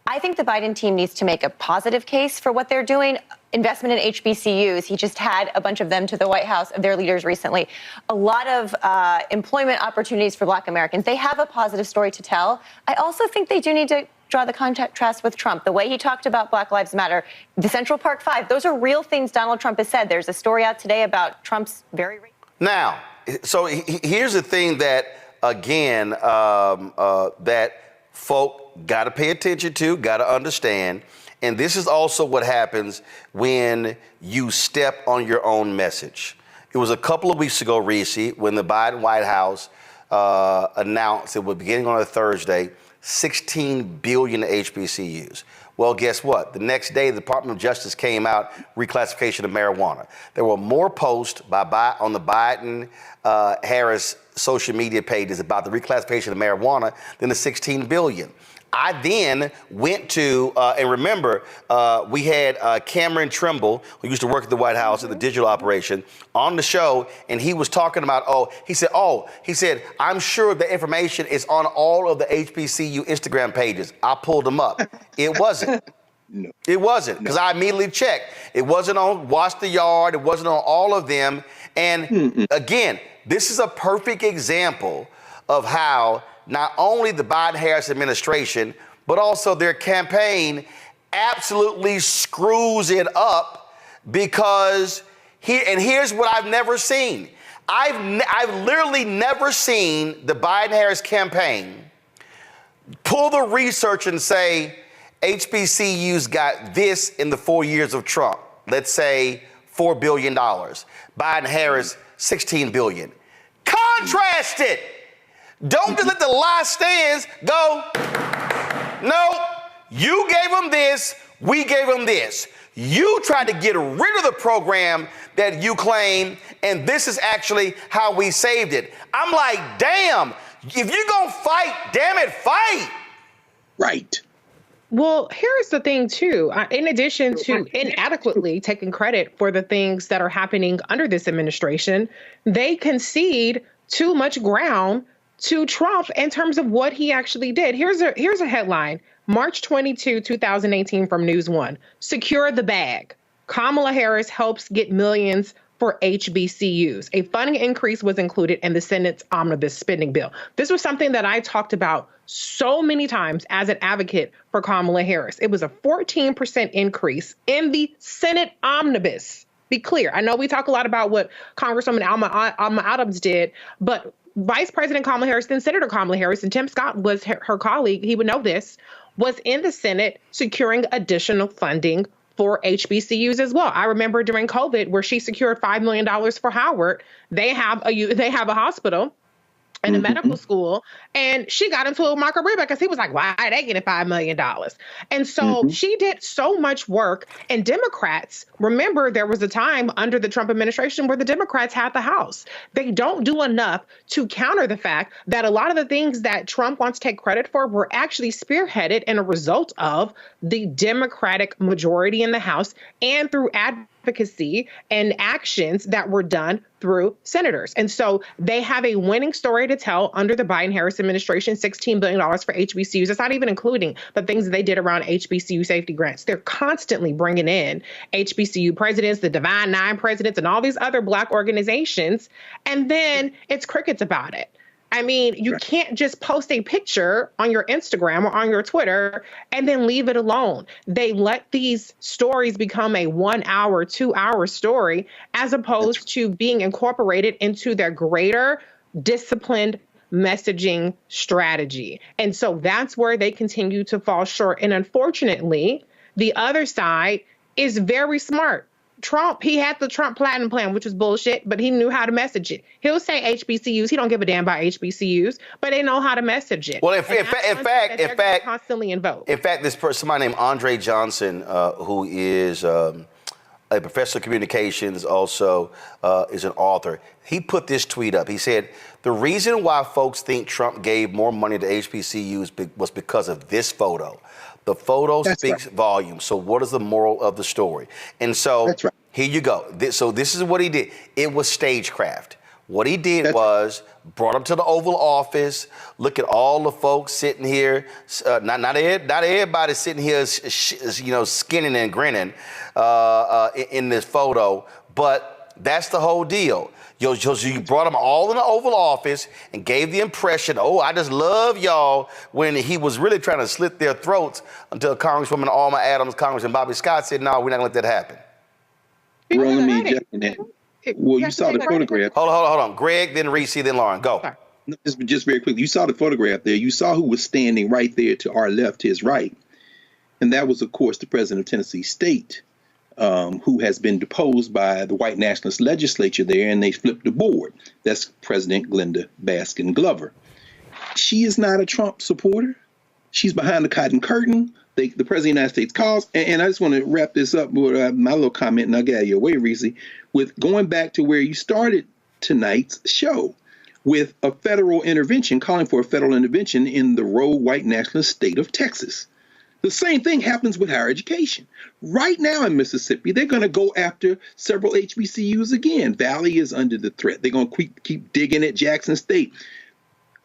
I think the Biden team needs to make a positive case for what they're doing. Investment in HBCUs. He just had a bunch of them to the White House, their leaders recently. A lot of employment opportunities for Black Americans. They have a positive story to tell. I also think they do need to draw the contrast with Trump. The way he talked about Black Lives Matter, the Central Park Five, those are real things Donald Trump has said. There's a story out today about Trump's very... Now, so here's the thing that, again, that folk got to pay attention to, got to understand. And this is also what happens when you step on your own message. It was a couple of weeks ago, Reese, when the Biden White House announced it was beginning on a Thursday, $16 billion to HBCUs. Well, guess what? The next day, the Department of Justice came out, reclassification of marijuana. There were more posts on the Biden-Harris social media pages about the reclassification of marijuana than the $16 billion. I then went to, and remember, we had Cameron Trimble, who used to work at the White House at the digital operation, on the show, and he was talking about, he said, I'm sure the information is on all of the HBCU Instagram pages. I pulled them up. It wasn't. No. It wasn't, because I immediately checked. It wasn't on Watch the Yard. It wasn't on all of them. And again, this is a perfect example of how not only the Biden-Harris administration, but also their campaign absolutely screws it up, because here's what I've never seen. I've literally never seen the Biden-Harris campaign pull the research and say, HBCUs got this in the 4 years of Trump. Let's say $4 billion. Biden-Harris, $16 billion. Contrast it. Don't just let the lie stands go. No, you gave them this, we gave them this. You tried to get rid of the program that you claim, and this is actually how we saved it. I'm like, damn, if you're gonna fight, damn it, fight. Right. Well, here's the thing, too. In addition to inadequately taking credit for the things that are happening under this administration, they concede too much ground to Trump in terms of what he actually did. Here's a headline. March 22, 2018 from News One. Secure the bag. Kamala Harris helps get millions for HBCUs. A funding increase was included in the Senate's omnibus spending bill. This was something that I talked about so many times as an advocate for Kamala Harris. It was a 14% increase in the Senate omnibus. Be clear. I know we talk a lot about what Congresswoman Alma Adams did, but Vice President Kamala Harris, then Senator Kamala Harris, and Tim Scott was her colleague, he would know this, was in the Senate securing additional funding for HBCUs as well. I remember during COVID where she secured $5 million for Howard. They have a hospital and a medical school, and she got into a Marco Rubio because he was like, why are they getting $5 million? And so she did so much work. And Democrats, remember, there was a time under the Trump administration where the Democrats had the House. They don't do enough to counter the fact that a lot of the things that Trump wants to take credit for were actually spearheaded in a result of the Democratic majority in the House and through advocacy and actions that were done through senators. And so they have a winning story to tell under the Biden-Harris administration, $16 billion for HBCUs. It's not even including the things that they did around HBCU safety grants. They're constantly bringing in HBCU presidents, the Divine Nine presidents, and all these other Black organizations. And then it's crickets about it. I mean, you can't just post a picture on your Instagram or on your Twitter and then leave it alone. They let these stories become a 1 hour, 2 hour story as opposed to being incorporated into their greater disciplined messaging strategy. And so that's where they continue to fall short. And unfortunately, the other side is very smart. Trump, he had the Trump Platinum Plan, which was bullshit, but he knew how to message it. He'll say HBCUs. He don't give a damn about HBCUs, but they know how to message it. Well, in fact, constantly invoke. In fact, this person, somebody named Andre Johnson, who is a professor of communications, also is an author. He put this tweet up. He said, the reason why folks think Trump gave more money to HBCUs was because of this photo. The photo speaks volumes. So what is the moral of the story? And so here you go. So this is what he did. It was stagecraft. What he did was brought him to the Oval Office. Look at all the folks sitting here. Not everybody sitting here, skinning and grinning in this photo. But that's the whole deal. You brought them all in the Oval Office and gave the impression, I just love y'all, when he was really trying to slit their throats until Congresswoman Alma Adams, Congressman Bobby Scott said, no, we're not going to let that happen. Well, let me jump in that. Well, you saw the photograph. Hold on. Greg, then Reese, then Lauren. Go. Just very quickly. You saw the photograph there. You saw who was standing right there to our left, his right. And that was, of course, the president of Tennessee State, who has been deposed by the white nationalist legislature there, and they flipped the board. That's President Glenda Baskin Glover. She is not a Trump supporter. She's behind the cotton curtain. The President of the United States calls. And I just want to wrap this up with my little comment, and I'll get out of your way, Reese, with going back to where you started tonight's show with a federal intervention, calling for a federal intervention in the rogue white nationalist state of Texas. The same thing happens with higher education. Right now in Mississippi, they're going to go after several HBCUs again. Valley is under the threat. They're going to keep digging at Jackson State.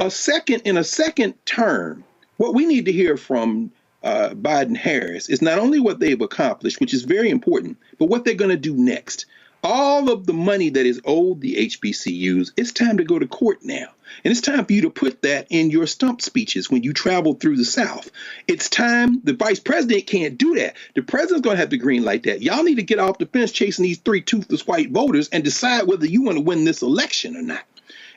In a second term, what we need to hear from Biden-Harris is not only what they've accomplished, which is very important, but what they're going to do next. All of the money that is owed the HBCUs, it's time to go to court now. And it's time for you to put that in your stump speeches when you travel through the South. It's time. The vice president can't do that. The president's going to have to green light that. Y'all need to get off the fence chasing these three toothless white voters and decide whether you want to win this election or not.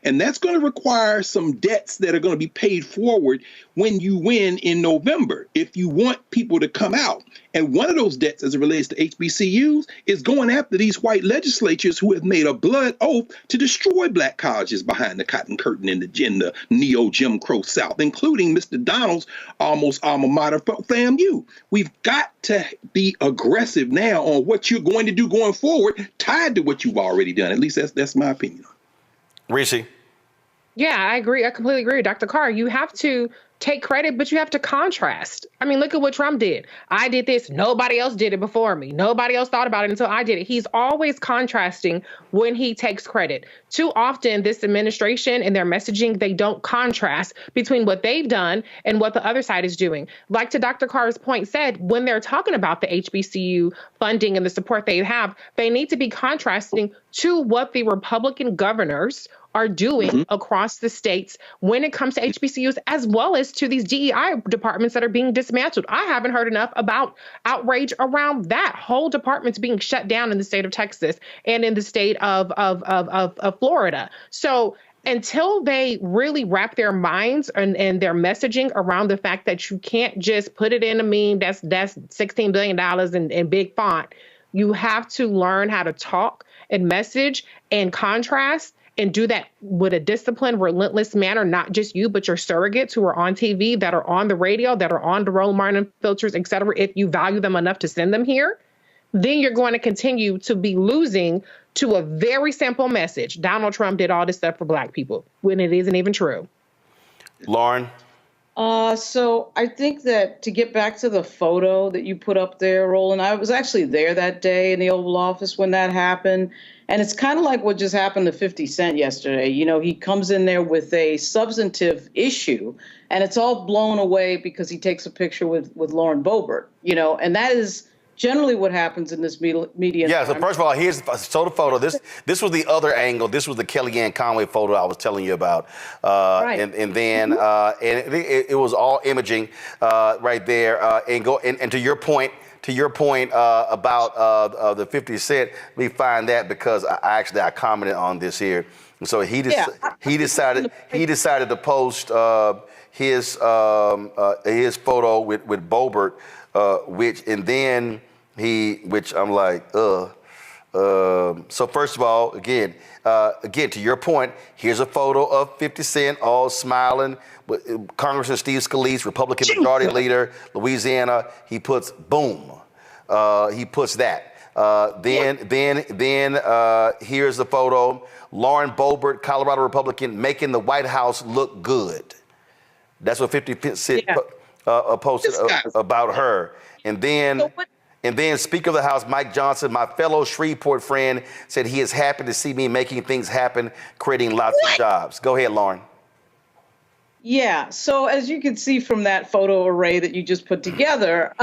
And that's going to require some debts that are going to be paid forward when you win in November, if you want people to come out. And one of those debts, as it relates to HBCUs, is going after these white legislatures who have made a blood oath to destroy black colleges behind the cotton curtain in the neo-Jim Crow South, including Mr. Donald's almost alma mater, FAMU. We've got to be aggressive now on what you're going to do going forward, tied to what you've already done. At least that's my opinion. Reese. Yeah, I agree. I completely agree with Dr. Carr. You have to take credit, but you have to contrast. I mean, look at what Trump did. I did this. Nobody else did it before me. Nobody else thought about it until I did it. He's always contrasting when he takes credit. Too often, this administration and their messaging, they don't contrast between what they've done and what the other side is doing. Like to Dr. Carr's point said, when they're talking about the HBCU funding and the support they have, they need to be contrasting to what the Republican governors are doing across the states when it comes to HBCUs, as well as to these DEI departments that are being dismantled. I haven't heard enough about outrage around that. Whole departments being shut down in the state of Texas and in the state of Florida. So until they really wrap their minds and their messaging around the fact that you can't just put it in a meme that's $16 billion in big font, you have to learn how to talk and message and contrast and do that with a disciplined, relentless manner, not just you, but your surrogates who are on TV, that are on the radio, that are on the Roland Martin filters, et cetera. If you value them enough to send them here, then you're going to continue to be losing to a very simple message. Donald Trump did all this stuff for black people when it isn't even true. Lauren? So I think that to get back to the photo that you put up there, Roland, I was actually there that day in the Oval Office when that happened. And it's kind of like what just happened to 50 Cent yesterday. You know, he comes in there with a substantive issue and it's all blown away because he takes a picture with Lauren Boebert, you know, and that is generally what happens in this media. Yeah, so first of all, here's the photo. This was the other angle. This was the Kellyanne Conway photo I was telling you about. Right. And then it was all imaging right there. And to your point, about the 50 Cent, we find that because I commented on this here. And so he decided to post his photo with Boebert, which I'm like, So first of all, again, to your point, here's a photo of 50 Cent all smiling. Congressman Steve Scalise, Republican Majority Leader, Louisiana. He puts boom. He puts that. Then here's the photo. Lauren Boebert, Colorado Republican, making the White House look good. That's what 50 Cent posted about her. And then Speaker of the House Mike Johnson, my fellow Shreveport friend, said he is happy to see me making things happen, creating lots of jobs. Go ahead, Lauren. Yeah, so as you can see from that photo array that you just put together,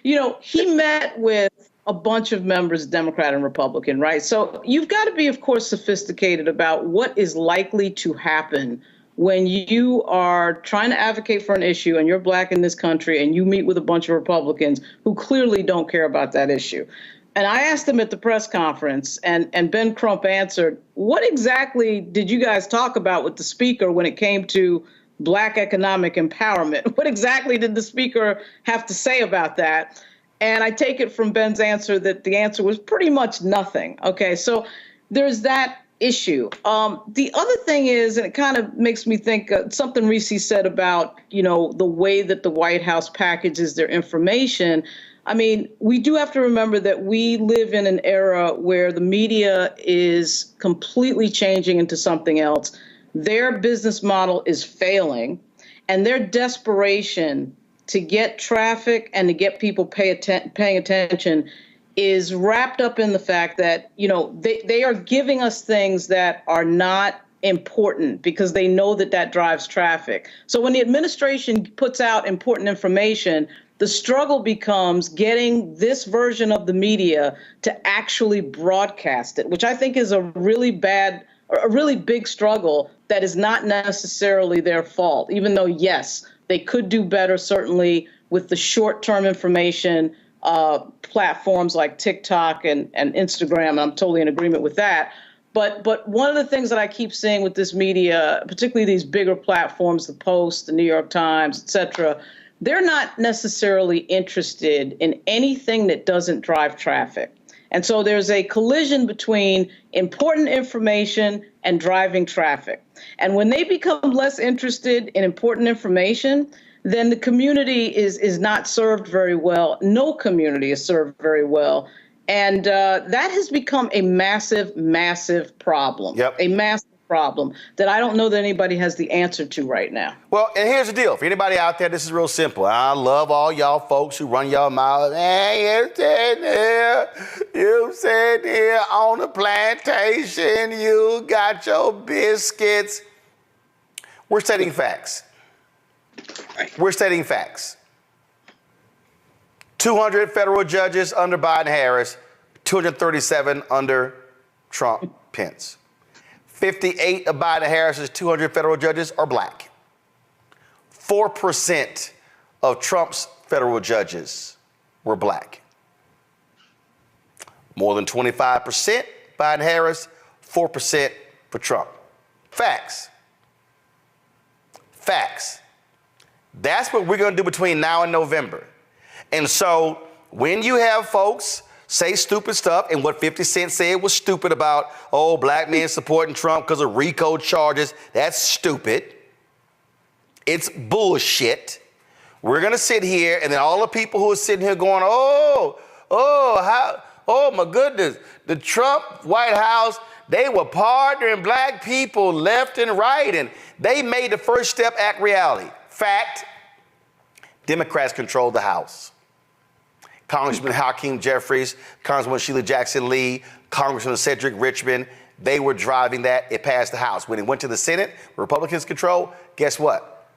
he met with a bunch of members, Democrat and Republican, right? So you've got to be, of course, sophisticated about what is likely to happen when you are trying to advocate for an issue and you're black in this country and you meet with a bunch of Republicans who clearly don't care about that issue. And I asked them at the press conference, and Ben Crump answered, what exactly did you guys talk about with the speaker when it came to black economic empowerment? What exactly did the speaker have to say about that? And I take it from Ben's answer that the answer was pretty much nothing. Okay, so there's that issue. The other thing is, and it kind of makes me think something Reese said about, the way that the White House packages their information. I mean, we do have to remember that we live in an era where the media is completely changing into something else. Their business model is failing, and their desperation to get traffic and to get people paying attention is wrapped up in the fact that, they are giving us things that are not important because they know that drives traffic. So when the administration puts out important information, the struggle becomes getting this version of the media to actually broadcast it, which I think is a really big struggle that is not necessarily their fault, even though, yes, they could do better, certainly with the short-term information platforms like TikTok and Instagram, and I'm totally in agreement with that. But one of the things that I keep seeing with this media, particularly these bigger platforms, the Post, the New York Times, et cetera, they're not necessarily interested in anything that doesn't drive traffic. And so there's a collision between important information and driving traffic. And when they become less interested in important information, then the community is not served very well. No community is served very well. And that has become a massive, massive problem. Yep. A massive problem that I don't know that anybody has the answer to right now. Well, and here's the deal. For anybody out there, this is real simple. I love all y'all folks who run y'all mouths. Hey, you sitting here on the plantation. You got your biscuits. We're stating facts. We're stating facts. 200 federal judges under Biden-Harris, 237 under Trump-Pence. 58 of Biden-Harris's 200 federal judges are black. 4% of Trump's federal judges were black. More than 25% Biden-Harris, 4% for Trump. Facts. Facts. That's what we're going to do between now and November. And so when you have folks say stupid stuff, and what 50 Cent said was stupid about, black men supporting Trump because of RICO charges, that's stupid. It's bullshit. We're going to sit here, and then all the people who are sitting here going, oh my goodness, the Trump White House, they were partnering black people left and right, and they made the First Step Act reality. Fact, Democrats controlled the House. Congressman Hakeem Jeffries, Congresswoman Sheila Jackson Lee, Congressman Cedric Richmond, they were driving that. It passed the House. When it went to the Senate, Republicans control, guess what?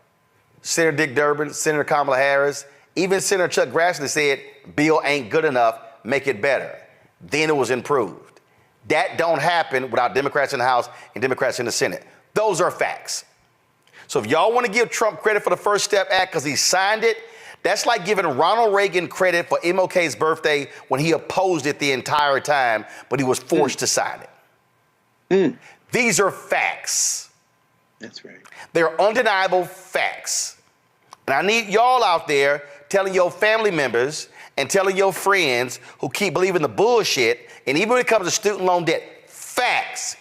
Senator Dick Durbin, Senator Kamala Harris, even Senator Chuck Grassley said, bill ain't good enough, make it better. Then it was improved. That don't happen without Democrats in the House and Democrats in the Senate. Those are facts. So if y'all want to give Trump credit for the First Step Act because he signed it, that's like giving Ronald Reagan credit for MLK's birthday when he opposed it the entire time, but he was forced to sign it. These are facts. That's right. They're undeniable facts. And I need y'all out there telling your family members and telling your friends who keep believing the bullshit, and even when it comes to student loan debt, facts.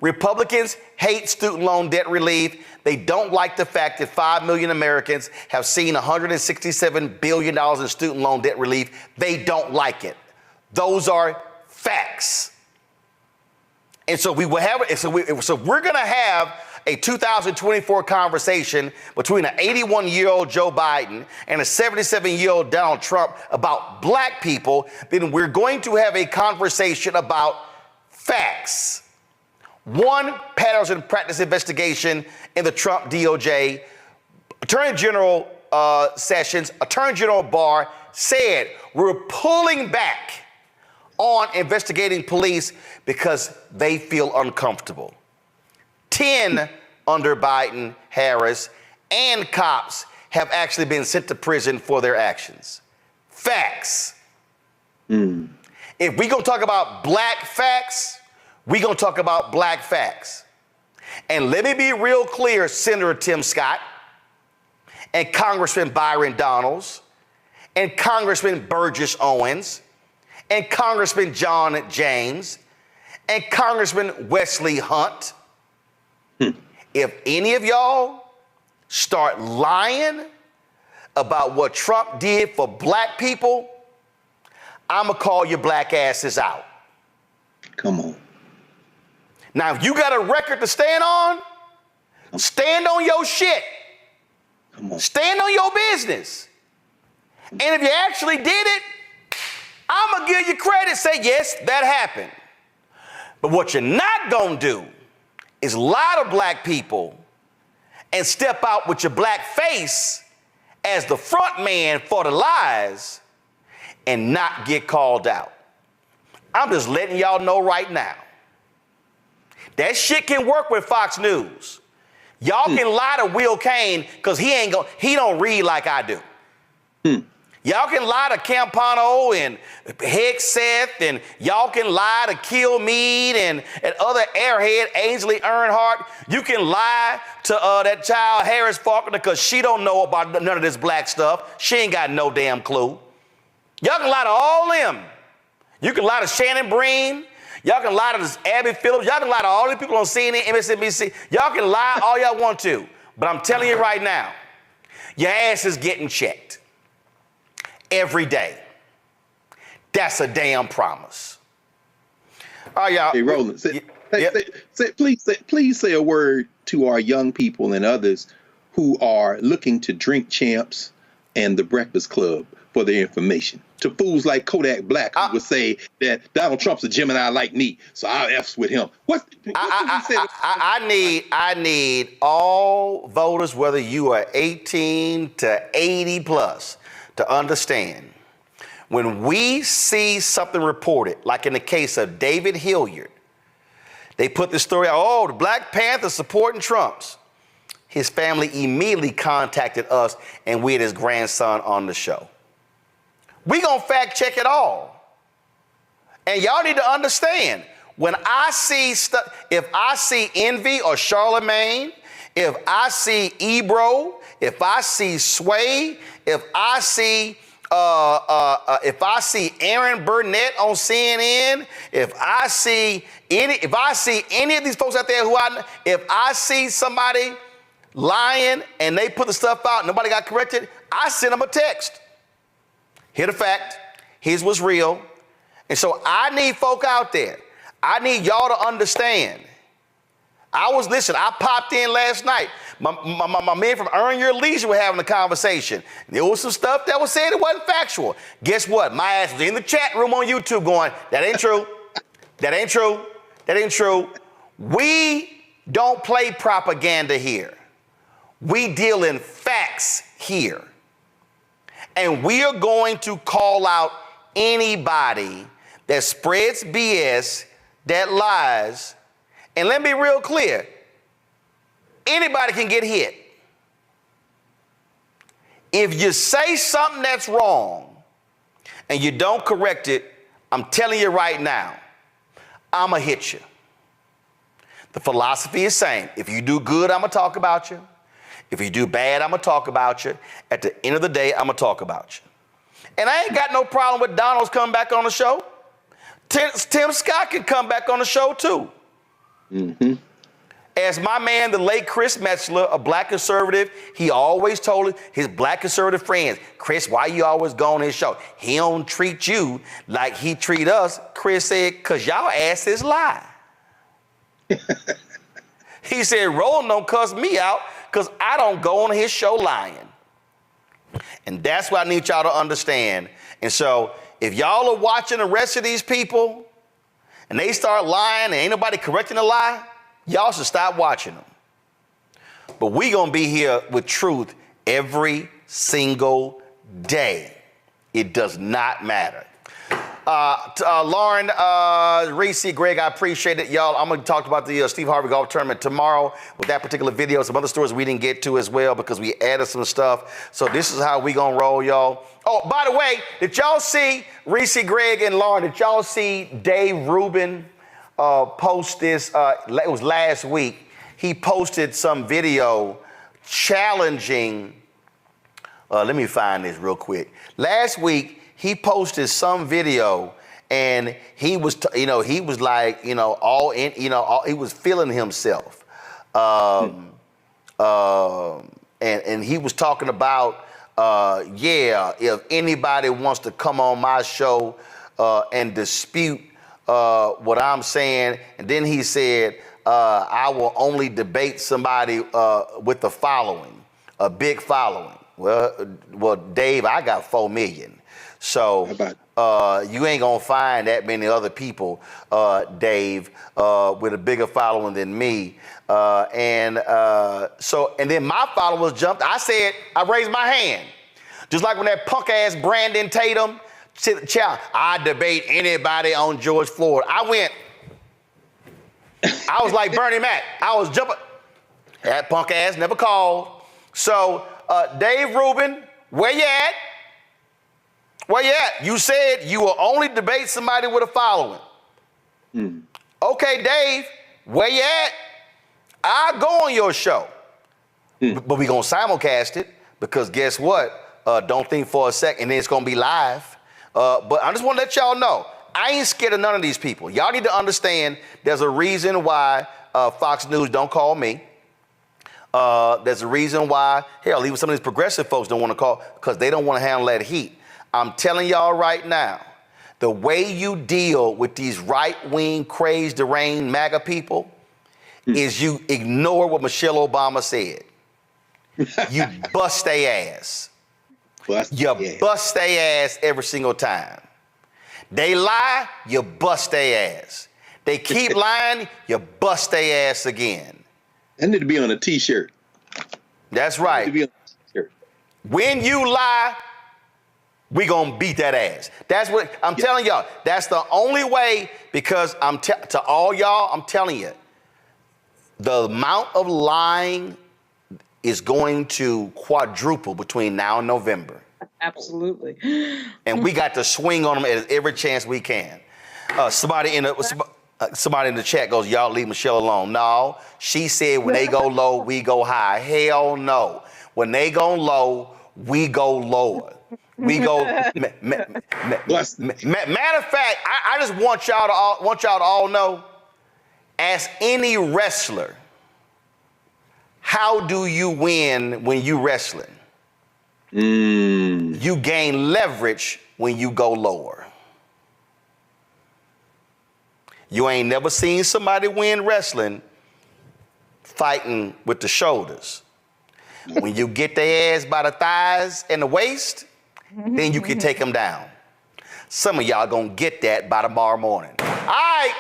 Republicans hate student loan debt relief. They don't like the fact that 5 million Americans have seen $167 billion in student loan debt relief. They don't like it. Those are facts. And so we're going to have a 2024 conversation between an 81-year-old Joe Biden and a 77-year-old Donald Trump about black people. Then we're going to have a conversation about facts. One patterns and practice investigation in the Trump DOJ. Attorney General Sessions, Attorney General Barr said we're pulling back on investigating police because they feel uncomfortable. 10 under Biden, Harris, and cops have actually been sent to prison for their actions. Facts. If we're going to talk about black facts, we're going to talk about black facts. And let me be real clear, Senator Tim Scott and Congressman Byron Donalds and Congressman Burgess Owens and Congressman John James and Congressman Wesley Hunt, if any of y'all start lying about what Trump did for black people, I'm going to call your black asses out. Come on. Now, if you got a record to stand on, stand on your shit. Come on. Stand on your business. And if you actually did it, I'm going to give you credit, say, yes, that happened. But what you're not going to do is lie to black people and step out with your black face as the front man for the lies and not get called out. I'm just letting y'all know right now. That shit can work with Fox News. Y'all can lie to Will Cain because he don't read like I do. Y'all can lie to Campano and Hegseth, and y'all can lie to Kilmeade and other airhead, Ainsley Earnhardt. You can lie to that child Harris Faulkner because she don't know about none of this black stuff. She ain't got no damn clue. Y'all can lie to all them. You can lie to Shannon Breen. Y'all can lie to this Abby Phillips. Y'all can lie to all the people on CNN, MSNBC. Y'all can lie all y'all want to. But I'm telling you right now, your ass is getting checked every day. That's a damn promise. All right, y'all. Hey, Roland, please say a word to our young people and others who are looking to Drink Champs and the Breakfast Club for their information. To fools like Kodak Black who would say that Donald Trump's a Gemini like me, so I'll F's with him. I need all voters, whether you are 18 to 80 plus, to understand when we see something reported, like in the case of David Hilliard, they put this story out, oh, the Black Panthers supporting Trump's. His family immediately contacted us, and we had his grandson on the show. We gonna fact check it all. And y'all need to understand, when I see stuff, if I see Envy or Charlemagne, if I see Ebro, if I see Sway, if I see Aaron Burnett on CNN, if I see any of these folks out there if I see somebody lying and they put the stuff out and nobody got corrected, I send them a text. Here the fact, here's what's real. And so I need folk out there. I need y'all to understand. I popped in last night. My men from Earn Your Leisure were having a conversation. There was some stuff that was said that wasn't factual. Guess what? My ass was in the chat room on YouTube going, that ain't true. That ain't true. That ain't true. We don't play propaganda here. We deal in facts here. And we are going to call out anybody that spreads BS, that lies. And let me be real clear. Anybody can get hit. If you say something that's wrong and you don't correct it, I'm telling you right now, I'ma hit you. The philosophy is same. If you do good, I'ma talk about you. If you do bad, I'm going to talk about you. At the end of the day, I'm going to talk about you. And I ain't got no problem with Donald's coming back on the show. Tim Scott can come back on the show, too. Mm-hmm. As my man, the late Chris Metzler, a black conservative, he always told his black conservative friends, Chris, why you always go on his show? He don't treat you like he treat us. Chris said, because y'all asses lie. He said, Roland don't cuss me out because I don't go on his show lying. And that's what I need y'all to understand. And so if y'all are watching the rest of these people and they start lying and ain't nobody correcting the lie, y'all should stop watching them. But we going to be here with truth every single day. It does not matter. Lauren, Reese, Greg, I appreciate it. Y'all, I'm going to talk about the Steve Harvey Golf Tournament tomorrow with that particular video. Some other stories we didn't get to as well because we added some stuff. So this is how we going to roll, y'all. Oh, by the way, did y'all see, Reese, Greg, and Lauren, did y'all see Dave Rubin post this? It was last week. He posted some video challenging, let me find this real quick. Last week, he posted some video and he was, he was like, all in, he was feeling himself. And he was talking about, if anybody wants to come on my show and dispute what I'm saying, and then he said, I will only debate somebody with a following, a big following. Well, Dave, I got 4 million. So you ain't gonna find that many other people, Dave, with a bigger following than me. And then my followers jumped. I raised my hand. Just like when that punk ass Brandon Tatum said, I debate anybody on George Floyd. I was like Bernie Mac. I was jumping. That punk ass never called. So, Dave Rubin, where you at? Where you at? You said you will only debate somebody with a following. Okay, Dave, where you at? I'll go on your show. But we gonna simulcast it because guess what? Don't think for a second, and then it's gonna be live. But I just wanna let y'all know, I ain't scared of none of these people. Y'all need to understand there's a reason why Fox News don't call me. There's a reason why, hell, even some of these progressive folks don't want to call because they don't want to handle that heat. I'm telling y'all right now, the way you deal with these right-wing, crazed, deranged MAGA people is you ignore what Michelle Obama said. You bust their ass. Bust their ass every single time. They lie, you bust their ass. They keep lying, you bust their ass again. That need to be on a t-shirt. That's right. Need to be on a t-shirt. When you lie, we gonna beat that ass. That's what I'm telling y'all. That's the only way, because to all y'all, I'm telling you, the amount of lying is going to quadruple between now and November. Absolutely. And we got to swing on them at every chance we can. Somebody in the chat goes, y'all leave Michelle alone. No, she said when they go low, we go high. Hell no. When they go low, we go lower. We go. Matter of fact, I just want y'all to all know, as any wrestler, how do you win when you wrestling? You gain leverage when you go lower. You ain't never seen somebody win wrestling fighting with the shoulders. When you get their ass by the thighs and the waist, then you can take them down. Some of y'all gonna get that by tomorrow morning. All right,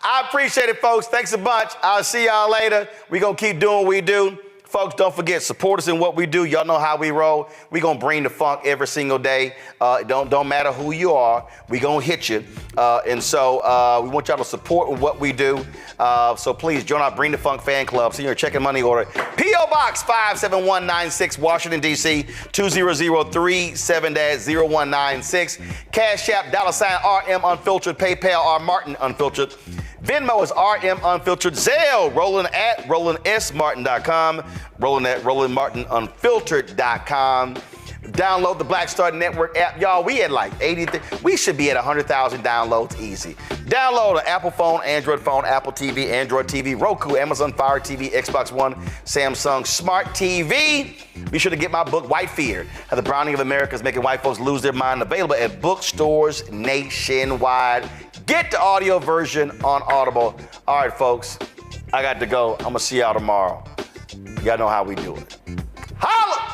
I appreciate it, folks. Thanks a bunch. I'll see y'all later. We gonna keep doing what we do. Folks, don't forget, support us in what we do. Y'all know how we roll. We gonna bring the funk every single day. Don't matter who you are, we gonna hit you. And so we want y'all to support what we do. So please join our Bring the Funk fan club. Send your check and money order. P.O. Box 57196, Washington, D.C. 20037-0196. Cash App, $RM Unfiltered. PayPal, R Martin Unfiltered. Venmo is RM Unfiltered. Zelle, rolling at RolandSMartin.com. Rolling at RolandMartinUnfiltered.com. Download the Black Star Network app. Y'all, we at like 80, we should be at 100,000 downloads easy. Download an Apple phone, Android phone, Apple TV, Android TV, Roku, Amazon Fire TV, Xbox One, Samsung Smart TV. Be sure to get my book, White Fear, How the Browning of America is Making White Folks Lose Their Mind, available at bookstores nationwide. Get the audio version on Audible. All right, folks, I got to go. I'm going to see y'all tomorrow. Y'all know how we do it. Holla!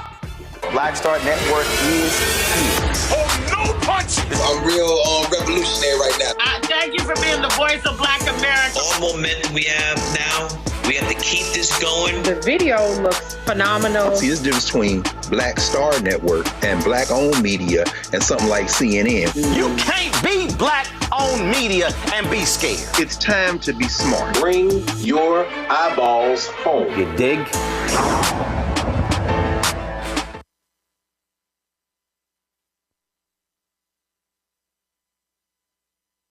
Black Star Network is here. Oh, no punch! I'm real revolutionary right now. Thank you for being the voice of Black America. All momentum we have now, we have to keep this going. The video looks phenomenal. See, this difference between Black Star Network and black-owned media and something like CNN. You can't be black-owned media and be scared. It's time to be smart. Bring your eyeballs home. You dig?